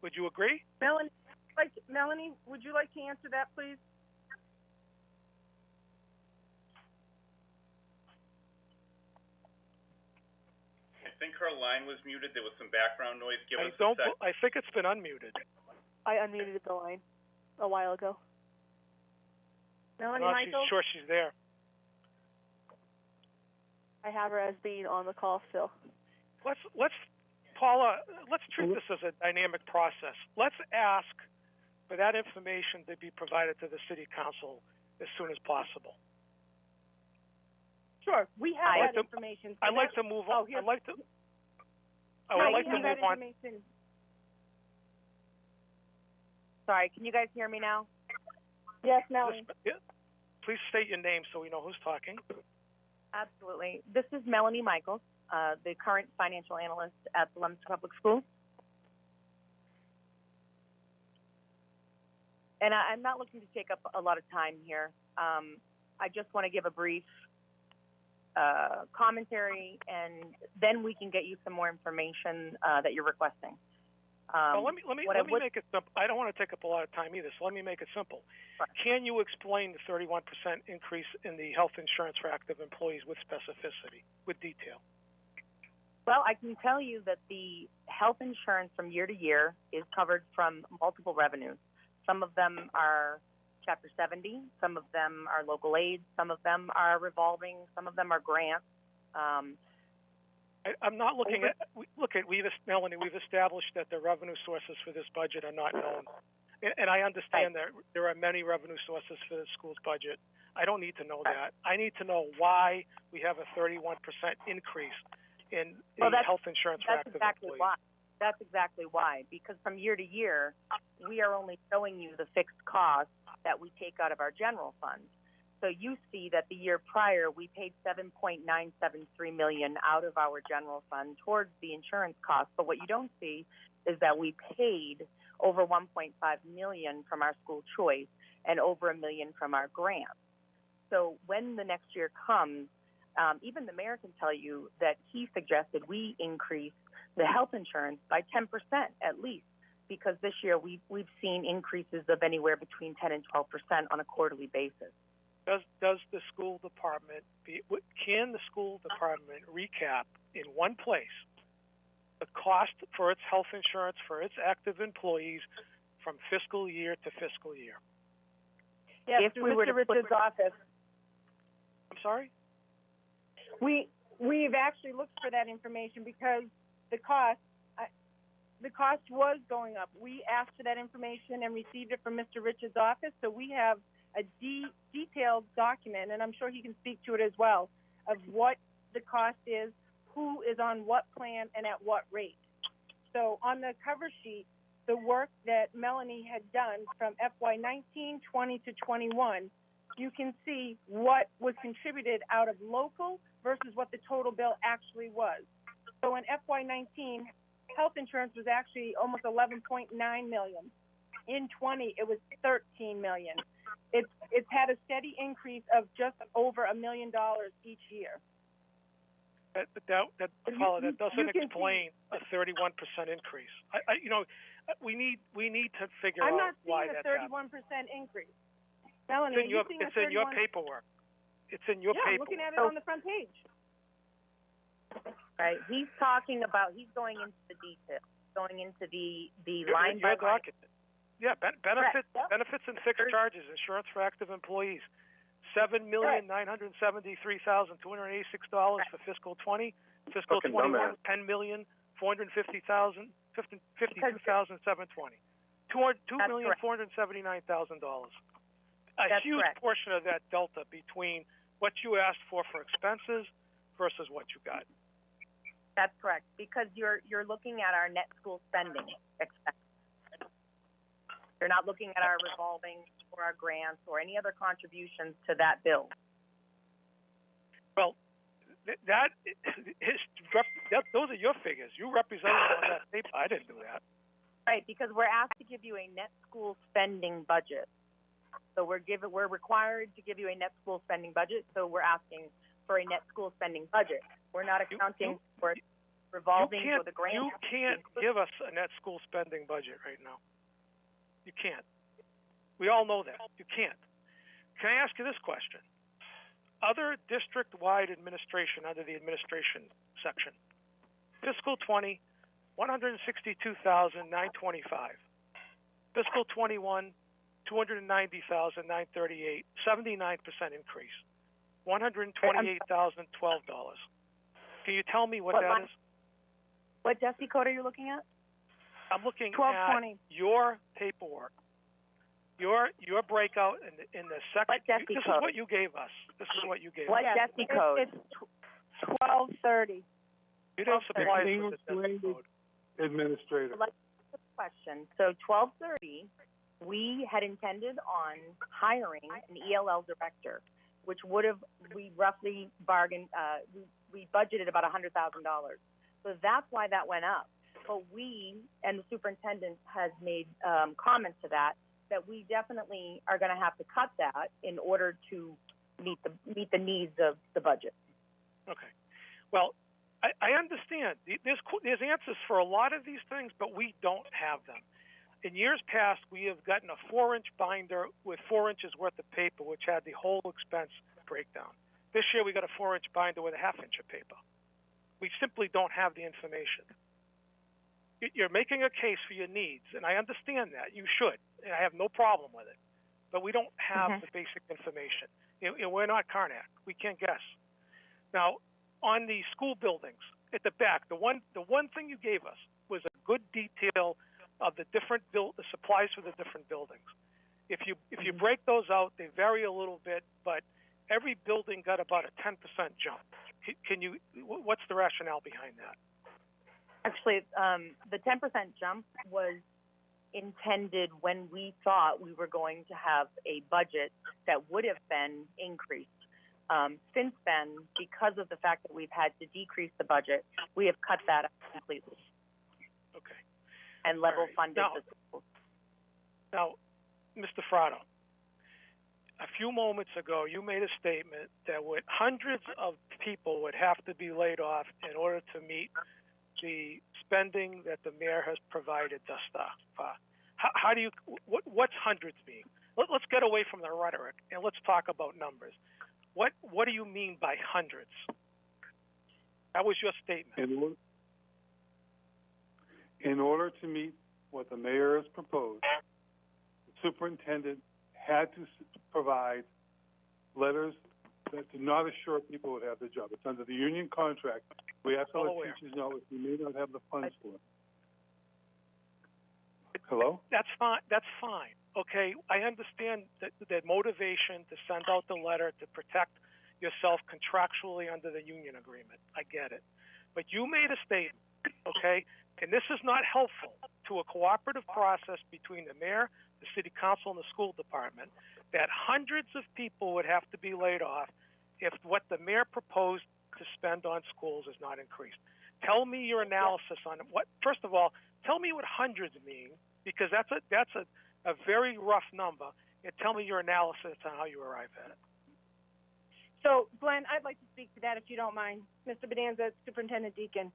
Would you agree? Melanie, would you like to answer that, please? I think her line was muted. There was some background noise. I think it's been unmuted. I unmuted the line a while ago. Melanie, I'm not Michael? sure she's there. I have her as being on the call still. Paula, let's treat this as a dynamic process. Let's ask for that information to be provided to the city council as soon as possible. Sure, we have that information. I'd like to move on. I would like to move on. Sorry, can you guys hear me now? Yes, Melanie. Please state your name so we know who's talking. Absolutely. This is Melanie Michaels, the current financial analyst at the Leominster Public Schools. And I'm not looking to take up a lot of time here. I just want to give a brief commentary, and then we can get you some more information that you're requesting. Well, let me make it simple. I don't want to take up a lot of time either, so let me make it simple. Right. Can you explain the 31% increase in the health insurance for active employees with specificity, with detail? Well, I can tell you that the health insurance from year to year is covered from multiple revenues. Some of them are Chapter 70, some of them are local aid, some of them are revolving, some of them are grants. I'm not looking at. Melanie, we've established that the revenue sources for this budget are not known, and I understand that there are many revenue sources for the school's budget. I don't need to know that. I need to know why we have a 31% increase in health insurance for active employees. That's exactly why. Because from year to year, we are only showing you the fixed costs that we take out of our general fund. So you see that the year prior, we paid $7.973 million out of our general fund towards the insurance costs. But what you don't see is that we paid over $1.5 million from our school choice and over $1 million from our grants. So when the next year comes, even the mayor can tell you that he suggested we increase the health insurance by 10% at least, because this year we've seen increases of anywhere between 10 and 12% on a quarterly basis. Does the school department can the school department recap in one place the cost for its health insurance for its active employees from fiscal year to fiscal year? Yes, if we were to Rich's office. I'm sorry? We've actually looked for that information because the cost was going up. We asked for that information and received it from Mr. Rich's office, so we have a detailed document, and I'm sure he can speak to it as well, of what the cost is, who is on what plan, and at what rate. So on the cover sheet, the work that Melanie had done from FY 19, 20 to 21, you can see what was contributed out of local versus what the total bill actually was. So in FY 19, health insurance was actually almost $11.9 million. In 20, it was $13 million. It's had a steady increase of just over $1 million each year. Paula, that doesn't explain a 31% increase. We need to figure out why that's happening. I'm not seeing a 31% increase. Melanie, it's in your paperwork. It's in your paperwork. Yeah, looking at it on the front page. Right. He's going into the details, going into the line by line. Yeah, benefits and fixed charges, insurance for active employees, $7,973,286 for fiscal 20, fiscal 21, $10,452,720, $2,479,000. a That's huge correct. portion of that delta between what you asked for expenses versus what you got. That's correct, because you're looking at our net school spending expense. You're not looking at our revolving or our grants or any other contributions to that bill. Well, those are your figures. You represented them on that paper. I didn't do that. Right, because we're asked to give you a net school spending budget. So we're required to give you a net school spending budget. So we're asking for a net school spending budget. We're not accounting for revolving or the grant. You can't give us a net school spending budget right now. You can't. We all know that. You can't. Can I ask you this question? Other district-wide administration under the administration section. Fiscal 20, $162,925. Fiscal 21, $290,938, 79% increase. $128,012. Can you tell me what that is? What DESI code are you looking at? I'm looking at 1220. your paperwork. Your breakout in the second. This is what you gave us. This is what you gave us. What DESI code? It's 1230. You didn't supply us English with the DESI code. Administrator. Let's ask the question. So 1230, we had intended on hiring an ELL director, which we roughly bargained, we budgeted about $100,000. So that's why that went up. But we, and the superintendent has made comments to that we definitely are going to have to cut that in order to meet the needs of the budget. Okay. Well, I understand. There's answers for a lot of these things, but we don't have them. In years past, we have gotten a 4-inch binder with 4 inches worth of paper, which had the whole expense breakdown. This year, we got a 4-inch binder with a 1/2 inch of paper. We simply don't have the information. You're making a case for your needs, and I understand that. You should, and I have no problem with it. But we don't have the basic information. We're not Karnak. We can't guess. Now, on the school buildings, at the back, the one thing you gave us was a good detail of the supplies for the different buildings. If you break those out, they vary a little bit, but every building got about a 10% jump. What's the rationale behind that? Actually, the 10% jump was intended when we thought we were going to have a budget that would have been increased. Since then, because of the fact that we've had to decrease the budget, we have cut that out completely. Okay. And level funded the schools. Now, Mr. Fratto, a few moments ago, you made a statement that hundreds of people would have to be laid off in order to meet the spending that the mayor has provided thus far. How do you? What's hundreds mean? Let's get away from the rhetoric and let's talk about numbers. What do you mean by hundreds? That was your statement. In order to meet what the mayor has proposed, the superintendent had to provide letters that did not assure people would have the job. It's under the union contract. We have to let teachers know if we may not have the funds for it. Hello? That's fine. That's fine. Okay, I understand that motivation to send out the letter to protect yourself contractually under the union agreement. I get it. But you made a statement, okay, and this is not helpful to a cooperative process between the mayor, the city council, and the school department, that hundreds of people would have to be laid off if what the mayor proposed to spend on schools is not increased. Tell me your analysis on what. First of all, tell me what hundreds mean, because that's a very rough number, and tell me your analysis on how you arrive at it. So, Glenn, I'd like to speak to that if you don't mind. Mr. Bonanza, Superintendent Deacon.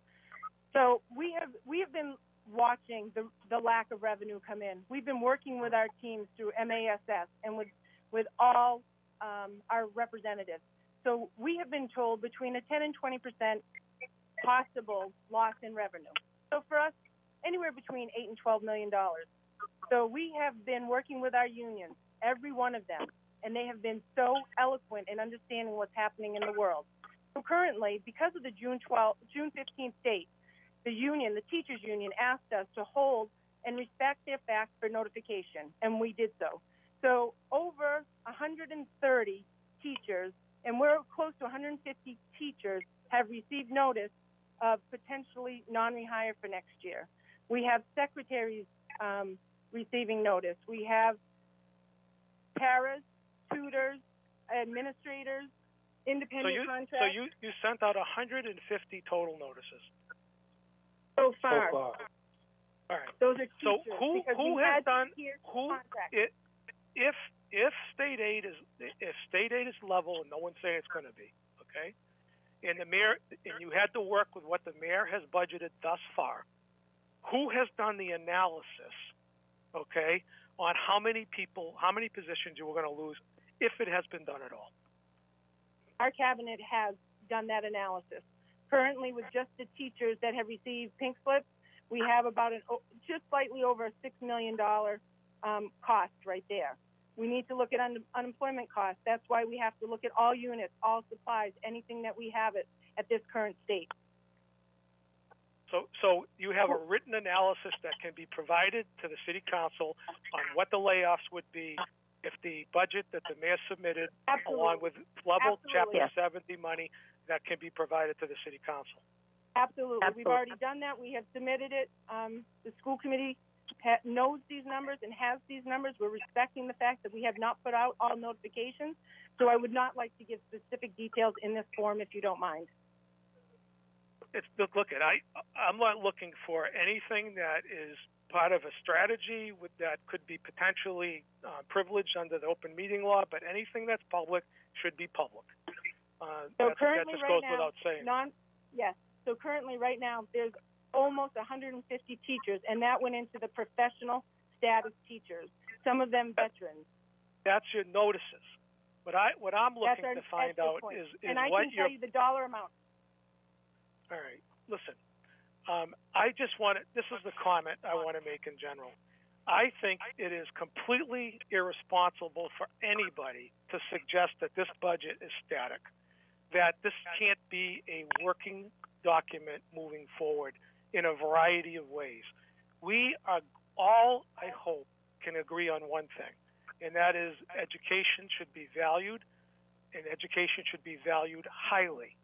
So we have been watching the lack of revenue come in. We've been working with our teams through MASS and with all our representatives. So we have been told between a 10 and 20% possible loss in revenue. So for us, anywhere between $8 and $12 million. So we have been working with our unions, every one of them, and they have been so eloquent in understanding what's happening in the world. So currently, because of the June 15th date, the union, the teachers union, asked us to hold and respect their facts for notification, and we did so. So over 130 teachers, and we're close to 150 teachers, have received notice of potentially non-rehire for next year. We have secretaries receiving notice. We have paras, tutors, administrators, independent contractors. So you sent out 150 total notices. So far. All right. Those are teachers. So who has done if state aid is level, and no one's saying it's going to be, okay? And the mayor, and you had to work with what the mayor has budgeted thus far. Who has done the analysis, okay, on how many people, how many positions you were going to lose, if it has been done at all? Our cabinet has done that analysis. Currently, with just the teachers that have received pink slips, we have about just slightly over a $6 million cost right there. We need to look at unemployment costs. That's why we have to look at all units, all supplies, anything that we have at this current state. So you have a written analysis that can be provided to the city council on what the layoffs would be if the budget that the mayor submitted, along with level Chapter 70 money, that can be provided to the city council. Absolutely. We've already done that. We have submitted it. The school committee knows these numbers and has these numbers. We're respecting the fact that we have not put out all notifications. So I would not like to give specific details in this form, if you don't mind. I'm not looking for anything that is part of a strategy that could be potentially privileged under the open meeting law, but anything that's public should be public. So that currently, just right goes now, without saying. Yes. So currently, right now, there's almost 150 teachers, and that went into the professional status teachers. Some of them veterans. That's your notices. What I'm looking to find out is and I what can tell you the dollar amount. All right. Listen, I just want to, this is the comment I want to make in general. I think it is completely irresponsible for anybody to suggest that this budget is static, that this can't be a working document moving forward in a variety of ways. We are all, I hope, can agree on one thing, and that is education should be valued, and education should be valued highly.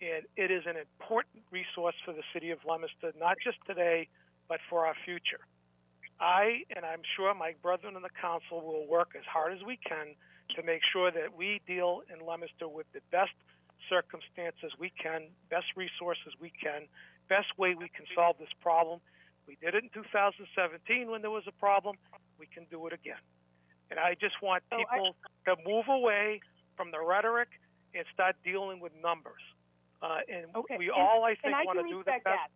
And it is an important resource for the city of Leominster, not just today, but for our future. And I'm sure my brethren in the council will work as hard as we can to make sure that we deal in Leominster with the best circumstances we can, best resources we can, best way we can solve this problem. We did it in 2017 when there was a problem. We can do it again. And I just want people to move away from the rhetoric and start dealing with numbers. We all, I think, want to do the best.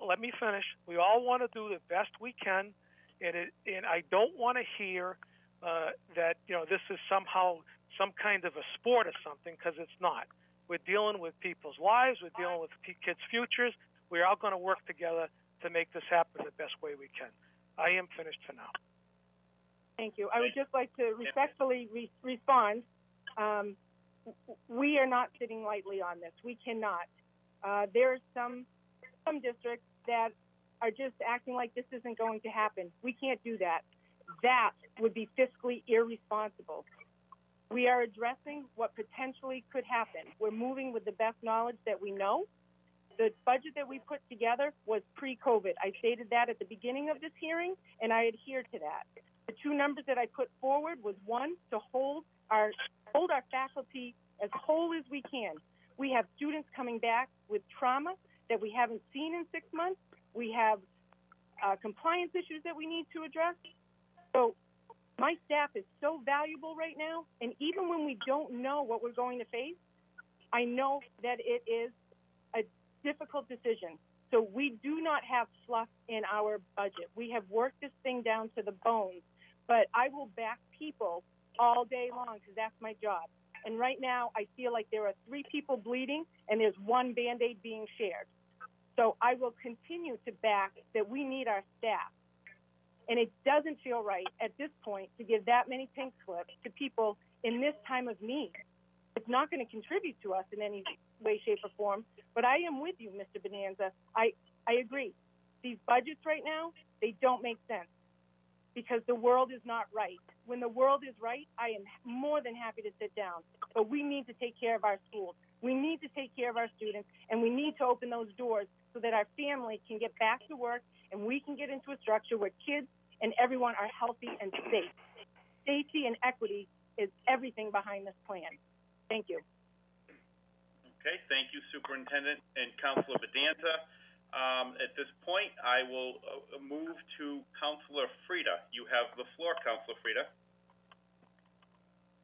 Let me finish. We all want to do the best we can, and I don't want to hear that this is somehow some kind of a sport or something, because it's not. We're dealing with people's lives. We're dealing with kids' futures. We're all going to work together to make this happen the best way we can. I am finished for now. Thank you. I would just like to respectfully respond. We are not sitting lightly on this. We cannot. There are some districts that are just acting like this isn't going to happen. We can't do that. That would be fiscally irresponsible. We are addressing what potentially could happen. We're moving with the best knowledge that we know. The budget that we put together was pre-COVID. I stated that at the beginning of this hearing, and I adhered to that. The two numbers that I put forward was, one, to hold our faculty as whole as we can. We have students coming back with trauma that we haven't seen in 6 months. We have compliance issues that we need to address. So my staff is so valuable right now, and even when we don't know what we're going to face, I know that it is a difficult decision. So we do not have fluff in our budget. We have worked this thing down to the bones, but I will back people all day long because that's my job. And right now, I feel like there are 3 people bleeding and there's 1 Band-Aid being shared. So I will continue to back that we need our staff. And it doesn't feel right at this point to give that many pink slips to people in this time of need. It's not going to contribute to us in any way, shape, or form. But I am with you, Mr. Bonanza. I agree. These budgets right now, they don't make sense because the world is not right. when the world is right, I am more than happy to sit down. But we need to take care of our schools. We need to take care of our students, and we need to open those doors so that our family can get back to work and we can get into a structure where kids and everyone are healthy and safe. Safety and equity is everything behind this plan. Thank you. Okay, thank you, Superintendent and Councilor Bedanza. At this point, I will move to Councilor Frida. You have the floor, Councilor Frida.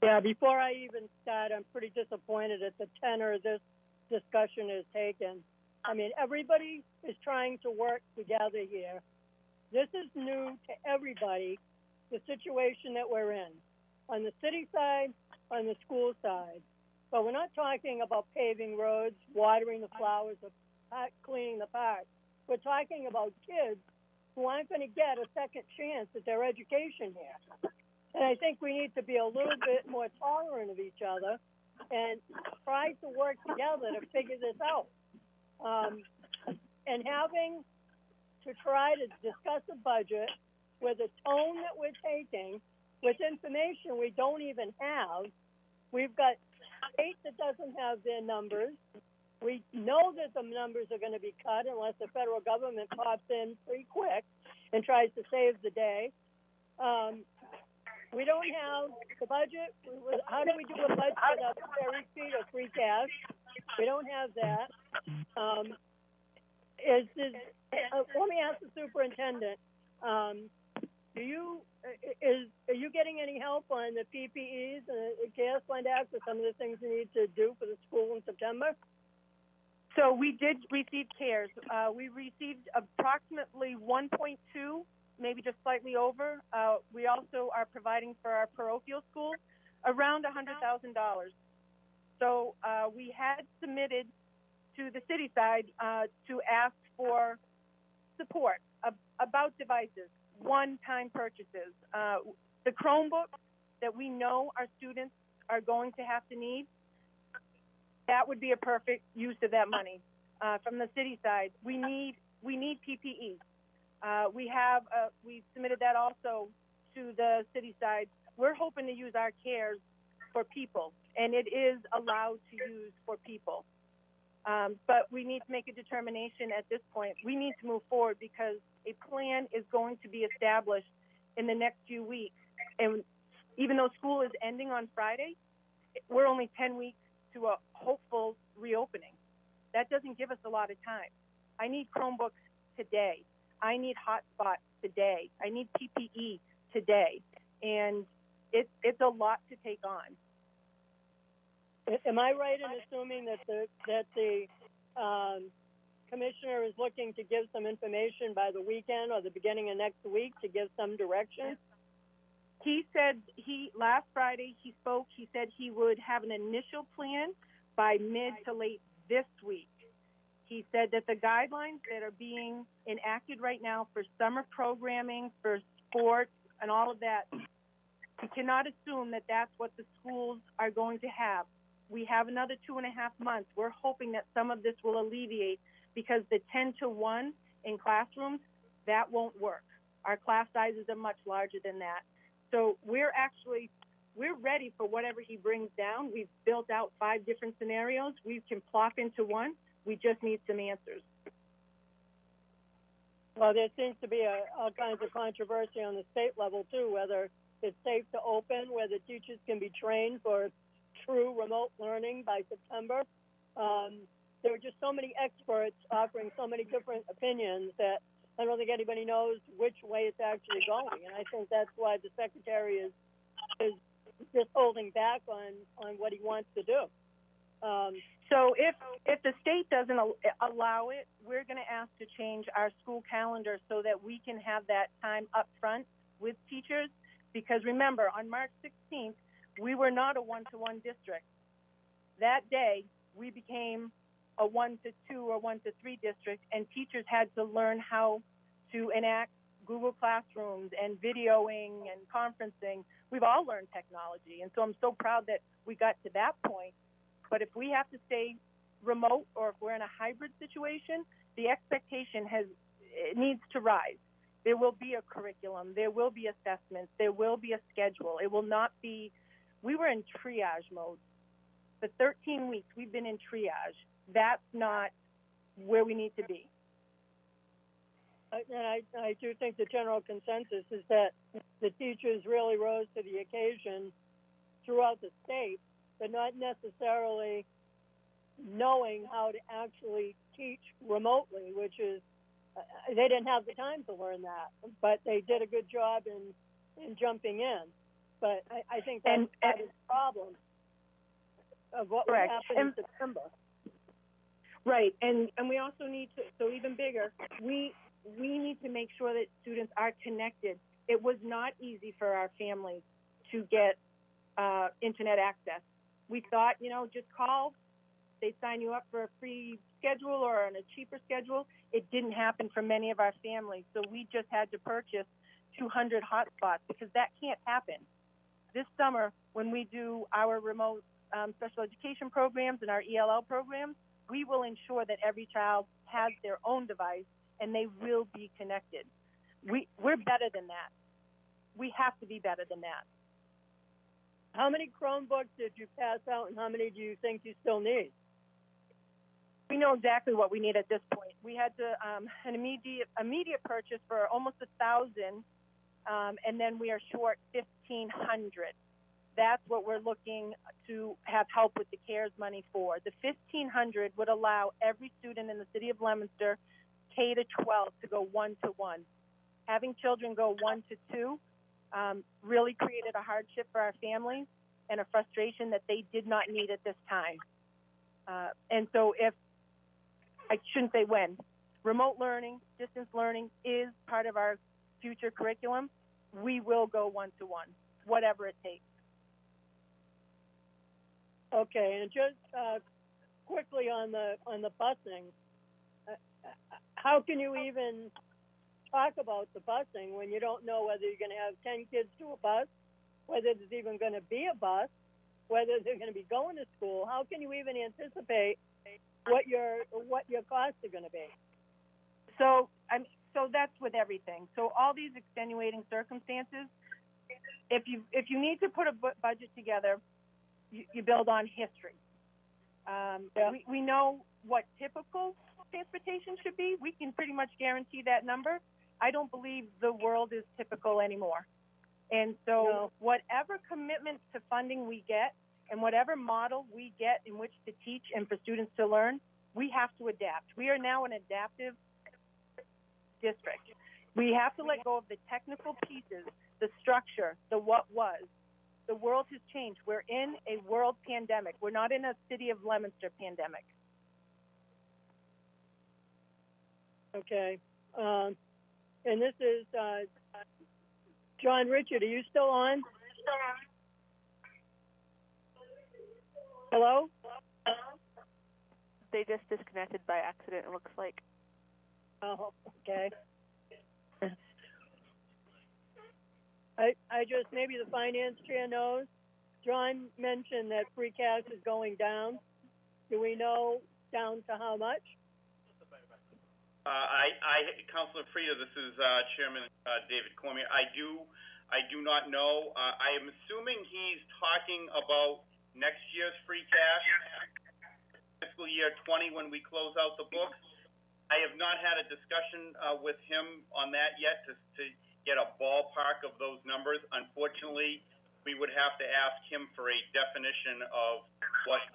Yeah, before I even start, I'm pretty disappointed at the tenor this discussion is taken. I mean, everybody is trying to work together here. This is new to everybody, the situation that we're in, on the city side, on the school side. But we're not talking about paving roads, watering the flowers, or cleaning the park. We're talking about kids who aren't going to get a second chance at their education here. And I think we need to be a little bit more tolerant of each other and try to work together to figure this out. And having to try to discuss a budget with a tone that we're taking, with information we don't even have. We've got state that doesn't have their numbers. We know that the numbers are going to be cut unless the federal government pops in pretty quick and tries to save the day. We don't have the budget. How do we do a budget without cherry sheet or free cash? We don't have that. Let me ask the superintendent. Are you getting any help on the PPEs and the CARES Fund Act or some of the things you need to do for the school in September? So we did receive CARES. We received approximately 1.2, maybe just slightly over. We also are providing for our parochial school around $100,000. So we had submitted to the city side to ask for support about devices, one-time purchases. The Chromebooks that we know our students are going to have to need, that would be a perfect use of that money. From the city side, we need PPE. We submitted that also to the city side. We're hoping to use our CARES for people, and it is allowed to use for people. But we need to make a determination at this point. We need to move forward because a plan is going to be established in the next few weeks. And even though school is ending on Friday, we're only 10 weeks to a hopeful reopening. That doesn't give us a lot of time. I need Chromebooks today. I need hotspots today. I need PPE today. And it's a lot to take on. Am I right in assuming that the commissioner is looking to give some information by the weekend or the beginning of next week to give some direction? He said last Friday he spoke. He said he would have an initial plan by mid to late this week. He said that the guidelines that are being enacted right now for summer programming, for sports, and all of that, we cannot assume that that's what the schools are going to have. We have another 2.5 months. We're hoping that some of this will alleviate because the 10 to 1 in classrooms, that won't work. Our class sizes are much larger than that. So we're ready for whatever he brings down. We've built out 5 different scenarios. We can plop into one. We just need some answers. Well, there seems to be all kinds of controversy on the state level, too, whether it's safe to open, whether teachers can be trained for true remote learning by September. There are just so many experts offering so many different opinions that I don't think anybody knows which way it's actually going. And I think that's why the secretary is just holding back on what he wants to do. So if the state doesn't allow it, we're going to ask to change our school calendar so that we can have that time up front with teachers. Because remember, on March 16th, we were not a 1-to-1 district. That day, we became a 1-to-2 or 1-to-3 district, and teachers had to learn how to enact Google Classrooms and videoing and conferencing. We've all learned technology, and so I'm so proud that we got to that point. But if we have to stay remote or if we're in a hybrid situation, the expectation needs to rise. There will be a curriculum. There will be assessments. There will be a schedule. It will not be, we were in triage mode. For 13 weeks, we've been in triage. That's not where we need to be. And I do think the general consensus is that the teachers really rose to the occasion throughout the state, but not necessarily knowing how to actually teach remotely, which is, they didn't have the time to learn that, but they did a good job in jumping in. But I think that's part of the problem of what would happen in September. Right, and we also need to, so even bigger, we need to make sure that students are connected. It was not easy for our families to get internet access. We thought, just call, they sign you up for a free schedule or on a cheaper schedule. It didn't happen for many of our families, so we just had to purchase 200 hotspots because that can't happen. This summer, when we do our remote special education programs and our ELL programs, we will ensure that every child has their own device and they will be connected. We're better than that. We have to be better than that. How many Chromebooks did you pass out, and how many do you think you still need? We know exactly what we need at this point. We had to an immediate purchase for almost 1,000, and then we are short 1,500. That's what we're looking to have help with the CARES money for. The 1,500 would allow every student in the city of Leominster, K to 12, to go 1-to-1. Having children go 1-to-2 really created a hardship for our families and a frustration that they did not need at this time. And so I shouldn't say when, remote learning, distance learning is part of our future curriculum, we will go 1-to-1, whatever it takes. Okay, and just quickly on the busing, how can you even talk about the busing when you don't know whether you're going to have 10 kids to a bus, whether there's even going to be a bus, whether they're going to be going to school? How can you even anticipate what your costs are going to be? So that's with everything. So all these extenuating circumstances, if you need to put a budget together, you build on history. We know what typical transportation should be. We can pretty much guarantee that number. I don't believe the world is typical anymore. And so whatever commitments to funding we get and whatever model we get in which to teach and for students to learn, we have to adapt. We are now an adaptive district. We have to let go of the technical pieces, the structure, the what was. The world has changed. We're in a world pandemic. We're not in a city of Leominster pandemic. Okay. And this is John Richard. Are you still on? Hello? They just disconnected by accident, it looks like. Oh, okay. I just, maybe the finance chair knows. John mentioned that free cash is going down. Do we know down to how much? Councilor Frida, this is Chairman David Cormier. I do not know. I am assuming he's talking about next year's free cash, fiscal year 20, when we close out the books. I have not had a discussion with him on that yet to get a ballpark of those numbers. Unfortunately, we would have to ask him for a definition of what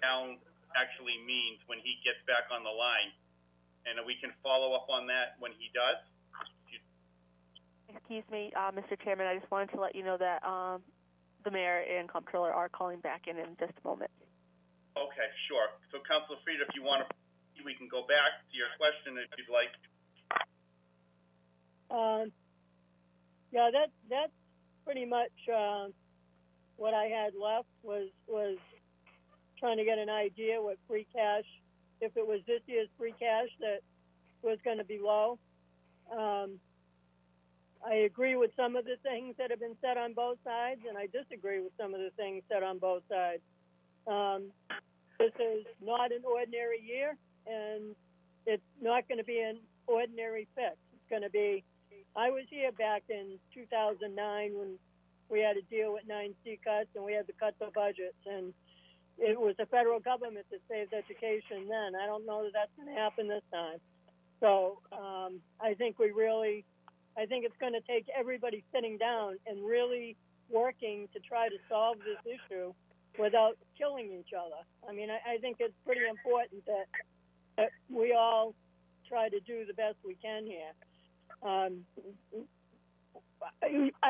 down actually means when he gets back on the line. And we can follow up on that when he does. Excuse me, Mr. Chairman, I just wanted to let you know that the mayor and comptroller are calling back in just a moment. Okay, sure. So, Councilor Frieda, if you want to, we can go back to your question if you'd like. Yeah, that's pretty much what I had left was trying to get an idea what free cash, if it was this year's free cash that was going to be low. I agree with some of the things that have been said on both sides, and I disagree with some of the things said on both sides. This is not an ordinary year, and it's not going to be an ordinary fix. It's going to be I was here back in 2009 when we had to deal with 9C cuts and we had to cut the budgets, and it was the federal government that saved education then. I don't know that that's going to happen this time. So I think it's going to take everybody sitting down and really working to try to solve this issue without killing each other. I mean, I think it's pretty important that we all try to do the best we can here. I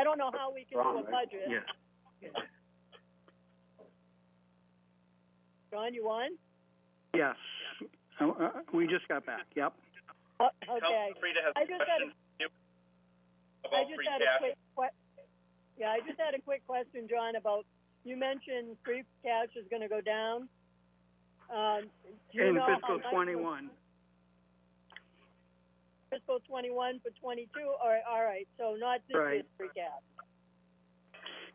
don't know how we can do a budget. Yeah. John, you on? Yes. We just got back. Yep. Okay. Frida has I just had a quick question, John, about, you mentioned free cash is going to go down. Do you In know fiscal how much 21. Fiscal 21 for 22? All right, so not this year's free cash.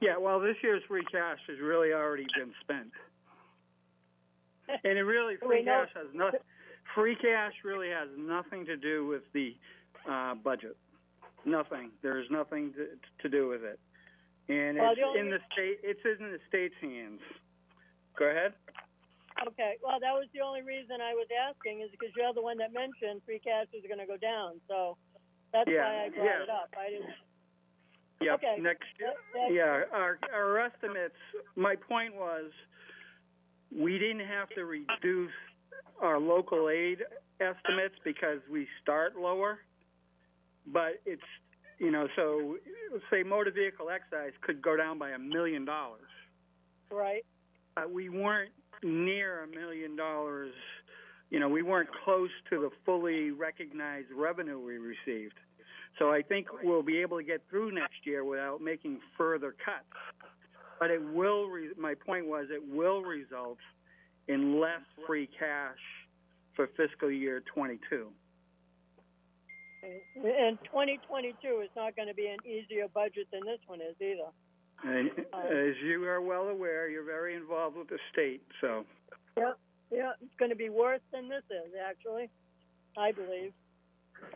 Yeah, well, this year's free cash has really already been spent. And it really, free cash really has nothing to do with the budget. Nothing. There's nothing to do with it. And it's in the state's hands. Go ahead. Okay, well, that was the only reason I was asking, is because you're the one that mentioned free cash is going to go down. So that's why I brought it up. I didn't. Yep. Okay. Next year. Our estimates, my point was, we didn't have to reduce our local aid estimates because we start lower, but it's, so say motor vehicle excise could go down by $1 million. Right. We weren't near $1 million. We weren't close to the fully recognized revenue we received. So I think we'll be able to get through next year without making further cuts. But it will, my point was, it will result in less free cash for fiscal year 22. And 2022 is not going to be an easier budget than this one is either. And as you are well aware, you're very involved with the state, so. Yeah, it's going to be worse than this is, actually, I believe.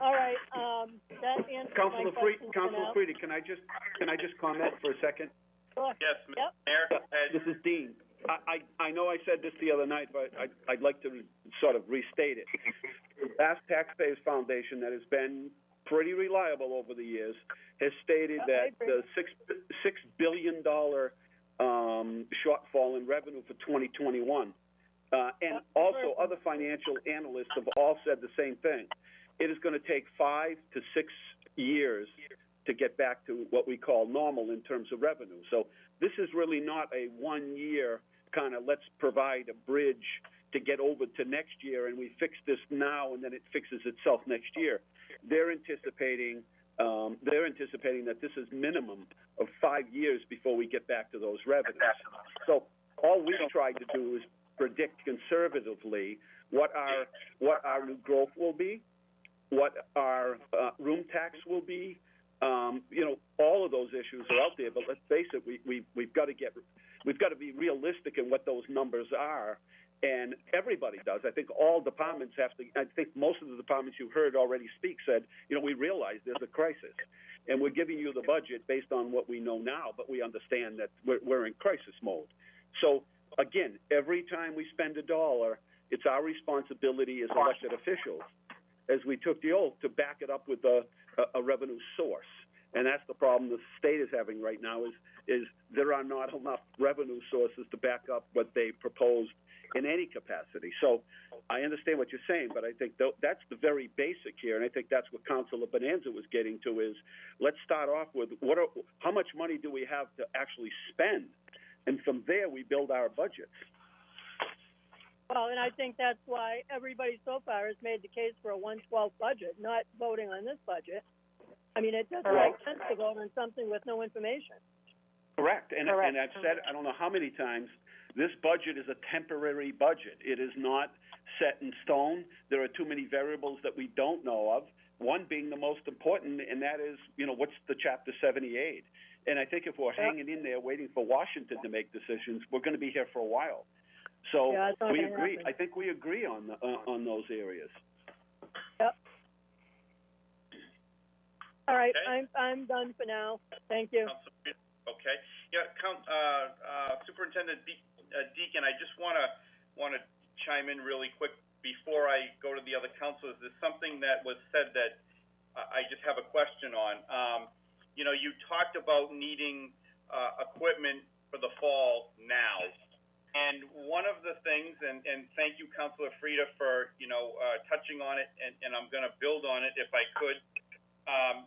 All right, that answers my question. Councilor Frida, can I just comment for a second? Sure. Yes, Mr. Mayor. This is Dean. I know I said this the other night, but I'd like to sort of restate it. The Ask Taxpayers Foundation, that has been pretty reliable over the years, has stated that the $6 billion shortfall in revenue for 2021, and also other financial analysts have all said the same thing. It is going to take 5 to 6 years to get back to what we call normal in terms of revenue. So this is really not a 1 year kind of let's provide a bridge to get over to next year and we fix this now and then it fixes itself next year. They're anticipating that this is minimum of 5 years before we get back to those revenues. So all we've tried to do is predict conservatively what our new growth will be, what our room tax will be. All of those issues are out there, but let's face it, we've got to be realistic in what those numbers are, and everybody does. I think all departments have to. I think most of the departments you heard already speak said, we realize there's a crisis, and we're giving you the budget based on what we know now, but we understand that we're in crisis mode. So again, every time we spend a dollar, it's our responsibility as elected officials, as we took the oath, to back it up with a revenue source. And that's the problem the state is having right now is there are not enough revenue sources to back up what they proposed in any capacity. So I understand what you're saying, but I think that's the very basic here, and I think that's what Councilor Bonanza was getting to is let's start off with how much money do we have to actually spend, and from there we build our budgets. Well, and I think that's why everybody so far has made the case for a 1/12 budget, not voting on this budget. I mean, it doesn't make sense to vote on something with no information. Correct. And I've said, I don't know how many times, this budget is a temporary budget. It is not set in stone. There are too many variables that we don't know of, one being the most important, and that is, what's the Chapter 78? And I think if we're hanging in there waiting for Washington to make decisions, we're going to be here for a while. So we agree. I think we agree on those areas. Yep. All right, Okay. I'm done for now. Thank you. Okay. Yeah, Superintendent Deacon, I just want to chime in really quick before I go to the other counselors. There's something that was said that I just have a question on. You talked about needing equipment for the fall now. And one of the things, and thank you, Councilor Frida, for, touching on it, and I'm going to build on it if I could.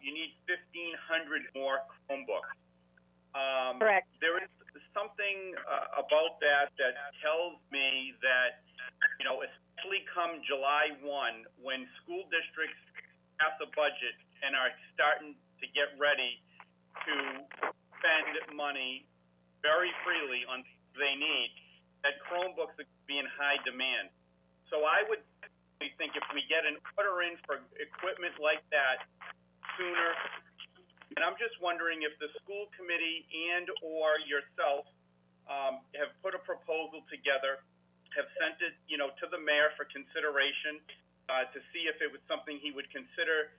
You need 1,500 more Chromebooks. Correct. There is something about that tells me that, especially come July 1, when school districts pass a budget and are starting to get ready to spend money very freely on things they need, that Chromebooks are be in high demand. So I would think if we get an order in for equipment like that sooner, and I'm just wondering if the school committee and or yourself have put a proposal together, have sent it, to the mayor for consideration to see if it was something he would consider,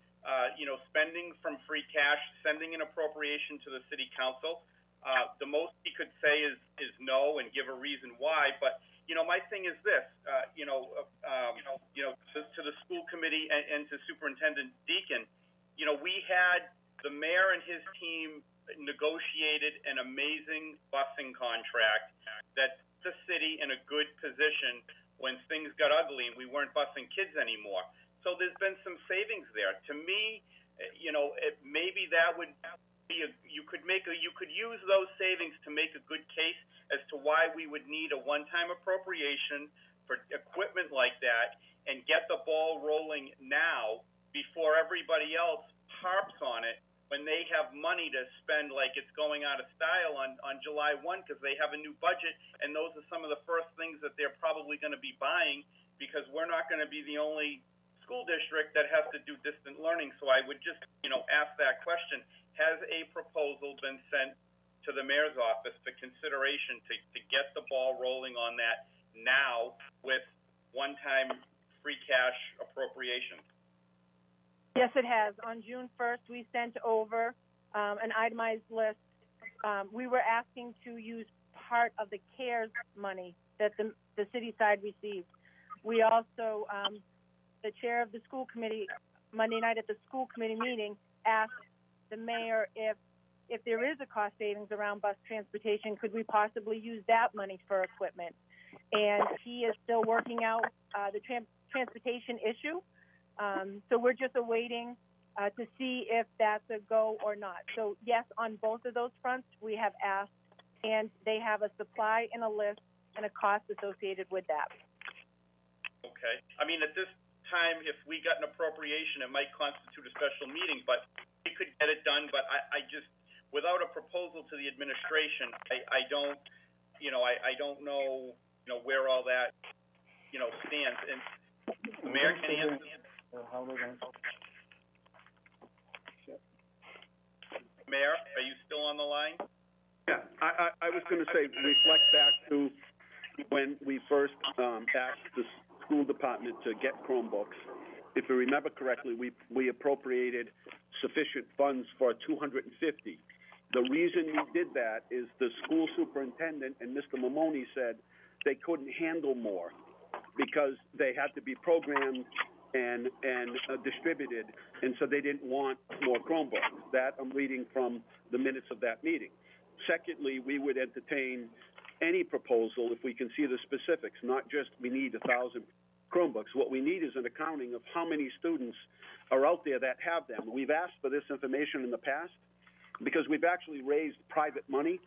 spending from free cash, sending an appropriation to the city council. The most he could say is no and give a reason why. But my thing is this, to the school committee and to Superintendent Deacon, we had the mayor and his team negotiated an amazing busing contract that put the city in a good position when things got ugly and we weren't busing kids anymore. So there's been some savings there. To me, maybe that would be you could use those savings to make a good case as to why we would need a one-time appropriation for equipment like that and get the ball rolling now before everybody else harps on it when they have money to spend like it's going out of style on July 1 because they have a new budget, and those are some of the first things that they're probably going to be buying because we're not going to be the only school district that has to do distant learning. So I would just, ask that question. Has a proposal been sent to the mayor's office for consideration to get the ball rolling on that now with one-time free cash appropriations? Yes, it has. On June 1st, we sent over an itemized list. We were asking to use part of the CARES money that the city side received. We also, the chair of the school committee, Monday night at the school committee meeting, asked the mayor if there is a cost savings around bus transportation, could we possibly use that money for equipment? And he is still working out the transportation issue. So we're just awaiting to see if that's a go or not. So yes, on both of those fronts, we have asked, and they have a supply and a list and a cost associated with that. Okay. I mean, at this time, if we got an appropriation, it might constitute a special meeting, but we could get it done. But I just, without a proposal to the administration, I don't know, where all that, stands. And the mayor can answer. Mayor, are you still on the line? Yeah, I was going to say, reflect back to when we first asked the school department to get Chromebooks. If you remember correctly, we appropriated sufficient funds for 250. The reason we did that is the school superintendent and Mr. Mamoni said they couldn't handle more because they had to be programmed and distributed, and so they didn't want more Chromebooks. That I'm reading from the minutes of that meeting. Secondly, we would entertain any proposal if we can see the specifics, not just we need 1,000 Chromebooks. What we need is an accounting of how many students are out there that have them. We've asked for this information in the past because we've actually raised private money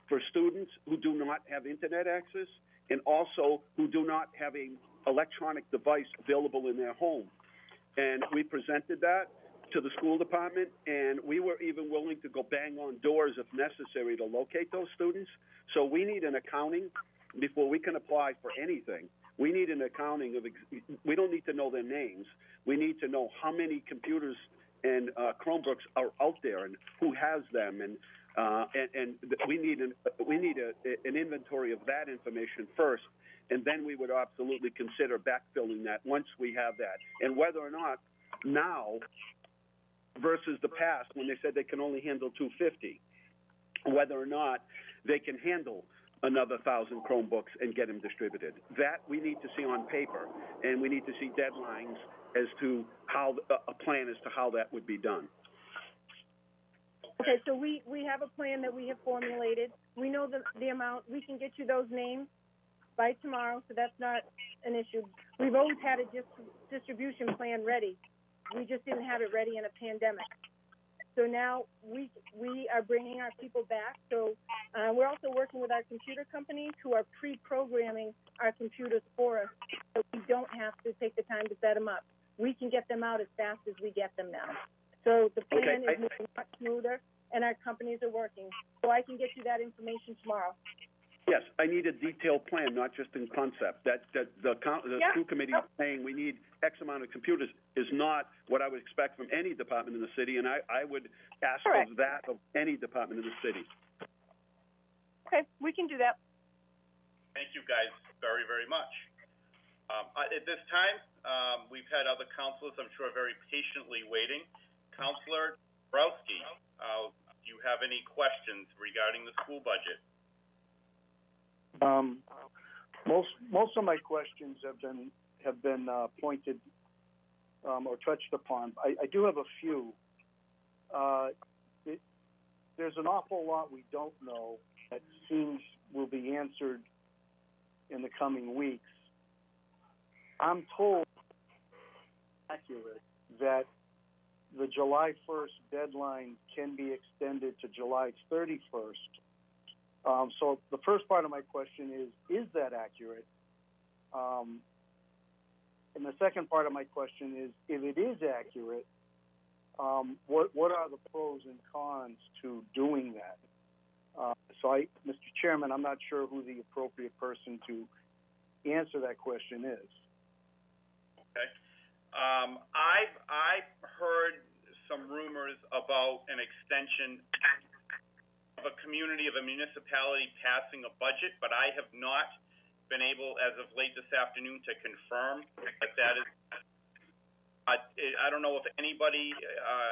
for students who do not have internet access and also who do not have an electronic device available in their home. And we presented that to the school department, and we were even willing to go bang on doors if necessary to locate those students. So we need an accounting before we can apply for anything. We need an accounting of, we don't need to know their names. We need to know how many computers and Chromebooks are out there and who has them, and we need an inventory of that information first, and then we would absolutely consider backfilling that once we have that. And whether or not now versus the past when they said they can only handle 250. Whether or not they can handle another 1,000 Chromebooks and get them distributed. That we need to see on paper, and we need to see deadlines as to how a plan as to how that would be done. Okay, so we have a plan that we have formulated. We know the amount. We can get you those names by tomorrow, so that's not an issue. We've always had a distribution plan ready. We just didn't have it ready in a pandemic. So now we are bringing our people back. So we're also working with our computer companies who are pre-programming our computers for us, so we don't have to take the time to set them up. We can get them out as fast as we get them now. So the plan is moving much smoother, and our companies are working. So I can get you that information tomorrow. Yes, I need a detailed plan, not just in concept. That the school committee is saying we need X amount of computers is not what I would expect from any department in the city, and I would ask of that of any department in the city. Okay, we can do that. Thank you guys very, very much. At this time, we've had other councilors, I'm sure, very patiently waiting. Councilor Browski, do you have any questions regarding the school budget? Most of my questions have been pointed or touched upon. I do have a few. There's an awful lot we don't know that seems will be answered in the coming weeks. I'm told, accurate, that the July 1st deadline can be extended to July 31st. So the first part of my question is that accurate? And the second part of my question is, if it is accurate, what are the pros and cons to doing that? Mr. Chairman, I'm not sure who the appropriate person to answer that question is. Okay. I've heard some rumors about an extension of a community, of a municipality passing a budget, but I have not been able, as of late this afternoon, to confirm that is. I don't know if anybody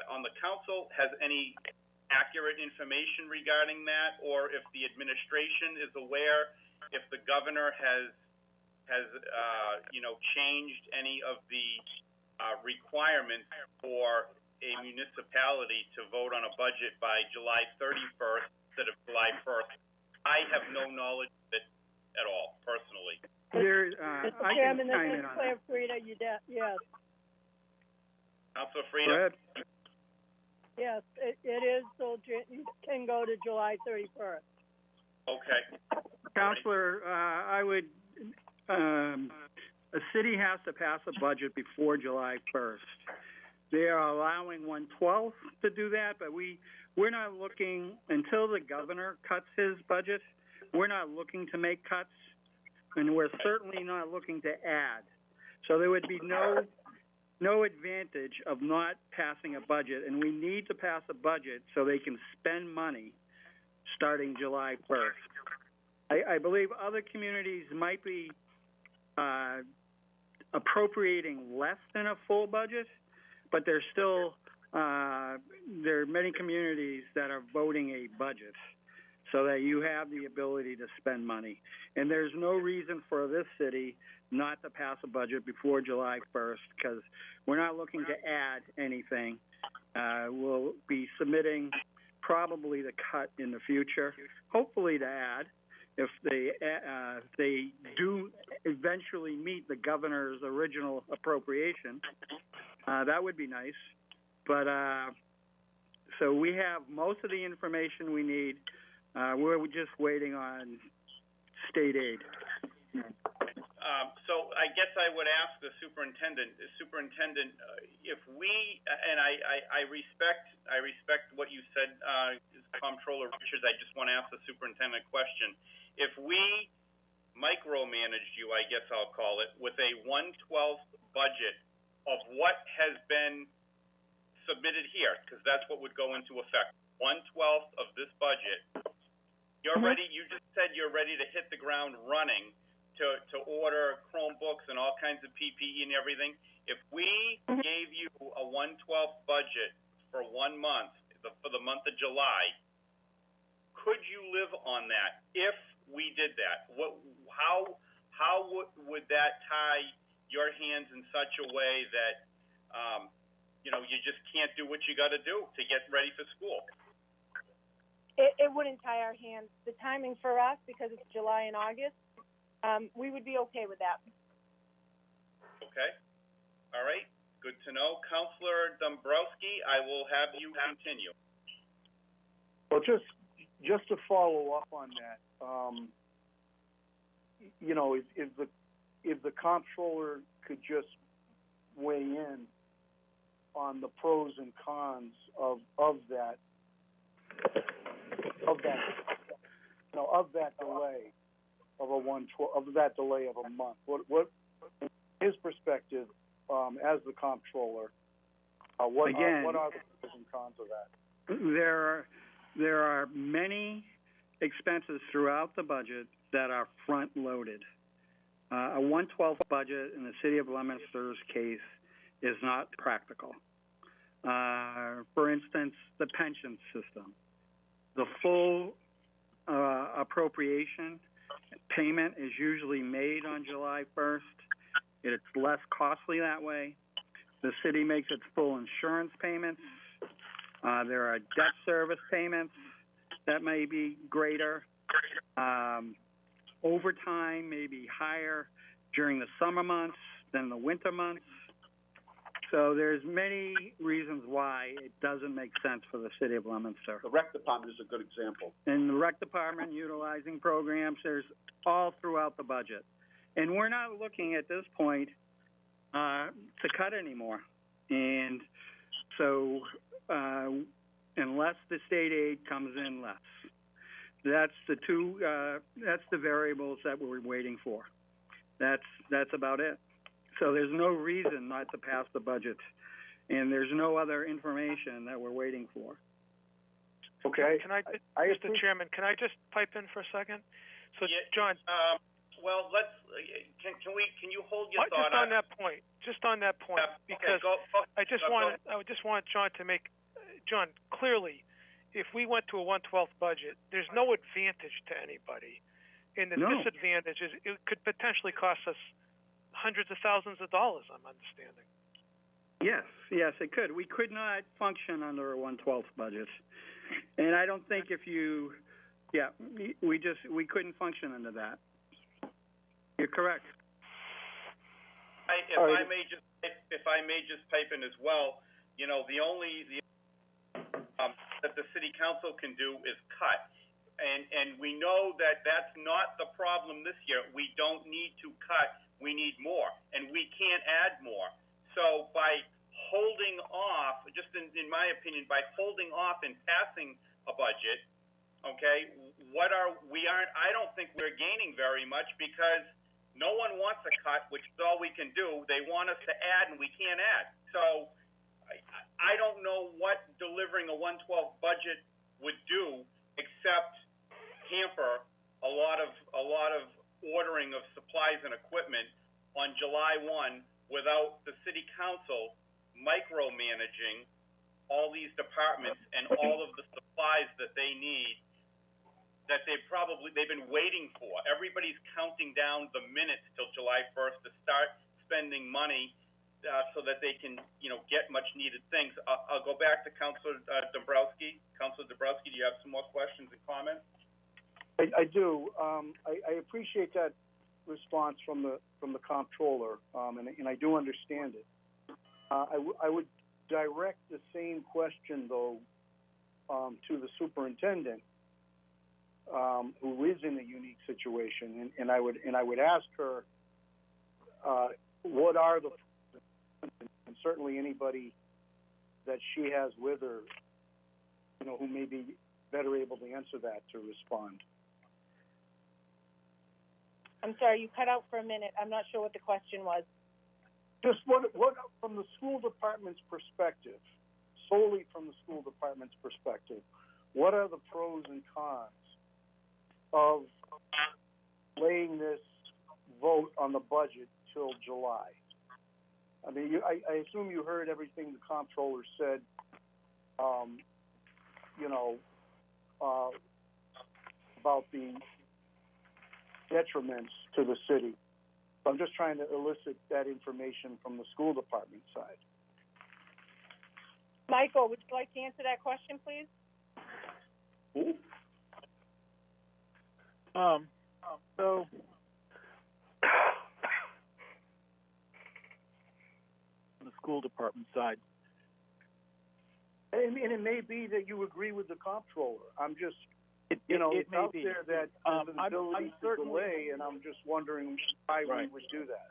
on the council has any accurate information regarding that, or if the administration is aware, if the governor has changed any of the requirements for a municipality to vote on a budget by July 31st instead of July 1st. I have no knowledge of it at all, personally. Mr. Chairman, this is Claire Frida. Yes. Councilor Frida? Yes, it is, so you can go to July 31st. Okay. Councilor, I would, a city has to pass a budget before July 1st. They are allowing 1/12 to do that, but we're not looking, until the governor cuts his budget, we're not looking to make cuts, and we're certainly not looking to add. So there would be no advantage of not passing a budget, and we need to pass a budget so they can spend money starting July 1st. I believe other communities might be appropriating less than a full budget, but there's still, there are many communities that are voting a budget so that you have the ability to spend money. And there's no reason for this city not to pass a budget before July 1st, because we're not looking to add anything. We'll be submitting probably the cut in the future, hopefully to add. If they do eventually meet the governor's original appropriation, that would be nice. But so we have most of the information we need. We're just waiting on state aid. So I guess I would ask the superintendent, if we, and I respect what you said, Comptroller Richards. I just want to ask the superintendent a question. If we micromanaged you, I guess I'll call it, with a 1/12 budget of what has been submitted here, because that's what would go into effect, 1/12 of this budget, you're ready. You just said you're ready to hit the ground running to order Chromebooks and all kinds of PPE and everything. If we gave you a 1/12 budget for 1 month, for the month of July, could you live on that if we did that? How would that tie your hands in such a way that, you just can't do what you got to do to get ready for school? It wouldn't tie our hands. The timing for us, because it's July and August, we would be okay with that. Okay. All right. Good to know. Counselor Dombrowski, I will have you continue. Well, just to follow up on that, if the comptroller could just weigh in on the pros and cons of that delay of a month. What his perspective as the comptroller? What are the pros and cons of that? There are many expenses throughout the budget that are front-loaded. A 1/12 budget in the city of Leominster's case is not practical. For instance, the pension system. The full appropriation payment is usually made on July 1st. It's less costly that way. The city makes its full insurance payments. There are debt service payments that may be greater. Overtime may be higher during the summer months than the winter months. So there's many reasons why it doesn't make sense for the city of Leominster. The rec department is a good example. And the rec department utilizing programs, there's all throughout the budget. And we're not looking at this point to cut anymore. And so unless the state aid comes in less, that's the variables that we're waiting for. That's about it. So there's no reason not to pass the budget, and there's no other information that we're waiting for. Okay. Mr. Chairman, can I just pipe in for a second? So, yeah, John. Well, let's. Can you hold your thought just on that point? Just on that point, because I just want John to make. John, clearly, if we went to a 1/12 budget, there's no advantage to anybody, and the disadvantage is it could potentially cost us hundreds of thousands of dollars, I'm understanding. Yes, it could. We could not function under a 1/12 budget. And I don't think we couldn't function under that. You're correct. If I may just pipe in as well, the only that the city council can do is cut. And we know that that's not the problem this year. We don't need to cut. We need more, and we can't add more. So by holding off, just in my opinion, by holding off and passing a budget, okay, I don't think we're gaining very much because no one wants a cut, which is all we can do. They want us to add, and we can't add. So I don't know what delivering a 1/12 budget would do except hamper a lot of ordering of supplies and equipment on July 1 without the city council micromanaging all these departments and all of the supplies that they need that they've been waiting for. Everybody's counting down the minutes till July 1st to start spending money so that they can, get much needed things. I'll go back to Councilor Dombrowski. Councilor Dombrowski, do you have some more questions and comments? I do. I appreciate that response from the comptroller, and I do understand it. I would direct the same question though to the superintendent, who is in a unique situation, and I would ask her what are the, and certainly anybody that she has with her, who may be better able to answer that, to respond. I'm sorry, you cut out for a minute. I'm not sure what the question was. Just what from the school department's perspective, solely from the school department's perspective, what are the pros and cons of laying this vote on the budget till July? I mean, I assume you heard everything the comptroller said you know, about the detriments to the city. So I'm just trying to elicit that information from the school department side. Michael, would you like to answer that question, please? So on the school department side. And it may be that you agree with the comptroller. I'm just, it it's may out be. there that there's an ability to delay, and I'm just wondering why we would do that.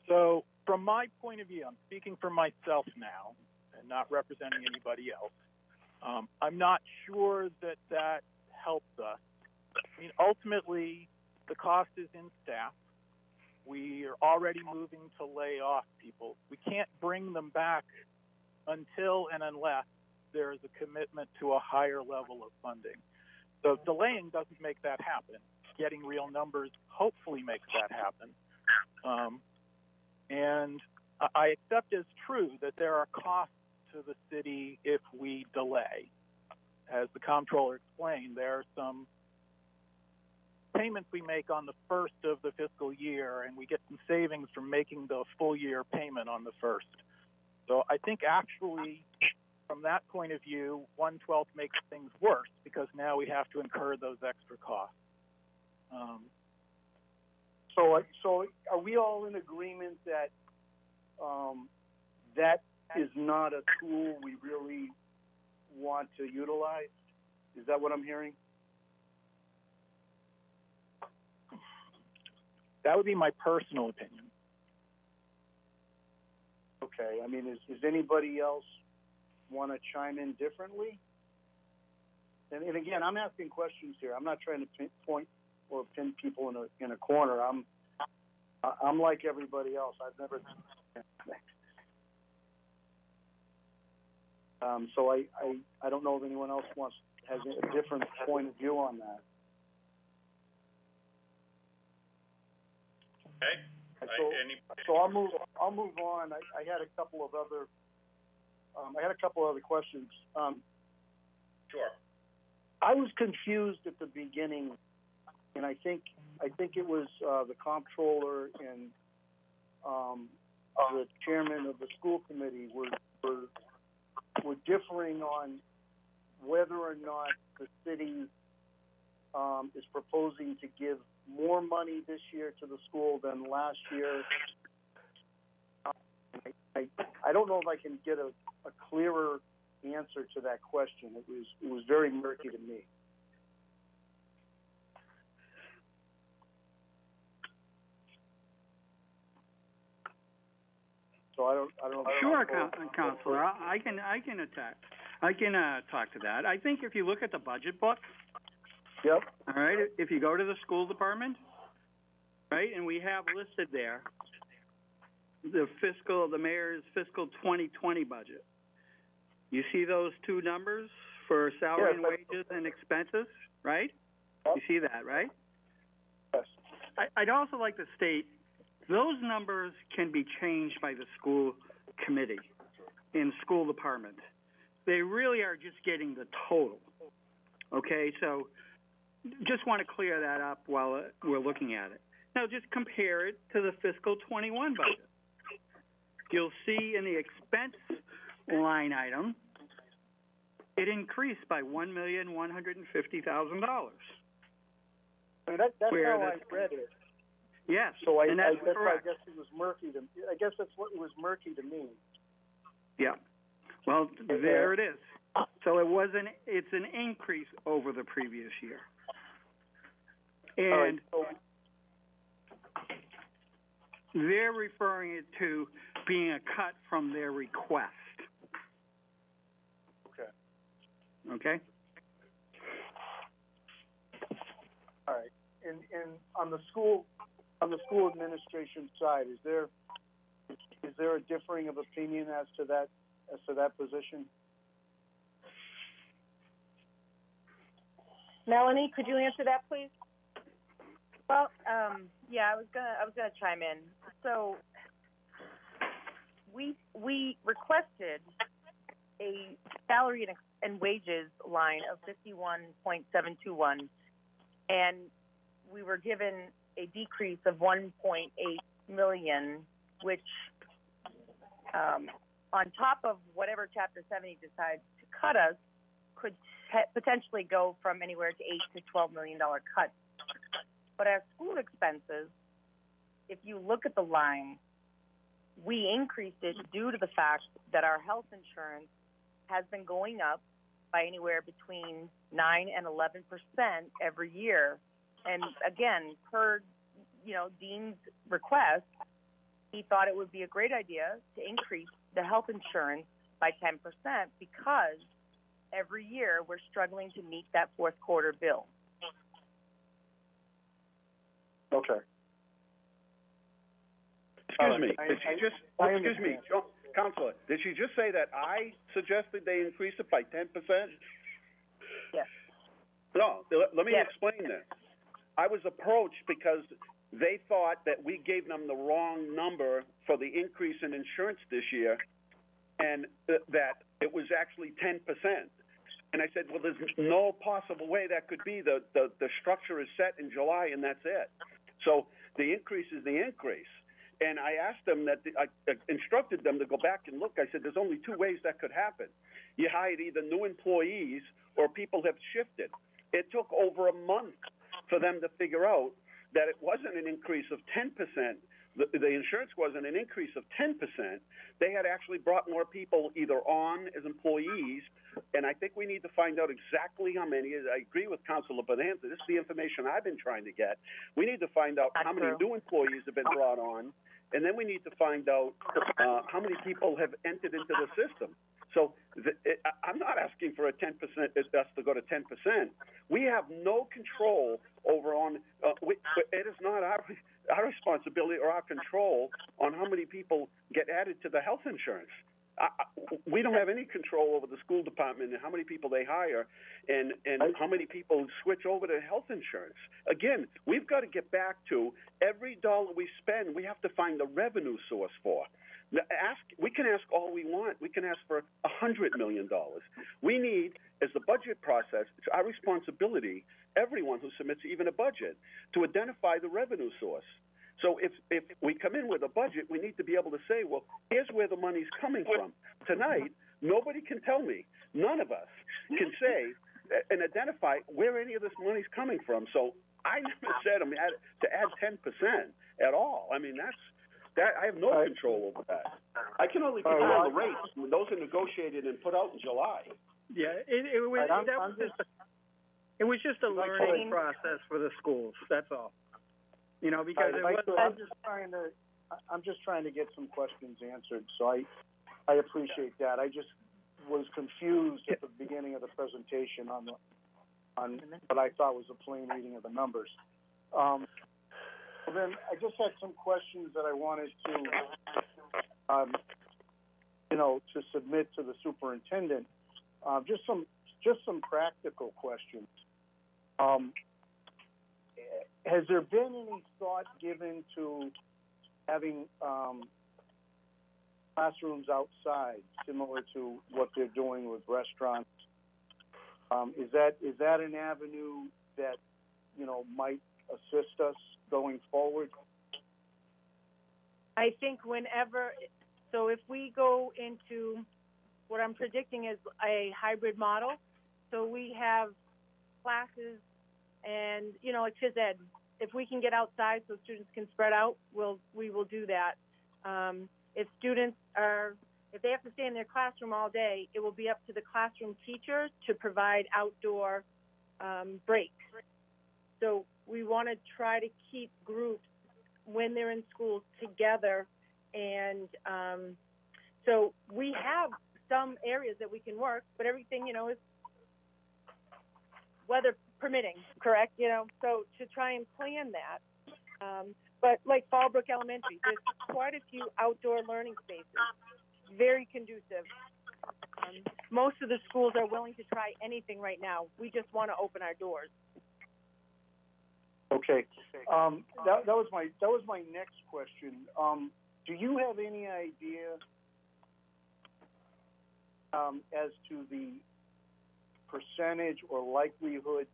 So from my point of view, I'm speaking for myself now and not representing anybody else. I'm not sure that helps us. I mean, ultimately, the cost is in staff. We are already moving to lay off people. We can't bring them back until and unless there is a commitment to a higher level of funding. So delaying doesn't make that happen. Getting real numbers hopefully makes that happen. And I accept as true that there are costs to the city if we delay. As the comptroller explained, there are some payments we make on the first of the fiscal year, and we get some savings from making the full year payment on the first. So I think actually, from that point of view, 1/12 makes things worse because now we have to incur those extra costs. So are we all in agreement that that is not a tool we really want to utilize? Is that what I'm hearing? That would be my personal opinion. Okay. I mean, is anybody else want to chime in differently? And again, I'm asking questions here. I'm not trying to point or pin people in a corner. I'm like everybody else. I've never. So I don't know if anyone else has a different point of view on that. Okay. So I'll move on. I had a couple of other questions. Sure. I was confused at the beginning, and I think it was the comptroller and the chairman of the school committee were differing on whether or not the city is proposing to give more money this year to the school than last year. I don't know if I can get a clearer answer to that question. It was very murky to me. So I don't know. Sure, Counselor. I can talk to that. I think if you look at the budget book. Yep. All right. If you go to the school department, right, and we have listed there the mayor's fiscal 2020 budget. You see those two numbers for salary and wages and expenses, right? You see that, right? Yes. I'd also like to state those numbers can be changed by the school committee in school department. They really are just getting the total. Okay, so just want to clear that up while we're looking at it. Now just compare it to the fiscal 21 budget. You'll see in the expense line item, it increased by $1,150,000. I mean, that's how I read it. Yes. So I that's guess correct. it was murky to me. I guess that's what was murky to me. Yeah. Well, there it is. So it's an increase over the previous year. And they're referring it to being a cut from their request. Okay? All right. And on the school administration side, is there a differing of opinion as to that position? Melanie, could you answer that, please? Well, yeah, I was gonna chime in. So we requested a salary and wages line of 51.721, and we were given a decrease of 1.8 million, which, on top of whatever Chapter 70 decides to cut us, could potentially go from anywhere to $8 to $12 million cuts. But our school expenses, if you look at the line, we increased it due to the fact that our health insurance has been going up by anywhere between 9 and 11% every year. And again, per Dean's request, he thought it would be a great idea to increase the health insurance by 10% because every year we're struggling to meet that fourth quarter bill. Okay. Excuse me. Counselor, did she just say that I suggested they increase it by 10%? Yes. No, let me explain this. I was approached because they thought that we gave them the wrong number for the increase in insurance this year, and that it was actually 10%. And I said, well, there's no possible way that could be. The structure is set in July, and that's it. So the increase is the increase. And I asked them I instructed them to go back and look. I said, there's only two ways that could happen. You hired either new employees or people have shifted. It took over a month for them to figure out that it wasn't an increase of 10%. The insurance wasn't an increase of 10%. They had actually brought more people either on as employees, and I think we need to find out exactly how many. I agree with Councilor Bonanza. This is the information I've been trying to get. We need to find out how many new employees have been brought on, and then we need to find out how many people have entered into the system. So I'm not asking for a 10%, us to go to 10%. We have no control over it is not our responsibility or our control on how many people get added to the health insurance. We don't have any control over the school department and how many people they hire and how many people switch over to health insurance. Again, we've got to get back to every dollar we spend, we have to find the revenue source for. We can ask all we want. We can ask for $100 million. We need, as the budget process, it's our responsibility, everyone who submits even a budget, to identify the revenue source. So if we come in with a budget, we need to be able to say, well, here's where the money's coming from. Tonight, nobody can tell me, none of us can say and identify where any of this money's coming from. So I never said to add 10% at all. I mean, I have no control over that. I can only control the rates. Those are negotiated and put out in July. Yeah, it was just a learning process for the schools. That's all. Because I'm just trying to get some questions answered. So I appreciate that. I just was confused at the beginning of the presentation on what I thought was a plain reading of the numbers. Then I just had some questions that I wanted to submit to the superintendent. Just some practical questions. Has there been any thought given to having classrooms outside, similar to what they're doing with restaurants? Is that an avenue that might assist us going forward? I think if we go into what I'm predicting is a hybrid model, so we have classes and, like phys ed, if we can get outside so students can spread out, we will do that. If they have to stay in their classroom all day, it will be up to the classroom teachers to provide outdoor breaks. So we want to try to keep groups when they're in school together, and so we have some areas that we can work, but everything, is weather permitting, correct? So to try and plan that. But like Fallbrook Elementary, there's quite a few outdoor learning spaces, very conducive. Most of the schools are willing to try anything right now. We just want to open our doors. Okay. That was my next question. Do you have any idea as to the percentage or likelihood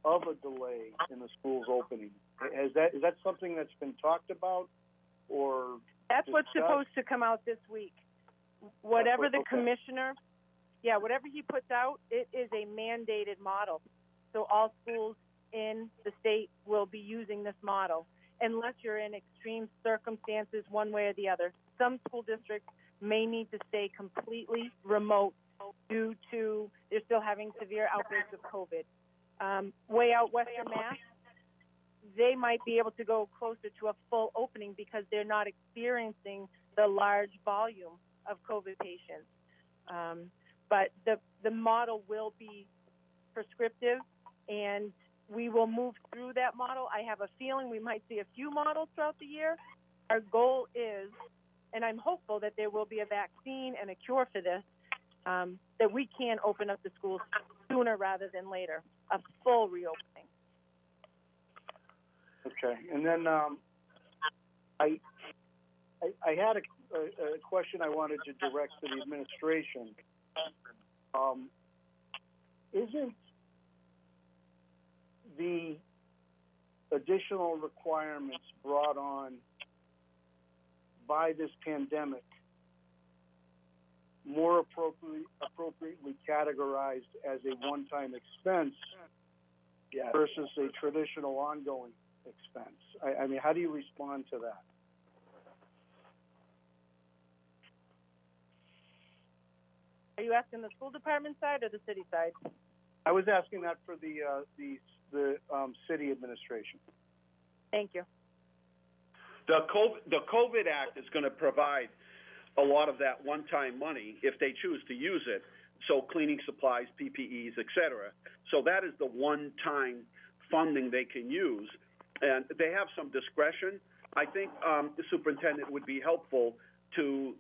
of a delay in the school's opening? Is that something that's been talked about, or that's what's discussed? supposed to come out this week? Whatever the commissioner, whatever he puts out, it is a mandated model. So all schools in the state will be using this model, unless you're in extreme circumstances one way or the other. Some school districts may need to stay completely remote due to they're still having severe outbreaks of COVID. Way out western Mass, they might be able to go closer to a full opening because they're not experiencing the large volume of COVID patients. But the model will be prescriptive, and we will move through that model. I have a feeling we might see a few models throughout the year. Our goal is, and I'm hopeful that there will be a vaccine and a cure for this, that we can open up the schools sooner rather than later, a full reopening. Okay, and then I had a question I wanted to direct to the administration. Isn't the additional requirements brought on by this pandemic more appropriately categorized as a one-time expense versus a traditional ongoing expense? I mean, how do you respond to that? Are you asking the school department side or the city side? I was asking that for the city administration. Thank you. The COVID Act is going to provide a lot of that one-time money if they choose to use it. So cleaning supplies, PPEs, et cetera. So that is the one-time funding they can use. And they have some discretion. I think the superintendent would be helpful to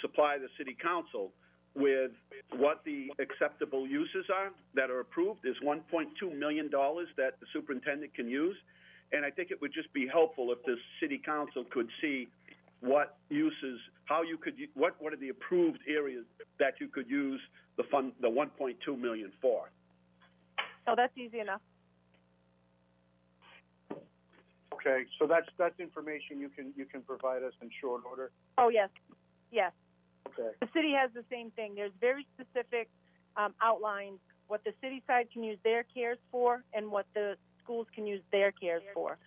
supply the city council with what the acceptable uses are that are approved. There's $1.2 million that the superintendent can use. And I think it would just be helpful if the city council could see what uses, how you could, what are the approved areas that you could use the fund, the $1.2 million for. Oh, that's easy enough. Okay, so that's information you can provide us in short order. Oh, yes. Okay. The city has the same thing. There's very specific outlines what the city side can use their CARES for and what the schools can use their CARES for.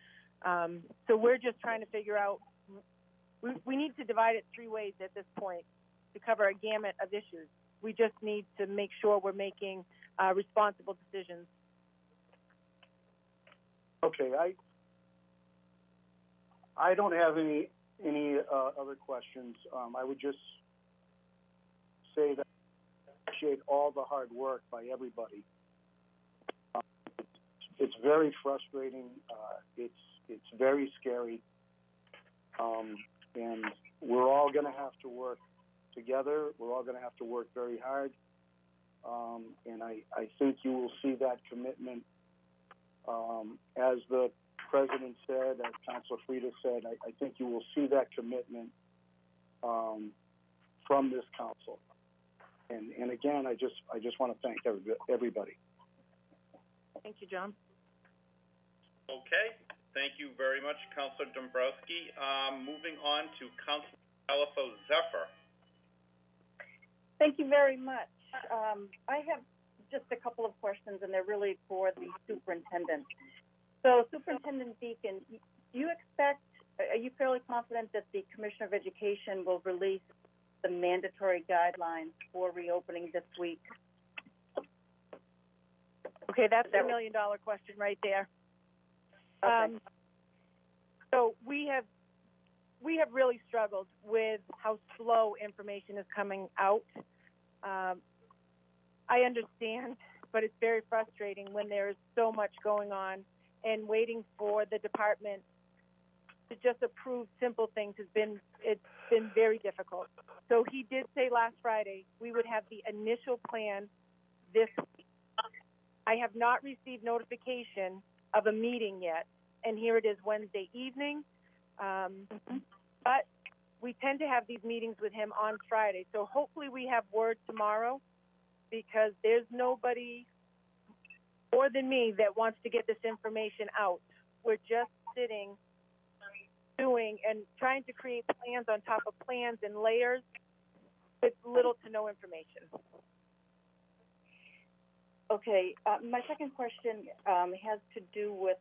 So we're just trying to figure out, we need to divide it three ways at this point to cover a gamut of issues. We just need to make sure we're making responsible decisions. Okay, I don't have any other questions. I would just say that I appreciate all the hard work by everybody. It's very frustrating. It's very scary, and we're all going to have to work together. We're all going to have to work very hard, and I think you will see that commitment, as the President said, as Councilor Frieda said. I think you will see that commitment from this council. And again, I just want to thank everybody. Thank you, John. Okay, thank you very much, Councilor Dombrowski. Moving on to Councilor Califo Zephyr. Thank you very much. I have just a couple of questions, and they're really for the superintendent. So, Superintendent Deacon, do you expect, are you fairly confident that the Commissioner of Education will release the mandatory guidelines for reopening this week? Okay, that's a $1 million question right there. Okay. So we have really struggled with how slow information is coming out. I understand, but it's very frustrating when there's so much going on, and waiting for the department to just approve simple things it's been very difficult. So he did say last Friday we would have the initial plan this week. I have not received notification of a meeting yet, and here it is Wednesday evening. But we tend to have these meetings with him on Friday. So hopefully we have word tomorrow, because there's nobody more than me that wants to get this information out. We're just sitting, doing, and trying to create plans on top of plans and layers with little to no information. Okay, my second question has to do with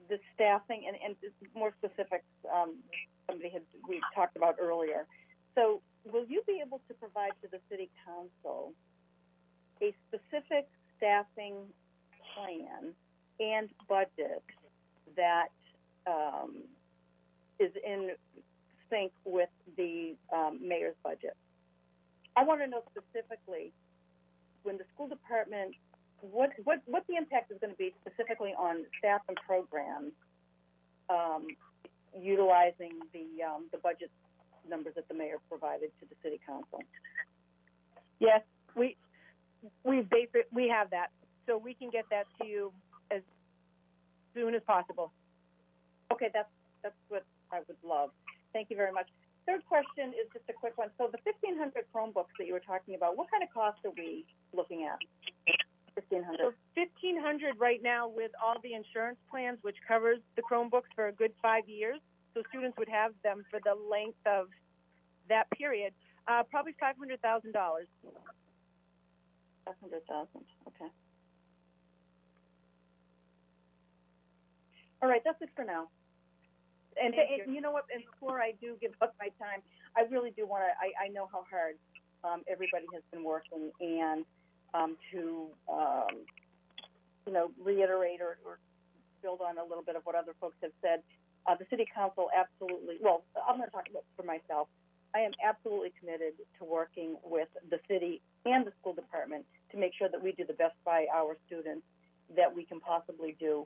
the staffing and more specifics we talked about earlier. So will you be able to provide to the City Council a specific staffing plan and budget that is in sync with the mayor's budget? I want to know specifically, when the school department, what the impact is going to be specifically on staff and programs, utilizing the budget numbers that the mayor provided to the City Council. Yes, we have that, so we can get that to you as soon as possible. Okay, that's what I would love. Thank you very much. Third question is just a quick one. So the 1,500 Chromebooks that you were talking about, what kind of cost are we looking at? 1,500. So 1,500 right now with all the insurance plans, which covers the Chromebooks for a good 5 years. So students would have them for the length of that period. Probably $500,000. 500,000. Okay. All right, that's it for now. And you know what? And before I do give up my time, I really do want to. I know how hard everybody has been working, and to reiterate or build on a little bit of what other folks have said. The City Council absolutely. Well, I'm going to talk about for myself. I am absolutely committed to working with the city and the school department to make sure that we do the best by our students that we can possibly do.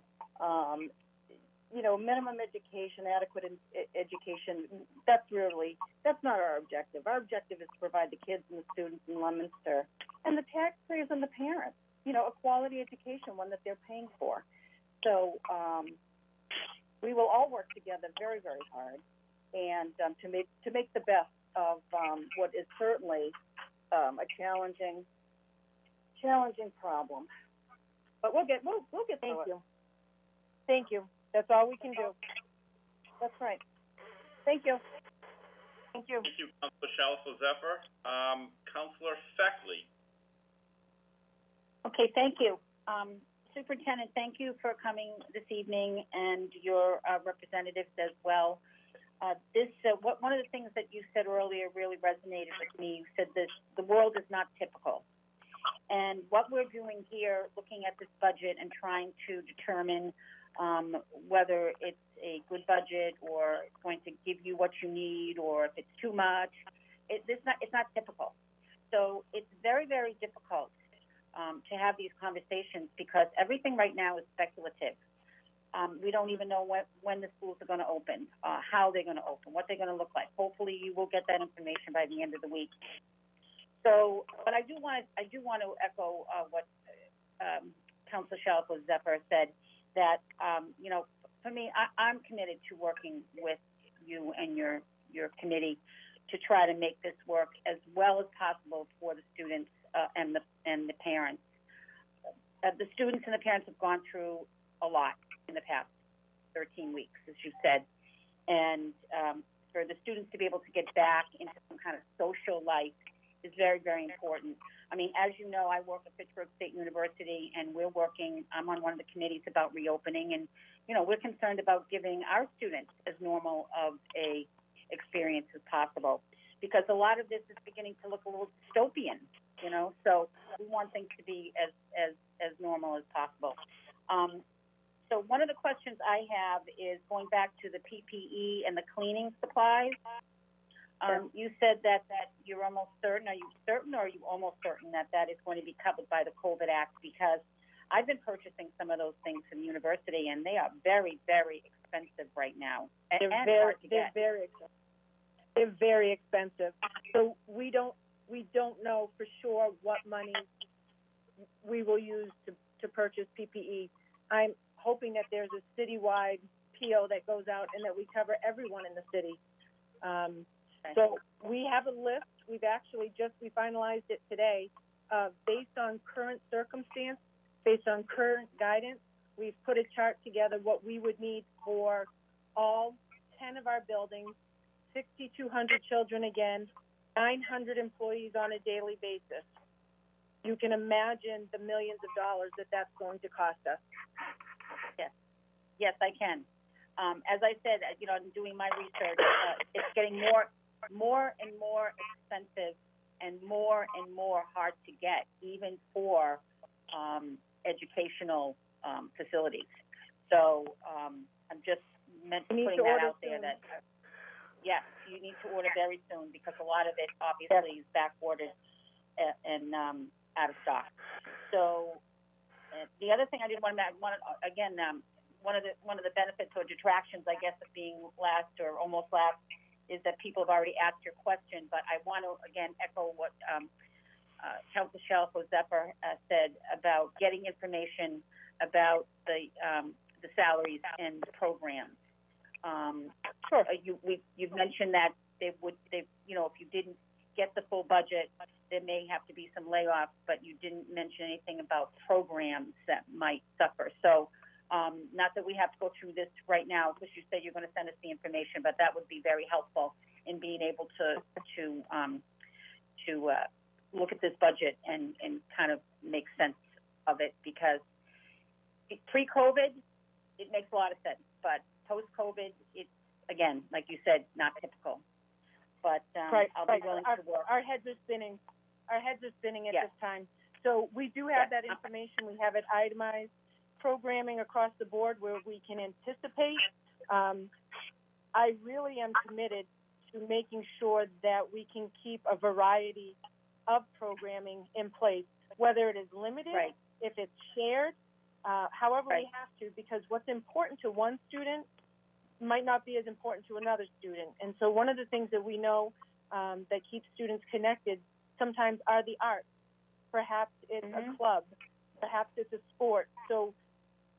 Minimum education, adequate education, that's not our objective. Our objective is to provide the kids and the students in Leominster and the taxpayers and the parents, a quality education, one that they're paying for. So we will all work together very, very hard and to make the best of what is certainly a challenging problem. But we'll get through it. Thank you. That's all we can do. That's right. Thank you. Thank you. Thank you, Councilor Shalfo-Zephyr. Councilor Feckley. Okay, thank you. Superintendent, thank you for coming this evening, and your representatives as well. One of the things that you said earlier really resonated with me. You said that the world is not typical. And what we're doing here, looking at this budget and trying to determine whether it's a good budget or it's going to give you what you need, or if it's too much, it's not typical. So it's very, very difficult to have these conversations because everything right now is speculative. We don't even know when the schools are going to open, how they're going to open, what they're going to look like. Hopefully, you will get that information by the end of the week. So, but I do want to echo what Councilor Shalfo-Zephyr said. That for me, I'm committed to working with you and your committee to try to make this work as well as possible for the students and the parents. The students and the parents have gone through a lot in the past 13 weeks, as you said, and for the students to be able to get back into some kind of social life is very, very important. I mean, as you know, I work at Pittsburgh State University, and I'm on one of the committees about reopening, and, we're concerned about giving our students as normal of a experience as possible, because a lot of this is beginning to look a little dystopian, so we want things to be as normal as possible. So one of the questions I have is going back to the PPE and the cleaning supplies. You said that you're almost certain. Are you certain, or are you almost certain that is going to be covered by the COVID Act? Because I've been purchasing some of those things from the university, and they are very, very expensive right now. They're very expensive. They're very expensive. So we don't know for sure what money we will use to purchase PPE. I'm hoping that there's a citywide PO that goes out and that we cover everyone in the city. So we have a list. We finalized it today. Based on current circumstance, based on current guidance, we've put a chart together what we would need for all 10 of our buildings, 6,200 children again, 900 employees on a daily basis. You can imagine the millions of dollars that that's going to cost us. Yes, I can. As I said, in doing my research, it's getting more and more expensive and more hard to get, even for educational facilities. So I'm just putting that out there that, yes, you need to order very soon because a lot of it obviously is back-ordered and out of stock. So the other thing I did want to again, one of the benefits or detractions, I guess, of being last or almost last is that people have already asked your question. But I want to again echo what Councilor Shalfo-Zephyr said about getting information about the salaries and the programs. Sure. You've mentioned that if you didn't get the full budget, there may have to be some layoffs, but you didn't mention anything about programs that might suffer. So, not that we have to go through this right now, because you said you're going to send us the information, but that would be very helpful in being able to look at this budget and kind of make sense of it, because pre-COVID, it makes a lot of sense, but post-COVID, it's, again, like you said, not typical. But I'll be willing to work. Our heads are spinning. Our heads are spinning at this time. So we do have that information. We have it itemized, programming across the board where we can anticipate. I really am committed to making sure that we can keep a variety of programming in place, whether it is limited, if it's shared, however we have to, because what's important to one student might not be as important to another student. And so one of the things that we know that keeps students connected sometimes are the arts. Perhaps it's a club. Perhaps it's a sport. So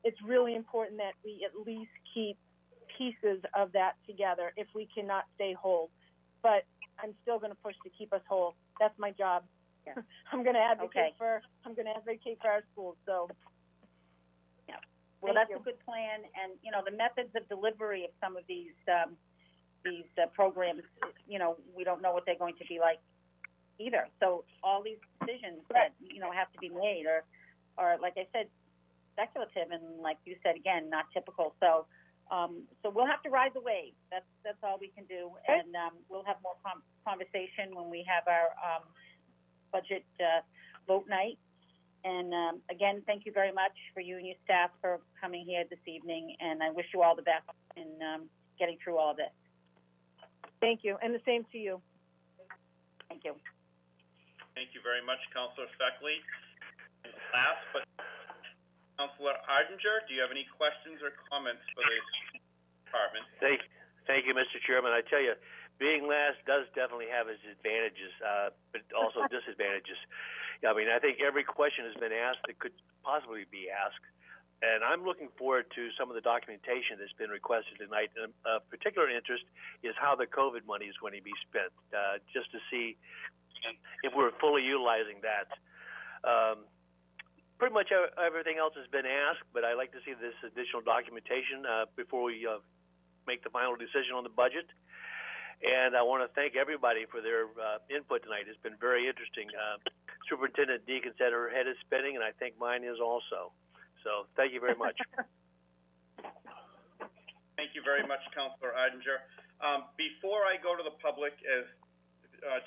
it's really important that we at least keep pieces of that together if we cannot stay whole. But I'm still going to push to keep us whole. That's my job. Yeah. I'm going to advocate for our schools. So well, that's a good plan, and the methods of delivery of some of these programs, we don't know what they're going to be like either. So all these decisions that have to be made are like I said, speculative, and like you said again, not typical. So we'll have to ride the wave. That's all we can do, and we'll have more conversation when we have our budget vote night. And again, thank you very much for you and your staff for coming here this evening, and I wish you all the best in getting through all of this. Thank you, and the same to you. Thank you. Thank you very much, Councilor Feckley. And last but Councilor Ardinger, do you have any questions or comments for the department? Thank you, Mr. Chairman. I tell you, being last does definitely have its advantages, but also disadvantages. I mean, I think every question has been asked that could possibly be asked, and I'm looking forward to some of the documentation that's been requested tonight. And of particular interest is how the COVID money is going to be spent, just to see if we're fully utilizing that. Pretty much everything else has been asked, but I'd like to see this additional documentation before we make the final decision on the budget. And I want to thank everybody for their input tonight. It's been very interesting. Superintendent Deacon said her head is spinning, and I think mine is also. So thank you very much. Thank you very much, Councilor Ardinger. Before I go to the public as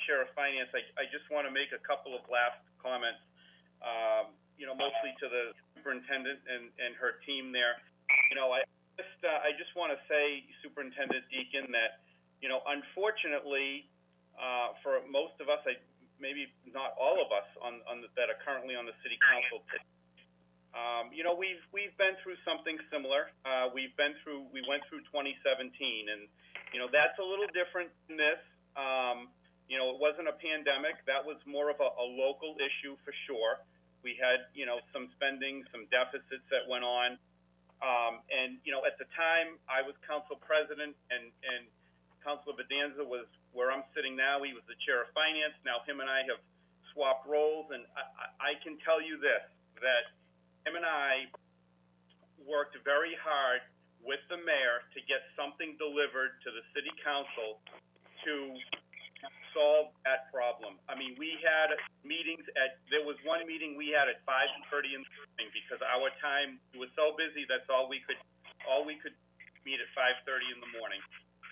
Chair of Finance, I just want to make a couple of last comments, mostly to the superintendent and her team there. I just want to say, Superintendent Deacon, that unfortunately, for most of us, maybe not all of us that are currently on the city council today, we've been through something similar. We went through 2017, and that's a little different than this. It wasn't a pandemic. That was more of a local issue for sure. We had some spending, some deficits that went on. And, you know, at the time, I was council president, and Councilor Bedanza was where I'm sitting now. He was the chair of finance. Now him and I have swapped roles, and I can tell you this, that him and I worked very hard with the mayor to get something delivered to the city council to solve that problem. I mean, we had meetings there was one meeting we had at 5:30 in the morning because our time was so busy. That's all we could meet at 5:30 in the morning.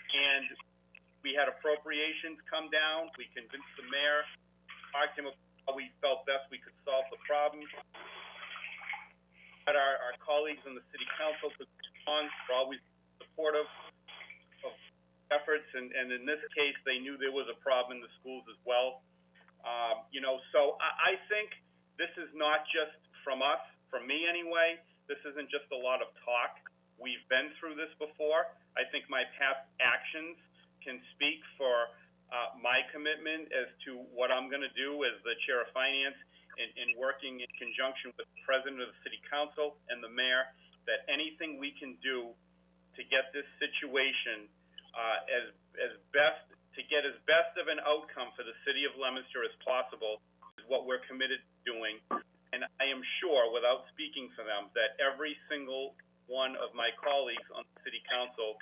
And we had appropriations come down. We convinced the mayor, talked to him about how we felt best we could solve the problem. Had our colleagues in the city council to respond, were always supportive of efforts, and in this case, they knew there was a problem in the schools as well. You know, so I think this is not just from us, from me anyway. This isn't just a lot of talk. We've been through this before. I think my past actions can speak for my commitment as to what I'm going to do as the chair of finance in working in conjunction with the president of the city council and the mayor, that anything we can do to get this situation as best of an outcome for the city of Leominster as possible is what we're committed to doing. And I am sure, without speaking for them, that every single one of my colleagues on the city council,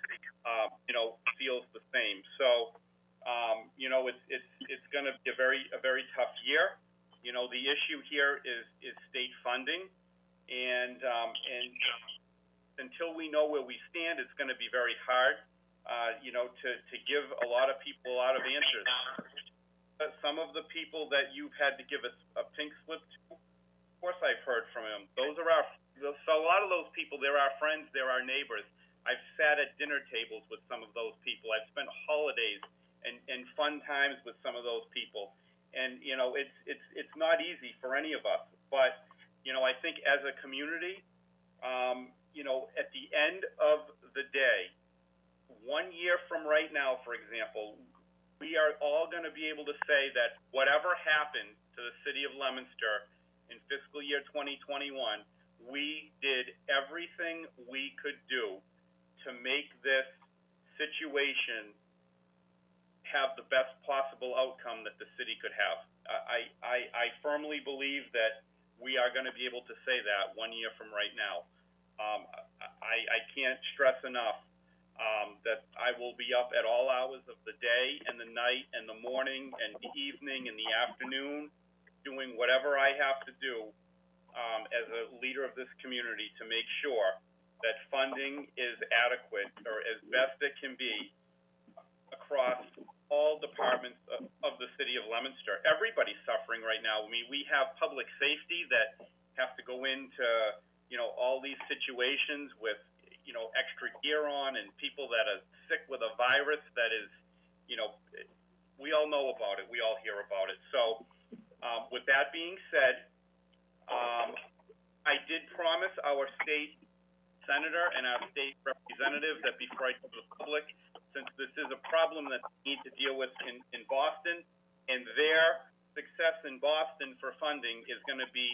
you know, feels the same. So, you know, it's going to be a very tough year. You know, the issue here is state funding, and until we know where we stand, it's going to be very hard, you know, to give a lot of people a lot of answers. Some of the people that you've had to give a pink slip to, of course I've heard from them. So a lot of those people, they're our friends, they're our neighbors. I've sat at dinner tables with some of those people. I've spent holidays and fun times with some of those people. And, you know, it's not easy for any of us. But, you know, I think as a community, you know, at the end of the day, 1 year from right now, for example, we are all going to be able to say that whatever happened to the city of Leominster in fiscal year 2021, we did everything we could do to make this situation have the best possible outcome that the city could have. I firmly believe that we are going to be able to say that 1 year from right now. I can't stress enough that I will be up at all hours of the day and the night and the morning and the evening and the afternoon doing whatever I have to do as a leader of this community to make sure that funding is adequate or as best it can be across all departments of the city of Leominster. Everybody's suffering right now. I mean, we have public safety that have to go into, you know, all these situations with, you know, extra gear on, and people that are sick with a virus that is, you know, we all know about it. We all hear about it. So with that being said, I did promise our state senator and our state representative that before I go to the public, since this is a problem that we need to deal with in Boston, and their success in Boston for funding is going to be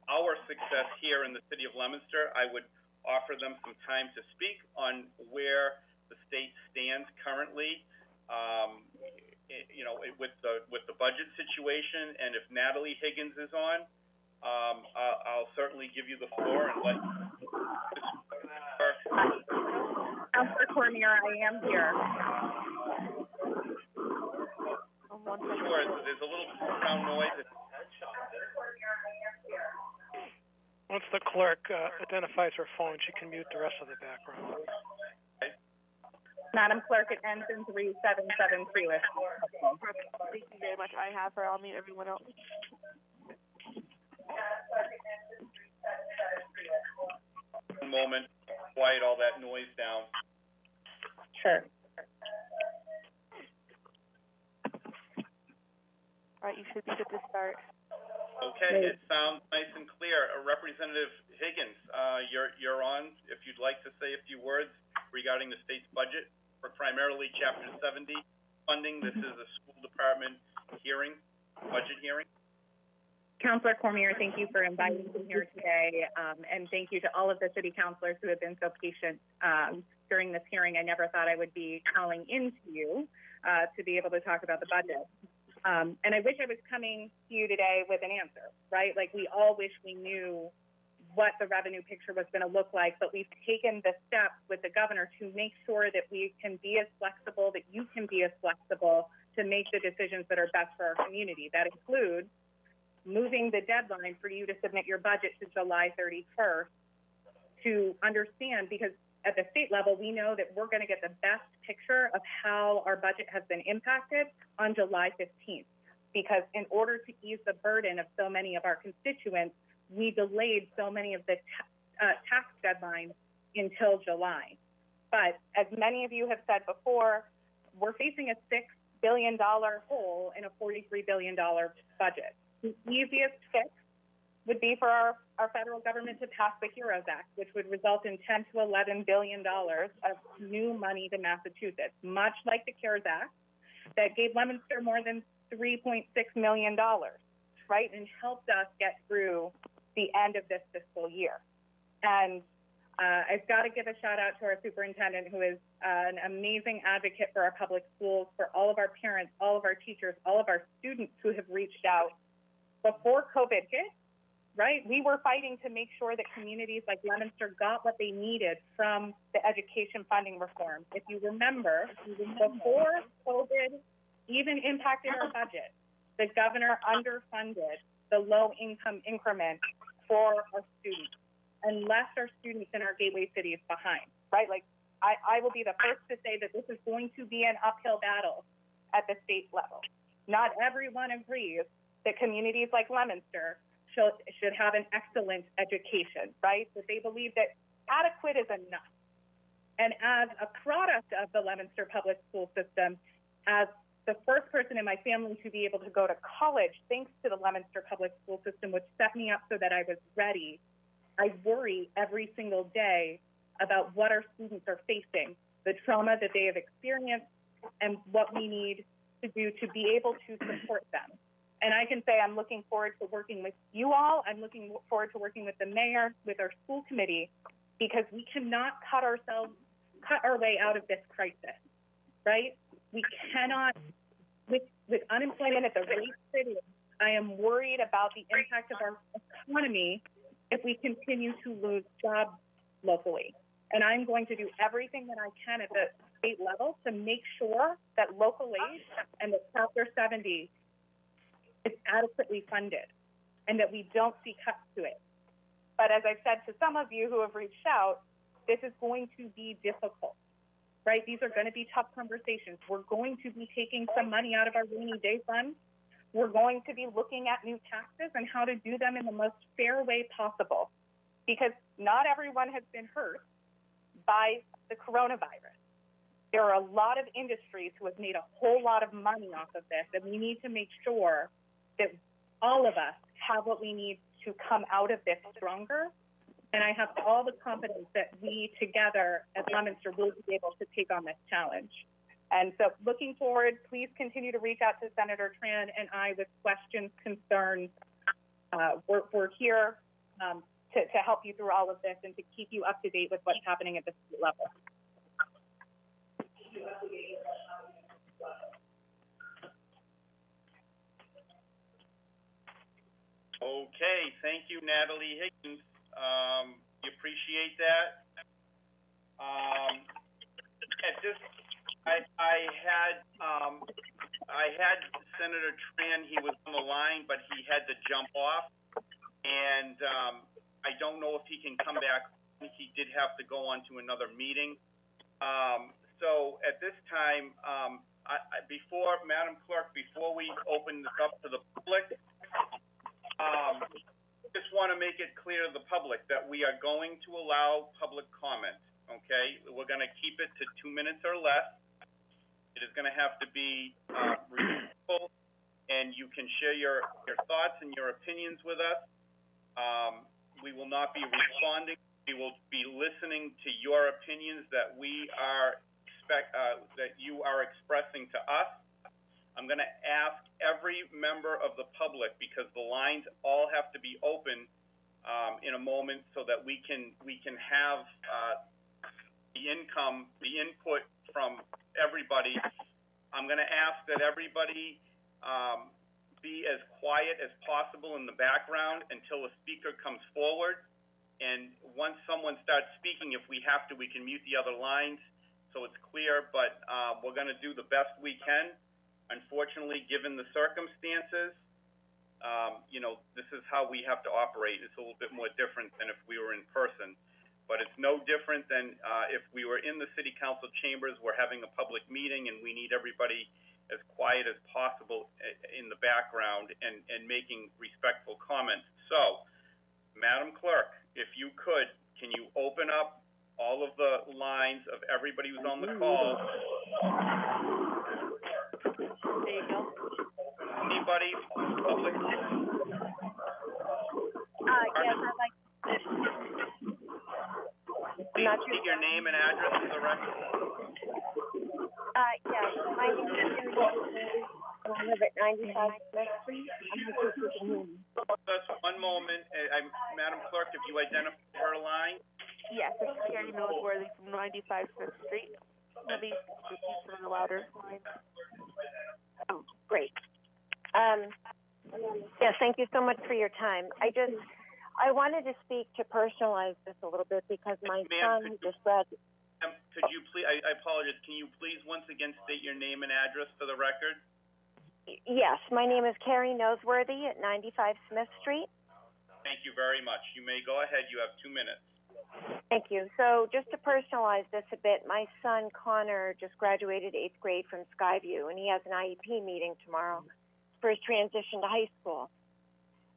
our success here in the city of Leominster, I would offer them some time to speak on where the state stands currently, you know, with the budget situation. And if Natalie Higgins is on, I'll certainly give you the floor and let. Councilor Cormier, I am here. Sure, there's a little background noise. Once the clerk identifies her phone, she can mute the rest of the background. Madam Clerk, it ends in 3772. Thank you very much. I have her. I'll mute everyone else. One moment, quiet all that noise down. Sure. All right, you should be good to start. Okay, it sounds nice and clear. Representative Higgins, you're on. If you'd like to say a few words regarding the state's budget for primarily Chapter 70 funding. This is a school department hearing, budget hearing. Councilor Cormier, thank you for inviting me here today, and thank you to all of the city councilors who have been so patient during this hearing. I never thought I would be calling into you to be able to talk about the budget. And I wish I was coming to you today with an answer, right? Like, we all wish we knew what the revenue picture was going to look like, but we've taken the steps with the governor to make sure that we can be as flexible, that you can be as flexible to make the decisions that are best for our community. That includes moving the deadline for you to submit your budget to July 31st to understand, because at the state level, we know that we're going to get the best picture of how our budget has been impacted on July 15th. Because in order to ease the burden of so many of our constituents, we delayed so many of the tax deadlines until July. But as many of you have said before, we're facing a $6 billion hole in a $43 billion budget. The easiest fix would be for our federal government to pass the HEROES Act, which would result in $10 to $11 billion of new money to Massachusetts, much like the CARES Act that gave Leominster more than $3.6 million, right, and helped us get through the end of this fiscal year. And I've got to give a shout out to our superintendent, who is an amazing advocate for our public schools, for all of our parents, all of our teachers, all of our students who have reached out. Before COVID hit, right, we were fighting to make sure that communities like Leominster got what they needed from the education funding reform. If you remember, before COVID even impacted our budget, the governor underfunded the low-income increment for our students and left our students in our gateway cities behind, right? Like, I will be the first to say that this is going to be an uphill battle at the state level. Not everyone agrees that communities like Leominster should have an excellent education, right? That they believe that adequate is enough. And as a product of the Leominster public school system, as the first person in my family to be able to go to college thanks to the Leominster public school system, which set me up so that I was ready, I worry every single day about what our students are facing, the trauma that they have experienced, and what we need to do to be able to support them. And I can say I'm looking forward to working with you all. I'm looking forward to working with the mayor, with our school committee, because we cannot cut our way out of this crisis, right? We cannot, with unemployment at the rate it is, I am worried about the impact of our economy if we continue to lose jobs locally. And I'm going to do everything that I can at the state level to make sure that local aid and that Chapter 70 is adequately funded and that we don't see cuts to it. But as I've said to some of you who have reached out, this is going to be difficult, right? These are going to be tough conversations. We're going to be taking some money out of our rainy day fund. We're going to be looking at new taxes and how to do them in the most fair way possible, because not everyone has been hurt by the coronavirus. There are a lot of industries who have made a whole lot of money off of this, and we need to make sure that all of us have what we need to come out of this stronger. And I have all the confidence that we together as Leominster will be able to take on this challenge. And so looking forward, please continue to reach out to Senator Tran and I with questions, concerns. We're here to help you through all of this and to keep you up to date with what's happening at the state level. Okay, thank you, Natalie Higgins. We appreciate that. I had Senator Tran. He was on the line, but he had to jump off, and I don't know if he can come back. He did have to go on to another meeting. So at this time, Madam Clerk, before we open this up to the public, just want to make it clear to the public that we are going to allow public comment, okay? We're going to keep it to 2 minutes or less. It is going to have to be reasonable, and you can share your thoughts and your opinions with us. We will not be responding. We will be listening to your opinions that that you are expressing to us. I'm going to ask every member of the public, because the lines all have to be open in a moment, so that we can have the input from everybody. I'm going to ask that everybody be as quiet as possible in the background until a speaker comes forward. And once someone starts speaking, if we have to, we can mute the other lines so it's clear. But we're going to do the best we can. Unfortunately, given the circumstances, this is how we have to operate. It's a little bit more different than if we were in person. But it's no different than if we were in the city council chambers, we're having a public meeting, and we need everybody as quiet as possible in the background and making respectful comments. So, Madam Clerk, if you could, can you open up all of the lines of everybody who's on the call? There you go. Anybody public? Yes, I'd like. Please state your name and address for the record. Yes, my name is Cindy. I live at 95 Smith Street. Just one moment. Madam Clerk, if you identify her line. Yes, it's Carrie Noseworthy from 95 Smith Street. Let me repeat some of the louder lines. Oh, great. Yes, thank you so much for your time. I wanted to speak to personalize this a little bit because my son just graduated. Could you please, I apologize, can you please once again state your name and address for the record? Yes, my name is Carrie Noseworthy at 95 Smith Street. Thank you very much. You may go ahead. You have 2 minutes. Thank you. So just to personalize this a bit, my son Connor just graduated 8th grade from Skyview, and he has an IEP meeting tomorrow for his transition to high school.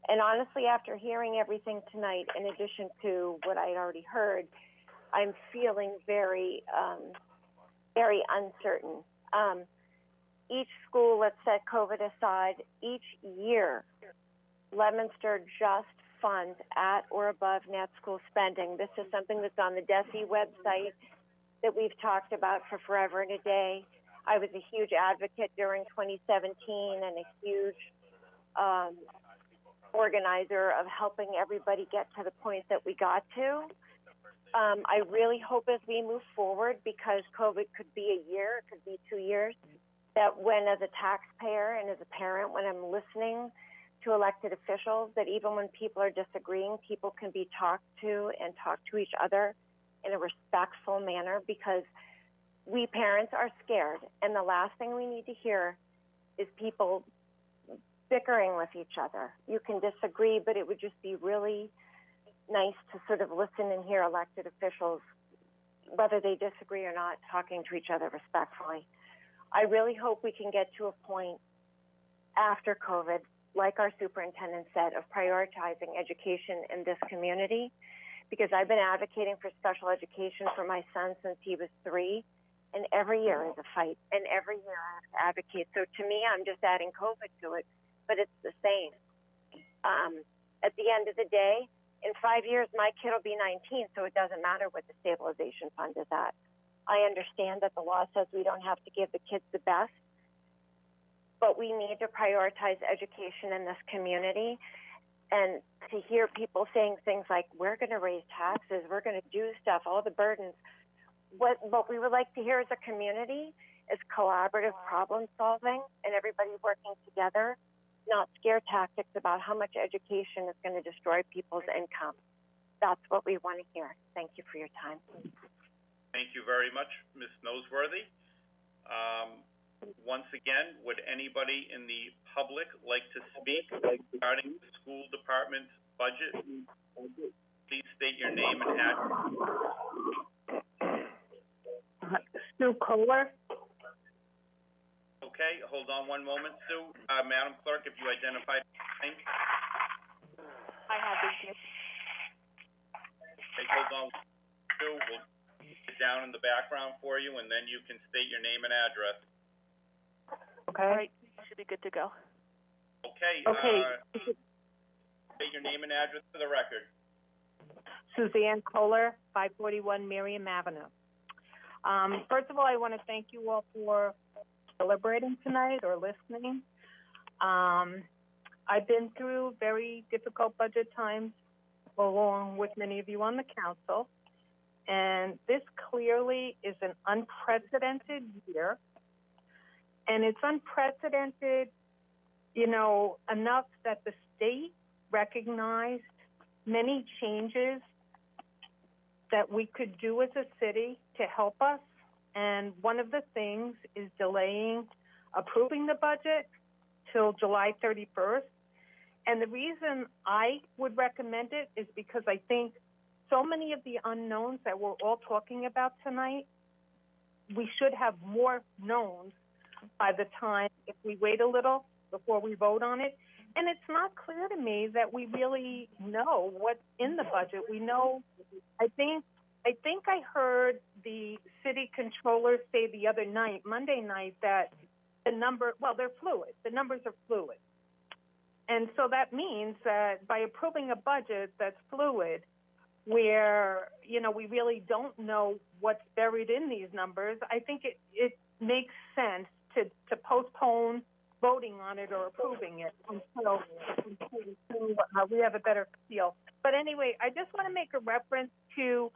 And honestly, after hearing everything tonight, in addition to what I had already heard, I'm feeling very, very uncertain. Each school, let's set COVID aside, each year, Leominster just funds at or above net school spending. This is something that's on the DESE website that we've talked about for forever and a day. I was a huge advocate during 2017 and a huge organizer of helping everybody get to the point that we got to. I really hope as we move forward, because COVID could be a year, it could be 2 years, that when as a taxpayer and as a parent, when I'm listening to elected officials, that even when people are disagreeing, people can be talked to and talk to each other in a respectful manner, because we parents are scared. And the last thing we need to hear is people bickering with each other. You can disagree, but it would just be really nice to sort of listen and hear elected officials, whether they disagree or not, talking to each other respectfully. I really hope we can get to a point after COVID, like our superintendent said, of prioritizing education in this community, because I've been advocating for special education for my son since he was 3, and every year is a fight, and every year I have to advocate. So to me, I'm just adding COVID to it, but it's the same. At the end of the day, in 5 years, my kid will be 19, so it doesn't matter what the stabilization fund is at. I understand that the law says we don't have to give the kids the best, but we need to prioritize education in this community. And to hear people saying things like, we're going to raise taxes, we're going to do stuff, all the burdens. What we would like to hear as a community is collaborative problem solving and everybody working together, not scare tactics about how much education is going to destroy people's income. That's what we want to hear. Thank you for your time. Thank you very much, Ms. Noseworthy. Once again, would anybody in the public like to speak regarding the school department's budget? Please state your name and address. Sue Kohler. Okay, hold on one moment, Sue. Madam Clerk, if you identify the name. I have been here. Okay, hold on, Sue. We'll get down in the background for you, and then you can state your name and address. Okay. All right, should be good to go. Okay. State your name and address for the record. Suzanne Kohler, 541 Miriam Avenue. First of all, I want to thank you all for celebrating tonight or listening. I've been through very difficult budget times along with many of you on the council, and this clearly is an unprecedented year, and it's unprecedented, you know, enough that the state recognized many changes that we could do as a city to help us, and one of the things is delaying approving the budget till July 31st. And the reason I would recommend it is because I think so many of the unknowns that we're all talking about tonight, we should have more knowns by the time, if we wait a little before we vote on it. And it's not clear to me that we really know what's in the budget. We know, I think I heard the city controller say the other night, Monday night, that the number, well, they're fluid. The numbers are fluid. And so that means that by approving a budget that's fluid, where, you know, we really don't know what's buried in these numbers, I think it makes sense to postpone voting on it or approving it until we have a better feel. But anyway, I just want to make a reference to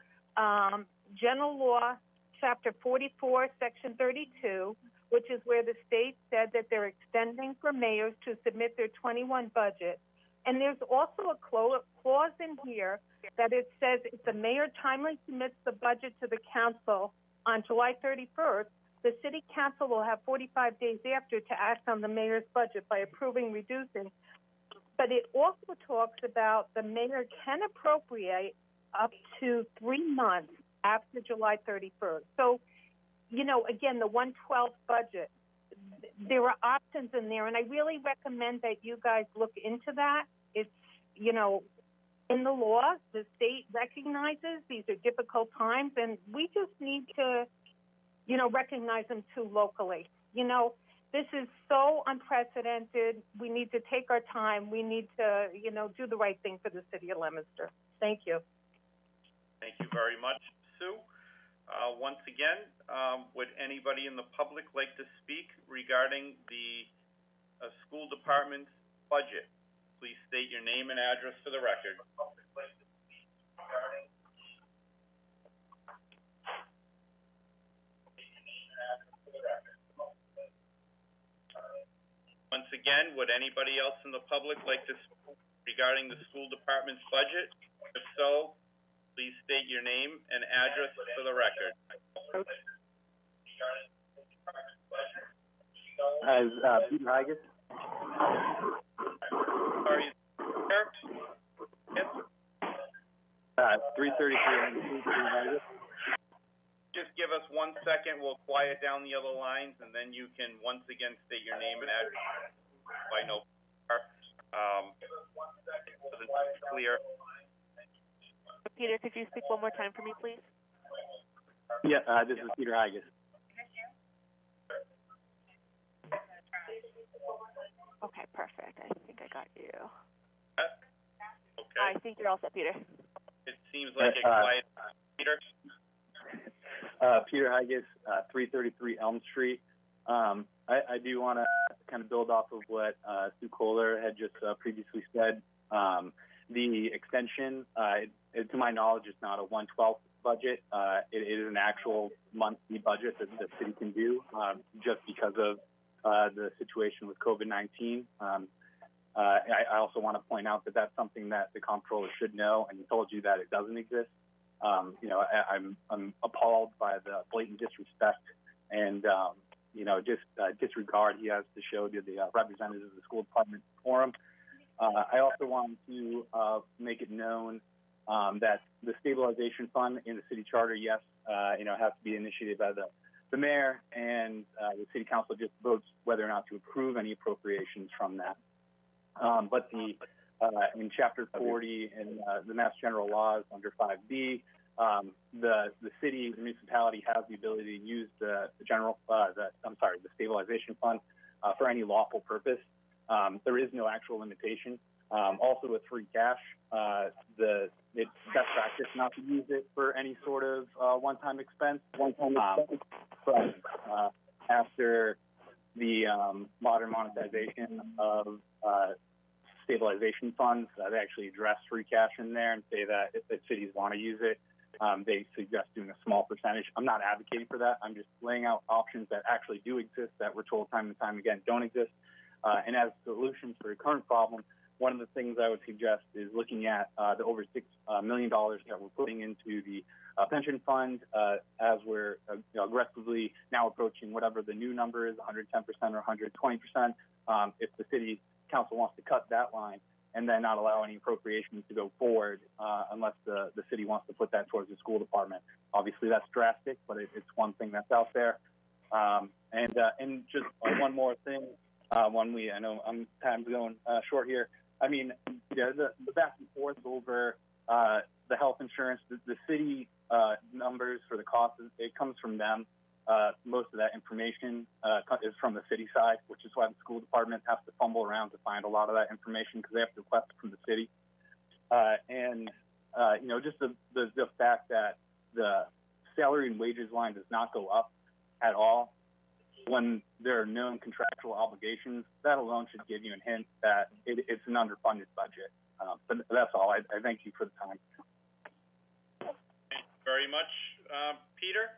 General Law, Chapter 44, Section 32, which is where the state said that they're extending for mayors to submit their 21 budget. And there's also a clause in here that it says if the mayor timely submits the budget to the council on July 31st, the city council will have 45 days after to act on the mayor's budget by approving, reducing. But it also talks about the mayor can appropriate up to 3 months after July 31st. So, you know, again, the 112 budget, there are options in there, and I really recommend that you guys look into that. It's, you know, in the law, the state recognizes these are difficult times, and we just need to, you know, recognize them too locally. You know, this is so unprecedented. We need to take our time. We need to, you know, do the right thing for the city of Leominster. Thank you. Thank you very much, Sue. Once again, would anybody in the public like to speak regarding the school department's budget? Please state your name and address for the record. Once again, would anybody else in the public like to speak regarding the school department's budget? If so, please state your name and address for the record. Peter Higas. Sorry, sir? Yes? 333. Just give us 1 second. We'll quiet down the other lines, and then you can once again state your name and address. I know. Wasn't clear. Peter, could you speak one more time for me, please? Yeah, this is Peter Higas. Okay, perfect. I think I got you. Okay. I think you're all set, Peter. It seems like a quiet. Peter? Peter Higas, 333 Elm Street. I do want to kind of build off of what Sue Kohler had just previously said. The extension, to my knowledge, is not a 1/12 budget. It is an actual monthly budget that the city can do just because of the situation with COVID-19. I also want to point out that that's something that the comptroller should know, and he told you that it doesn't exist. You know, I'm appalled by the blatant disrespect and you know, just disregard he has to show to the representatives of the school department forum. I also want to make it known that the stabilization fund in the city charter, yes, you know, has to be initiated by the mayor, and the city council just votes whether or not to approve any appropriations from that. But in Chapter 40 in the Mass General Laws under 5B, the city, the municipality has the ability to use the stabilization fund for any lawful purpose. There is no actual limitation. Also with free cash, it's best practice not to use it for any sort of one-time expense. But after the modern monetization of stabilization funds. They actually address free cash in there and say that if cities want to use it, they suggest doing a small percentage. I'm not advocating for that. I'm just laying out options that actually do exist that we're told time and time again don't exist. And as solutions for the current problem, one of the things I would suggest is looking at the over $6 million that we're putting into the pension fund as we're aggressively now approaching whatever the new number is, 110% or 120%. If the city council wants to cut that line and then not allow any appropriations to go forward unless the city wants to put that towards the school department. Obviously, that's drastic, but it's one thing that's out there. And just one more thing. I know time's going short here. I mean, the back and forth over the health insurance, the city numbers for the costs, it comes from them. Most of that information is from the city side, which is why the school department has to fumble around to find a lot of that information because they have to request it from the city. Just the fact that the salary and wages line does not go up at all when there are known contractual obligations, that alone should give you a hint that it's an underfunded budget. But that's all. I thank you for the time. Thank you very much, Peter.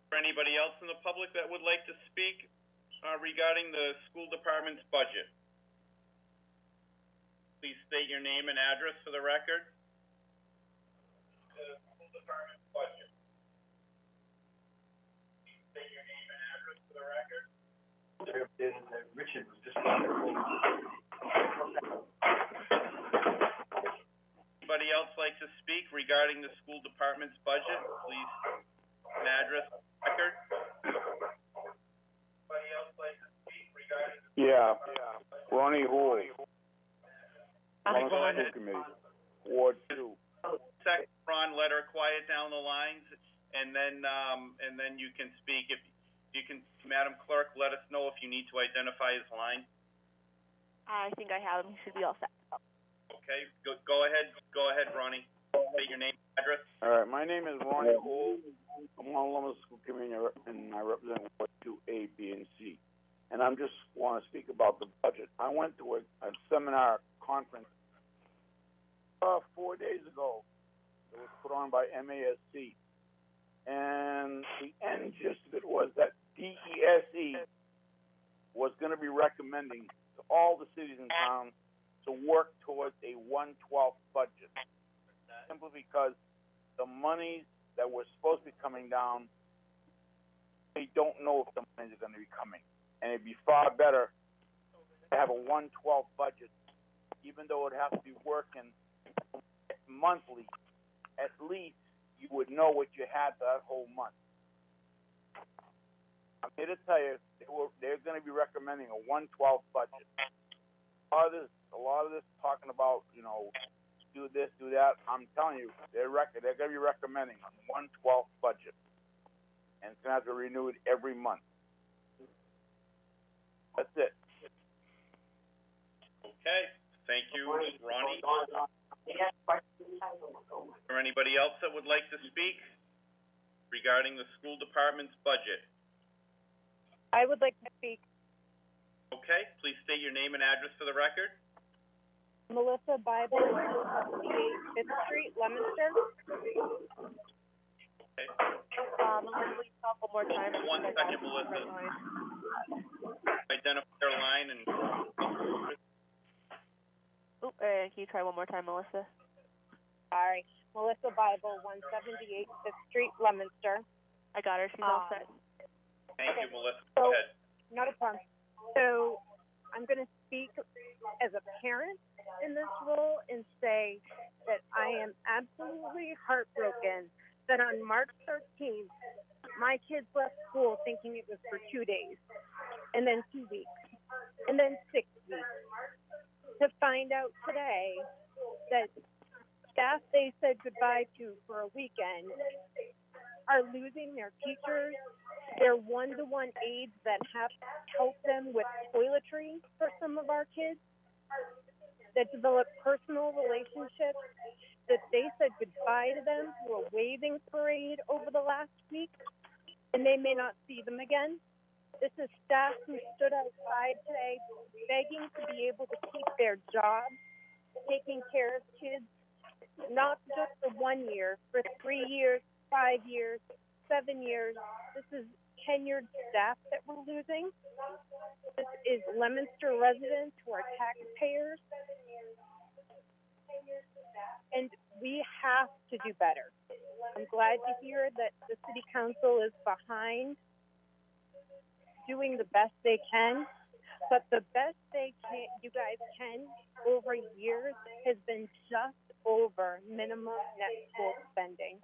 For anybody else in the public that would like to speak regarding the school department's budget, please state your name and address for the record. The school department's budget. Please state your name and address for the record. Richard was just wonderful. Anybody else like to speak regarding the school department's budget? Please an address record. Anybody else like to speak regarding the Ronnie Hall. Go ahead. Committee. Ward 2. Second, Ron, let her quiet down the lines, and then you can speak. If you can, Madam Clerk, let us know if you need to identify his line. I think I have him. He should be all set. Okay, go ahead. Go ahead, Ronnie. State your name, address. All right, my name is Ronnie Hall. I'm on Leominster School Committee, and I represent Ward 2A, B, and C. And I just want to speak about the budget. I went to a seminar conference 4 days ago. It was put on by MASC. And the end gist of it was that DESE was going to be recommending to all the cities in town to work towards a 1/12 budget. Simply because the monies that were supposed to be coming down, they don't know if the monies are going to be coming. And it'd be far better to have a 1/12 budget, even though it has to be working monthly. At least you would know what you had for that whole month. I'm here to tell you, they're going to be recommending a 1/12 budget. A lot of this talking about, do this, do that. I'm telling you, they're going to be recommending a 1/12 budget, and it's going to have to be renewed every month. That's it. Okay, thank you, Ronnie. Is there anybody else that would like to speak regarding the school department's budget? I would like to speak. Okay, please state your name and address for the record. Melissa Bible, 5th Street, Leominster. Okay. Melissa, will you talk one more time? One second, Melissa. Identify your line and... Can you try one more time, Melissa? Sorry. Melissa Bible, 178 5th Street, Leominster. I got her. She's all set. Thank you, Melissa. Go ahead. Not a problem. So I'm going to speak as a parent in this role and say that I am absolutely heartbroken that on March 13th, my kids left school thinking it was for 2 days, and then 2 weeks, and then 6 weeks, to find out today that staff they said goodbye to for a weekend are losing their teachers, their one-to-one aides that have helped them with toiletry for some of our kids, that develop personal relationships, that they said goodbye to them through a waving parade over the last week, and they may not see them again. This is staff who stood outside today begging to be able to keep their jobs, taking care of kids, not just for 1 year, for 3 years, 5 years, 7 years. This is tenured staff that we're losing. This is Leominster residents who are taxpayers. And we have to do better. I'm glad to hear that the city council is behind doing the best they can, but the best you guys can over years has been just over minimum net school spending.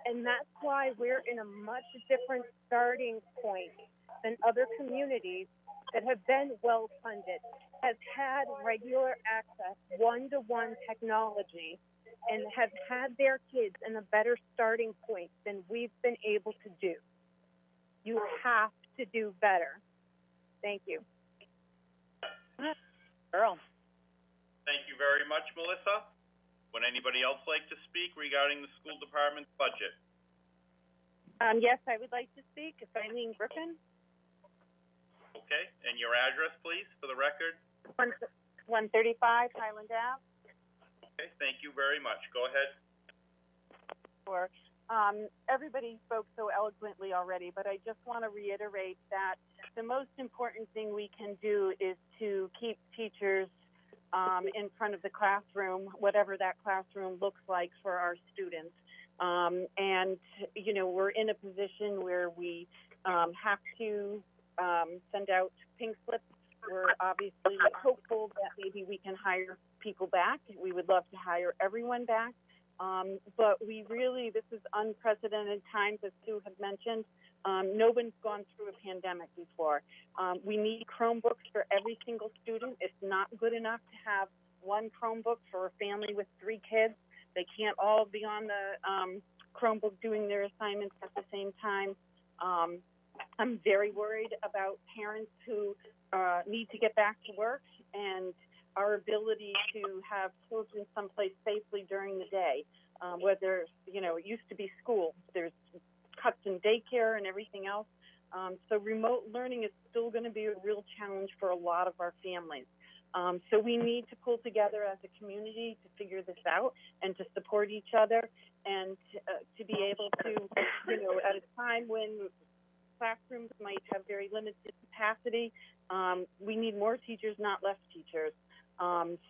And that's why we're in a much different starting point than other communities that have been well funded, have had regular access, one-to-one technology, and have had their kids in a better starting point than we've been able to do. You have to do better. Thank you. Earl. Thank you very much, Melissa. Would anybody else like to speak regarding the school department's budget? Yes, I would like to speak. It's Eileen Griffin. Okay, and your address, please, for the record? 135 Highland Ave. Okay, thank you very much. Go ahead. Sure. Everybody spoke so eloquently already, but I just want to reiterate that the most important thing we can do is to keep teachers in front of the classroom, whatever that classroom looks like for our students. And, you know, we're in a position where we have to send out pink slips. We're obviously hopeful that maybe we can hire people back. We would love to hire everyone back. But this is unprecedented times, as Sue had mentioned. No one's gone through a pandemic before. We need Chromebooks for every single student. It's not good enough to have one Chromebook for a family with 3 kids. They can't all be on the Chromebook doing their assignments at the same time. I'm very worried about parents who need to get back to work and our ability to have children someplace safely during the day, whether, you know, it used to be school. There's cuts in daycare and everything else. So remote learning is still going to be a real challenge for a lot of our families. So we need to pull together as a community to figure this out and to support each other and to be able to, you know, at a time when classrooms might have very limited capacity, we need more teachers, not less teachers.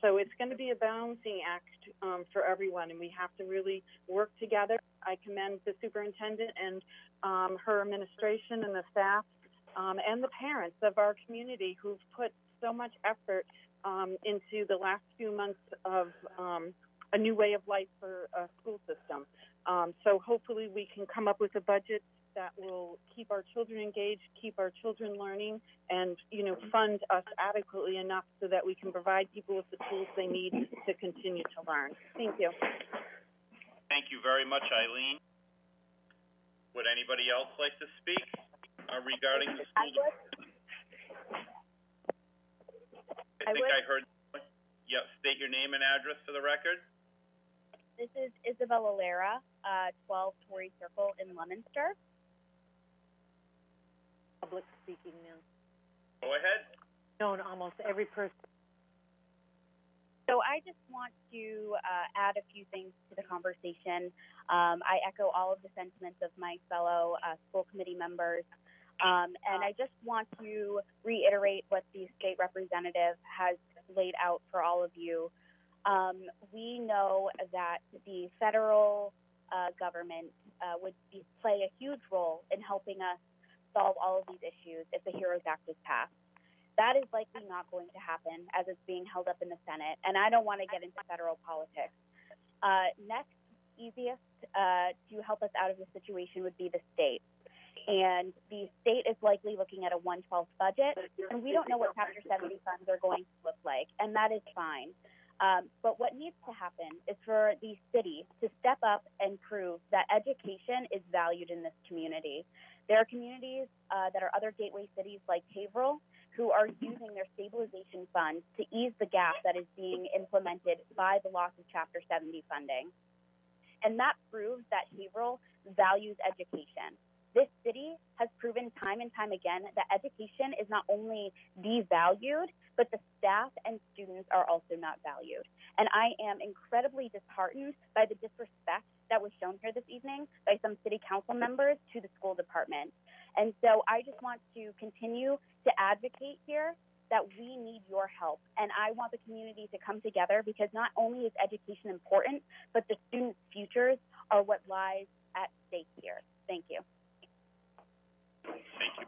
So it's going to be a balancing act for everyone, and we have to really work together. I commend the superintendent and her administration and the staff and the parents of our community who've put so much effort into the last few months of a new way of life for a school system. So hopefully we can come up with a budget that will keep our children engaged, keep our children learning, and, you know, fund us adequately enough so that we can provide people with the tools they need to continue to learn. Thank you. Thank you very much, Eileen. Would anybody else like to speak regarding the school department? I think I heard. Yeah, state your name and address for the record. This is Isabella Lara, 12 Torrey Circle in Leominster. Public speaking now. Go ahead. Known almost every person. So I just want to add a few things to the conversation. I echo all of the sentiments of my fellow school committee members. And I just want to reiterate what the state representative has laid out for all of you. We know that the federal government would play a huge role in helping us solve all of these issues if the HEROES Act is passed. That is likely not going to happen as it's being held up in the Senate, and I don't want to get into federal politics. Next, easiest to help us out of this situation would be the state. And the state is likely looking at a 1/12 budget, and we don't know what Chapter 70 funds are going to look like, and that is fine. But what needs to happen is for the city to step up and prove that education is valued in this community. There are communities that are other gateway cities like Haverhill who are using their stabilization funds to ease the gap that is being implemented by the loss of Chapter 70 funding. And that proves that Haverhill values education. This city has proven time and time again that education is not only devalued, but the staff and students are also not valued. And I am incredibly disheartened by the disrespect that was shown here this evening by some city council members to the school department. And so I just want to continue to advocate here that we need your help. And I want the community to come together because not only is education important, but the students' futures are what lies at stake here. Thank you. Thank you,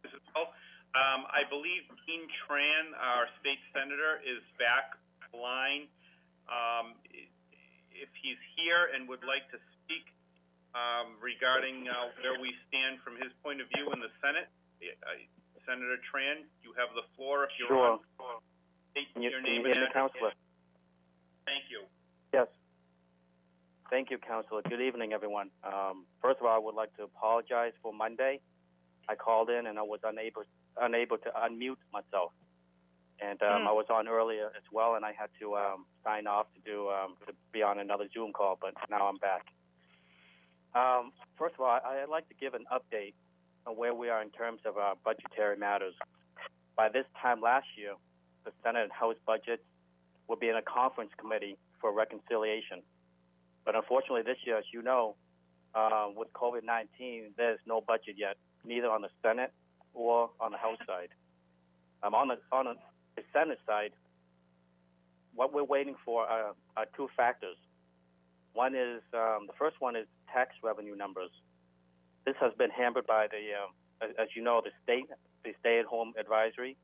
Mrs. Bell. I believe Dean Tran, our state senator, is back line. If he's here and would like to speak regarding where we stand from his point of view in the Senate, Senator Tran, you have the floor if you're on. State your name and address. Councilor? Thank you. Yes. Thank you, Councilor. Good evening, everyone. First of all, I would like to apologize for Monday. I called in and I was unable to unmute myself, and I was on earlier as well, and I had to sign off to be on another Zoom call, but now I'm back. First of all, I'd like to give an update on where we are in terms of our budgetary matters. By this time last year, the Senate and House budgets will be in a conference committee for reconciliation. But unfortunately this year, as you know, with COVID-19, there's no budget yet, neither on the Senate or on the House side. On the Senate side, what we're waiting for are two factors. One is, the first one is tax revenue numbers. This has been hampered by as you know, the stay-at-home advisory,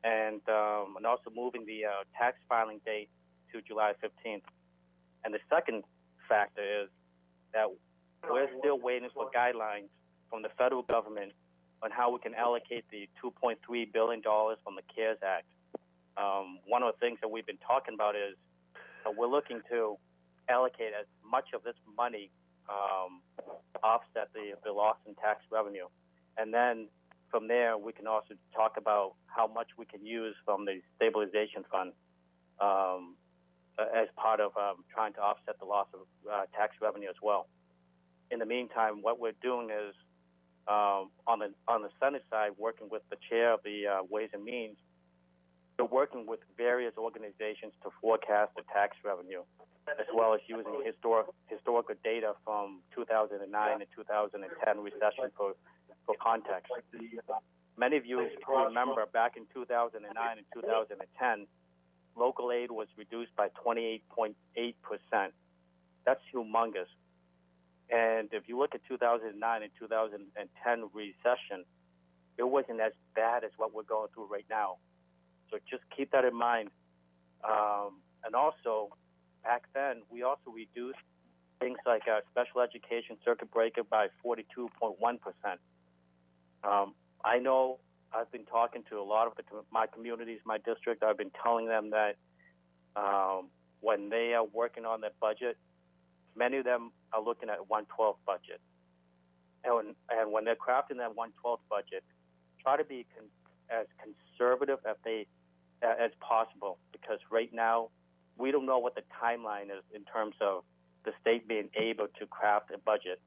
and also moving the tax filing date to July 15th. And the second factor is that we're still waiting for guidelines from the federal government on how we can allocate the $2.3 billion from the CARES Act. One of the things that we've been talking about is that we're looking to allocate as much of this money offset the loss in tax revenue. And then from there, we can also talk about how much we can use from the stabilization fund as part of trying to offset the loss of tax revenue as well. In the meantime, what we're doing is on the Senate side, working with the chair of the Ways and Means, we're working with various organizations to forecast the tax revenue, as well as using historical data from 2009 and 2010 recession for context. Many of you remember back in 2009 and 2010, local aid was reduced by 28.8%. That's humongous. And if you look at 2009 and 2010 recession, it wasn't as bad as what we're going through right now. So just keep that in mind. And also, back then, we also reduced things like special education circuit breaker by 42.1%. I know I've been talking to a lot of my communities, my district. I've been telling them that when they are working on their budget, many of them are looking at 1/12 budget. And when they're crafting that 1/12 budget, try to be as conservative as possible, because right now we don't know what the timeline is in terms of the state being able to craft a budget.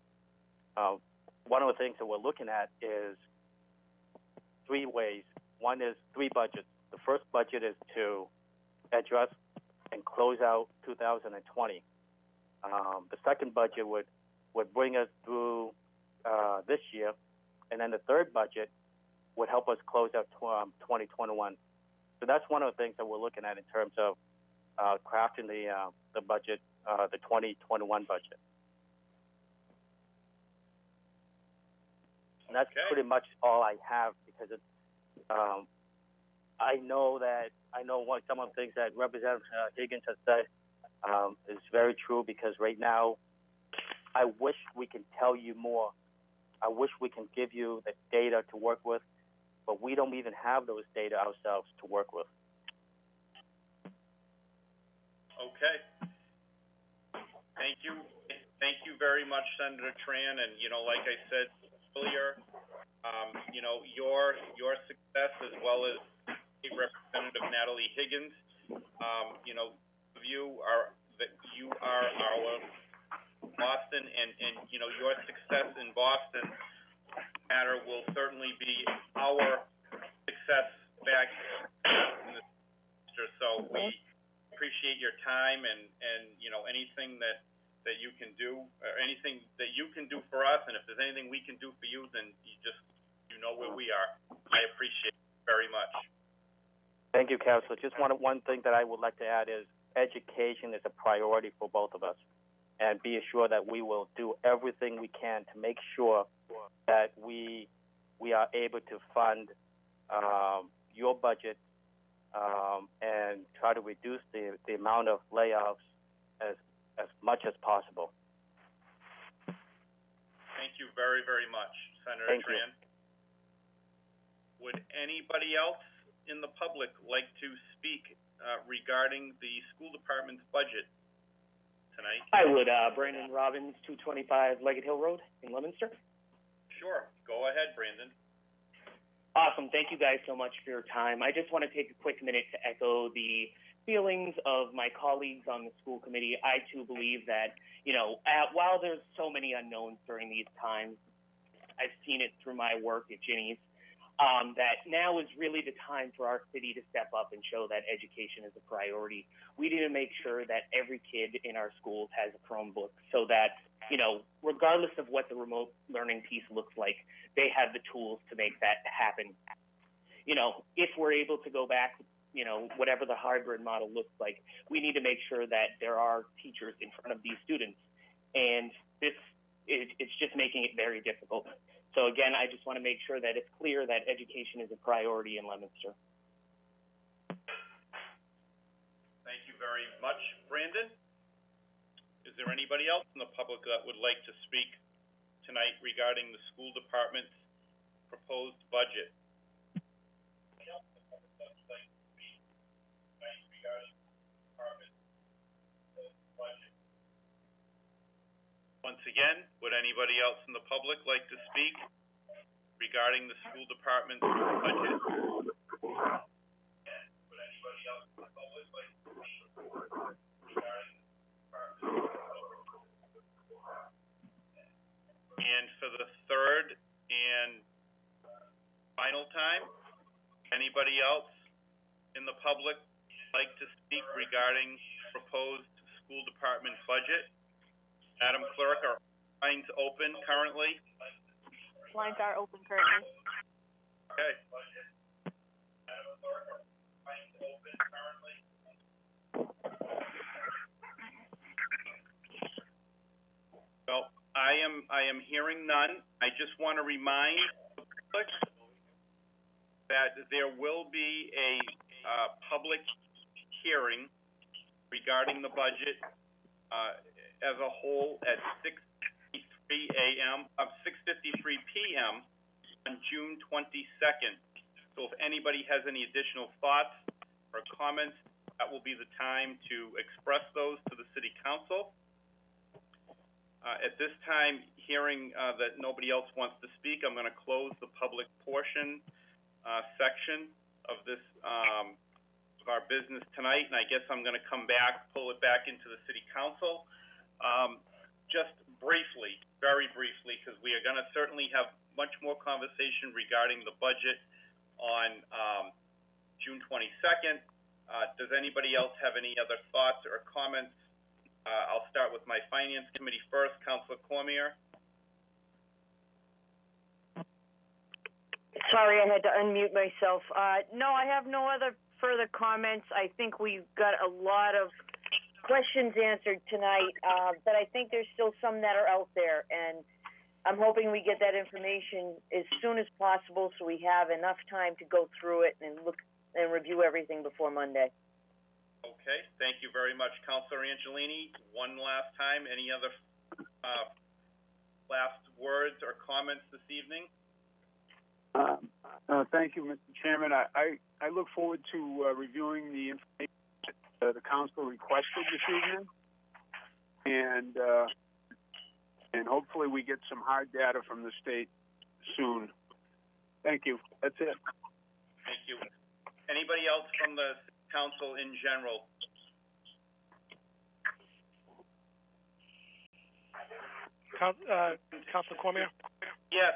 One of the things that we're looking at is three ways. One is three budgets. The first budget is to address and close out 2020. The second budget would bring us through this year, and then the third budget would help us close out 2021. So that's one of the things that we're looking at in terms of crafting the budget, the 2021 budget. And that's pretty much all I have, because I know what some of the things that Representative Higgins has said is very true, because right now I wish we can tell you more. I wish we can give you the data to work with, but we don't even have those data ourselves to work with. Okay. Thank you. Thank you very much, Senator Tran. And, like I said earlier, your success, as well as Representative Natalie Higgins, you are our Boston, and your success in Boston matter will certainly be our success back in the future. So we appreciate your time and anything that you can do, or anything that you can do for us, and if there's anything we can do for you, then you know where we are. I appreciate it very much. Thank you, Councilor. Just one thing that I would like to add is education is a priority for both of us. And be assured that we will do everything we can to make sure that we are able to fund your budget and try to reduce the amount of layoffs as much as possible. Thank you very, very much, Senator Thank Tran. You. Would anybody else in the public like to speak regarding the school department's budget tonight? I would, Brandon Robbins, 225 Leggett Hill Road in Leominster. Sure. Go ahead, Brandon. Awesome. Thank you guys so much for your time. I just want to take a quick minute to echo the feelings of my colleagues on the school committee. I, too, believe that, while there's so many unknowns during these times, I've seen it through my work at Ginny's, that now is really the time for our city to step up and show that education is a priority. We need to make sure that every kid in our schools has a Chromebook so that, regardless of what the remote learning piece looks like, they have the tools to make that happen. If we're able to go back, whatever the hybrid model looks like, we need to make sure that there are teachers in front of these students. And it's just making it very difficult. So again, I just want to make sure that it's clear that education is a priority in Leominster. Thank you very much, Brandon. Is there anybody else in the public that would like to speak tonight regarding the school department's proposed budget? Once again, would anybody else in the public like to speak regarding the school department's budget? Would anybody else in the public like to speak regarding the department's budget? And for the third and final time, anybody else in the public like to speak regarding proposed school department budget? Madam Clerk, are lines open currently? Lines are open currently. Okay. Madam Clerk, are lines open currently? Well, I am hearing none. I just want to remind the public that there will be a public hearing regarding the budget as a whole at 6:53 p.m. on June 22nd. So if anybody has any additional thoughts or comments, that will be the time to express those to the City Council. At this time, hearing that nobody else wants to speak, I'm going to close the public portion section of this of our business tonight, and I guess I'm going to pull it back into the City Council. Just briefly, very briefly, because we are going to certainly have much more conversation regarding the budget on June 22nd. Does anybody else have any other thoughts or comments? I'll start with my Finance Committee first. Councilor Cormier. Sorry, I had to unmute myself. No, I have no other further comments. I think we've got a lot of questions answered tonight, but I think there's still some that are out there, and I'm hoping we get that information as soon as possible so we have enough time to go through it and look and review everything before Monday. Okay, thank you very much, Councilor Angelini. One last time, any other last words or comments this evening? Thank you, Mr. Chairman. I look forward to reviewing the information that the council requested this evening, and hopefully we get some hard data from the state soon. Thank you. That's it. Thank you. Anybody else from the council in general? Councilor Cormier? Yes,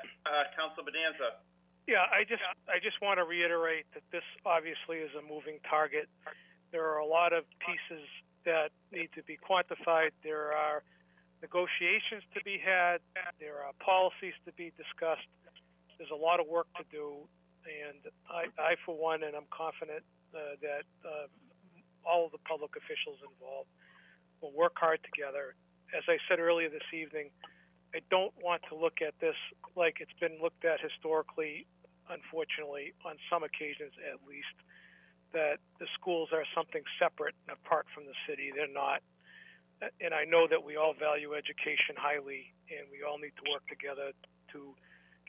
Councilor Bonanza. Yeah, I just want to reiterate that this obviously is a moving target. There are a lot of pieces that need to be quantified. There are negotiations to be had. There are policies to be discussed. There's a lot of work to do, and I for one, and I'm confident that all of the public officials involved will work hard together. As I said earlier this evening, I don't want to look at this like it's been looked at historically, unfortunately, on some occasions at least, that the schools are something separate and apart from the city. They're not. And I know that we all value education highly, and we all need to work together to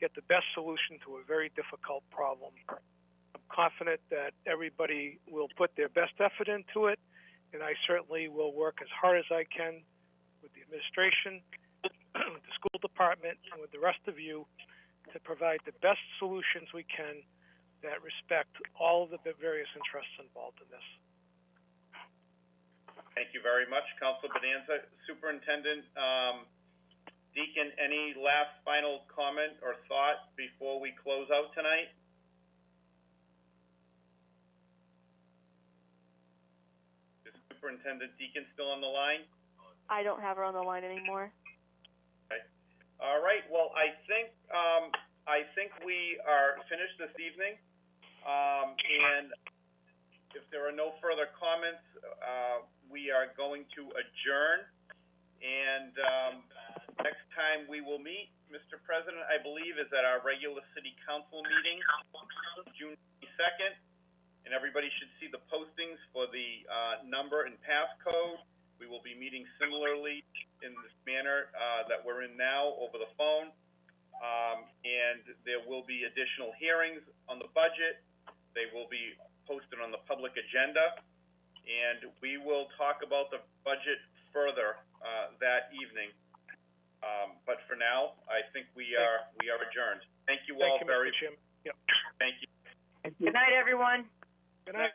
get the best solution to a very difficult problem. I'm confident that everybody will put their best effort into it, and I certainly will work as hard as I can with the administration, with the school department, and with the rest of you to provide the best solutions we can that respect all of the various interests involved in this. Thank you very much, Councilor Bonanza. Superintendent Deacon, any last final comment or thought before we close out tonight? Is Superintendent Deacon still on the line? I don't have her on the line anymore. Okay. All right. Well, I think we are finished this evening. And if there are no further comments, we are going to adjourn. And next time we will meet, Mr. President, I believe, is at our regular City Council meeting, June 22nd. And everybody should see the postings for the number and passcode. We will be meeting similarly in this manner that we're in now over the phone. And there will be additional hearings on the budget. They will be posted on the public agenda. And we will talk about the budget further that evening. But for now, I think we are adjourned. Thank you all very much. Yep. Thank you. Good night, everyone. Good night.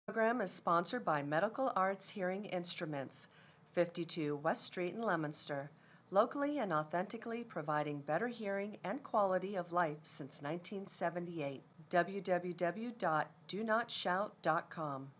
Program is sponsored by Medical Arts Hearing Instruments, 52 West Street in Leominster, locally and authentically providing better hearing and quality of life since 1978. www.donot shout.com.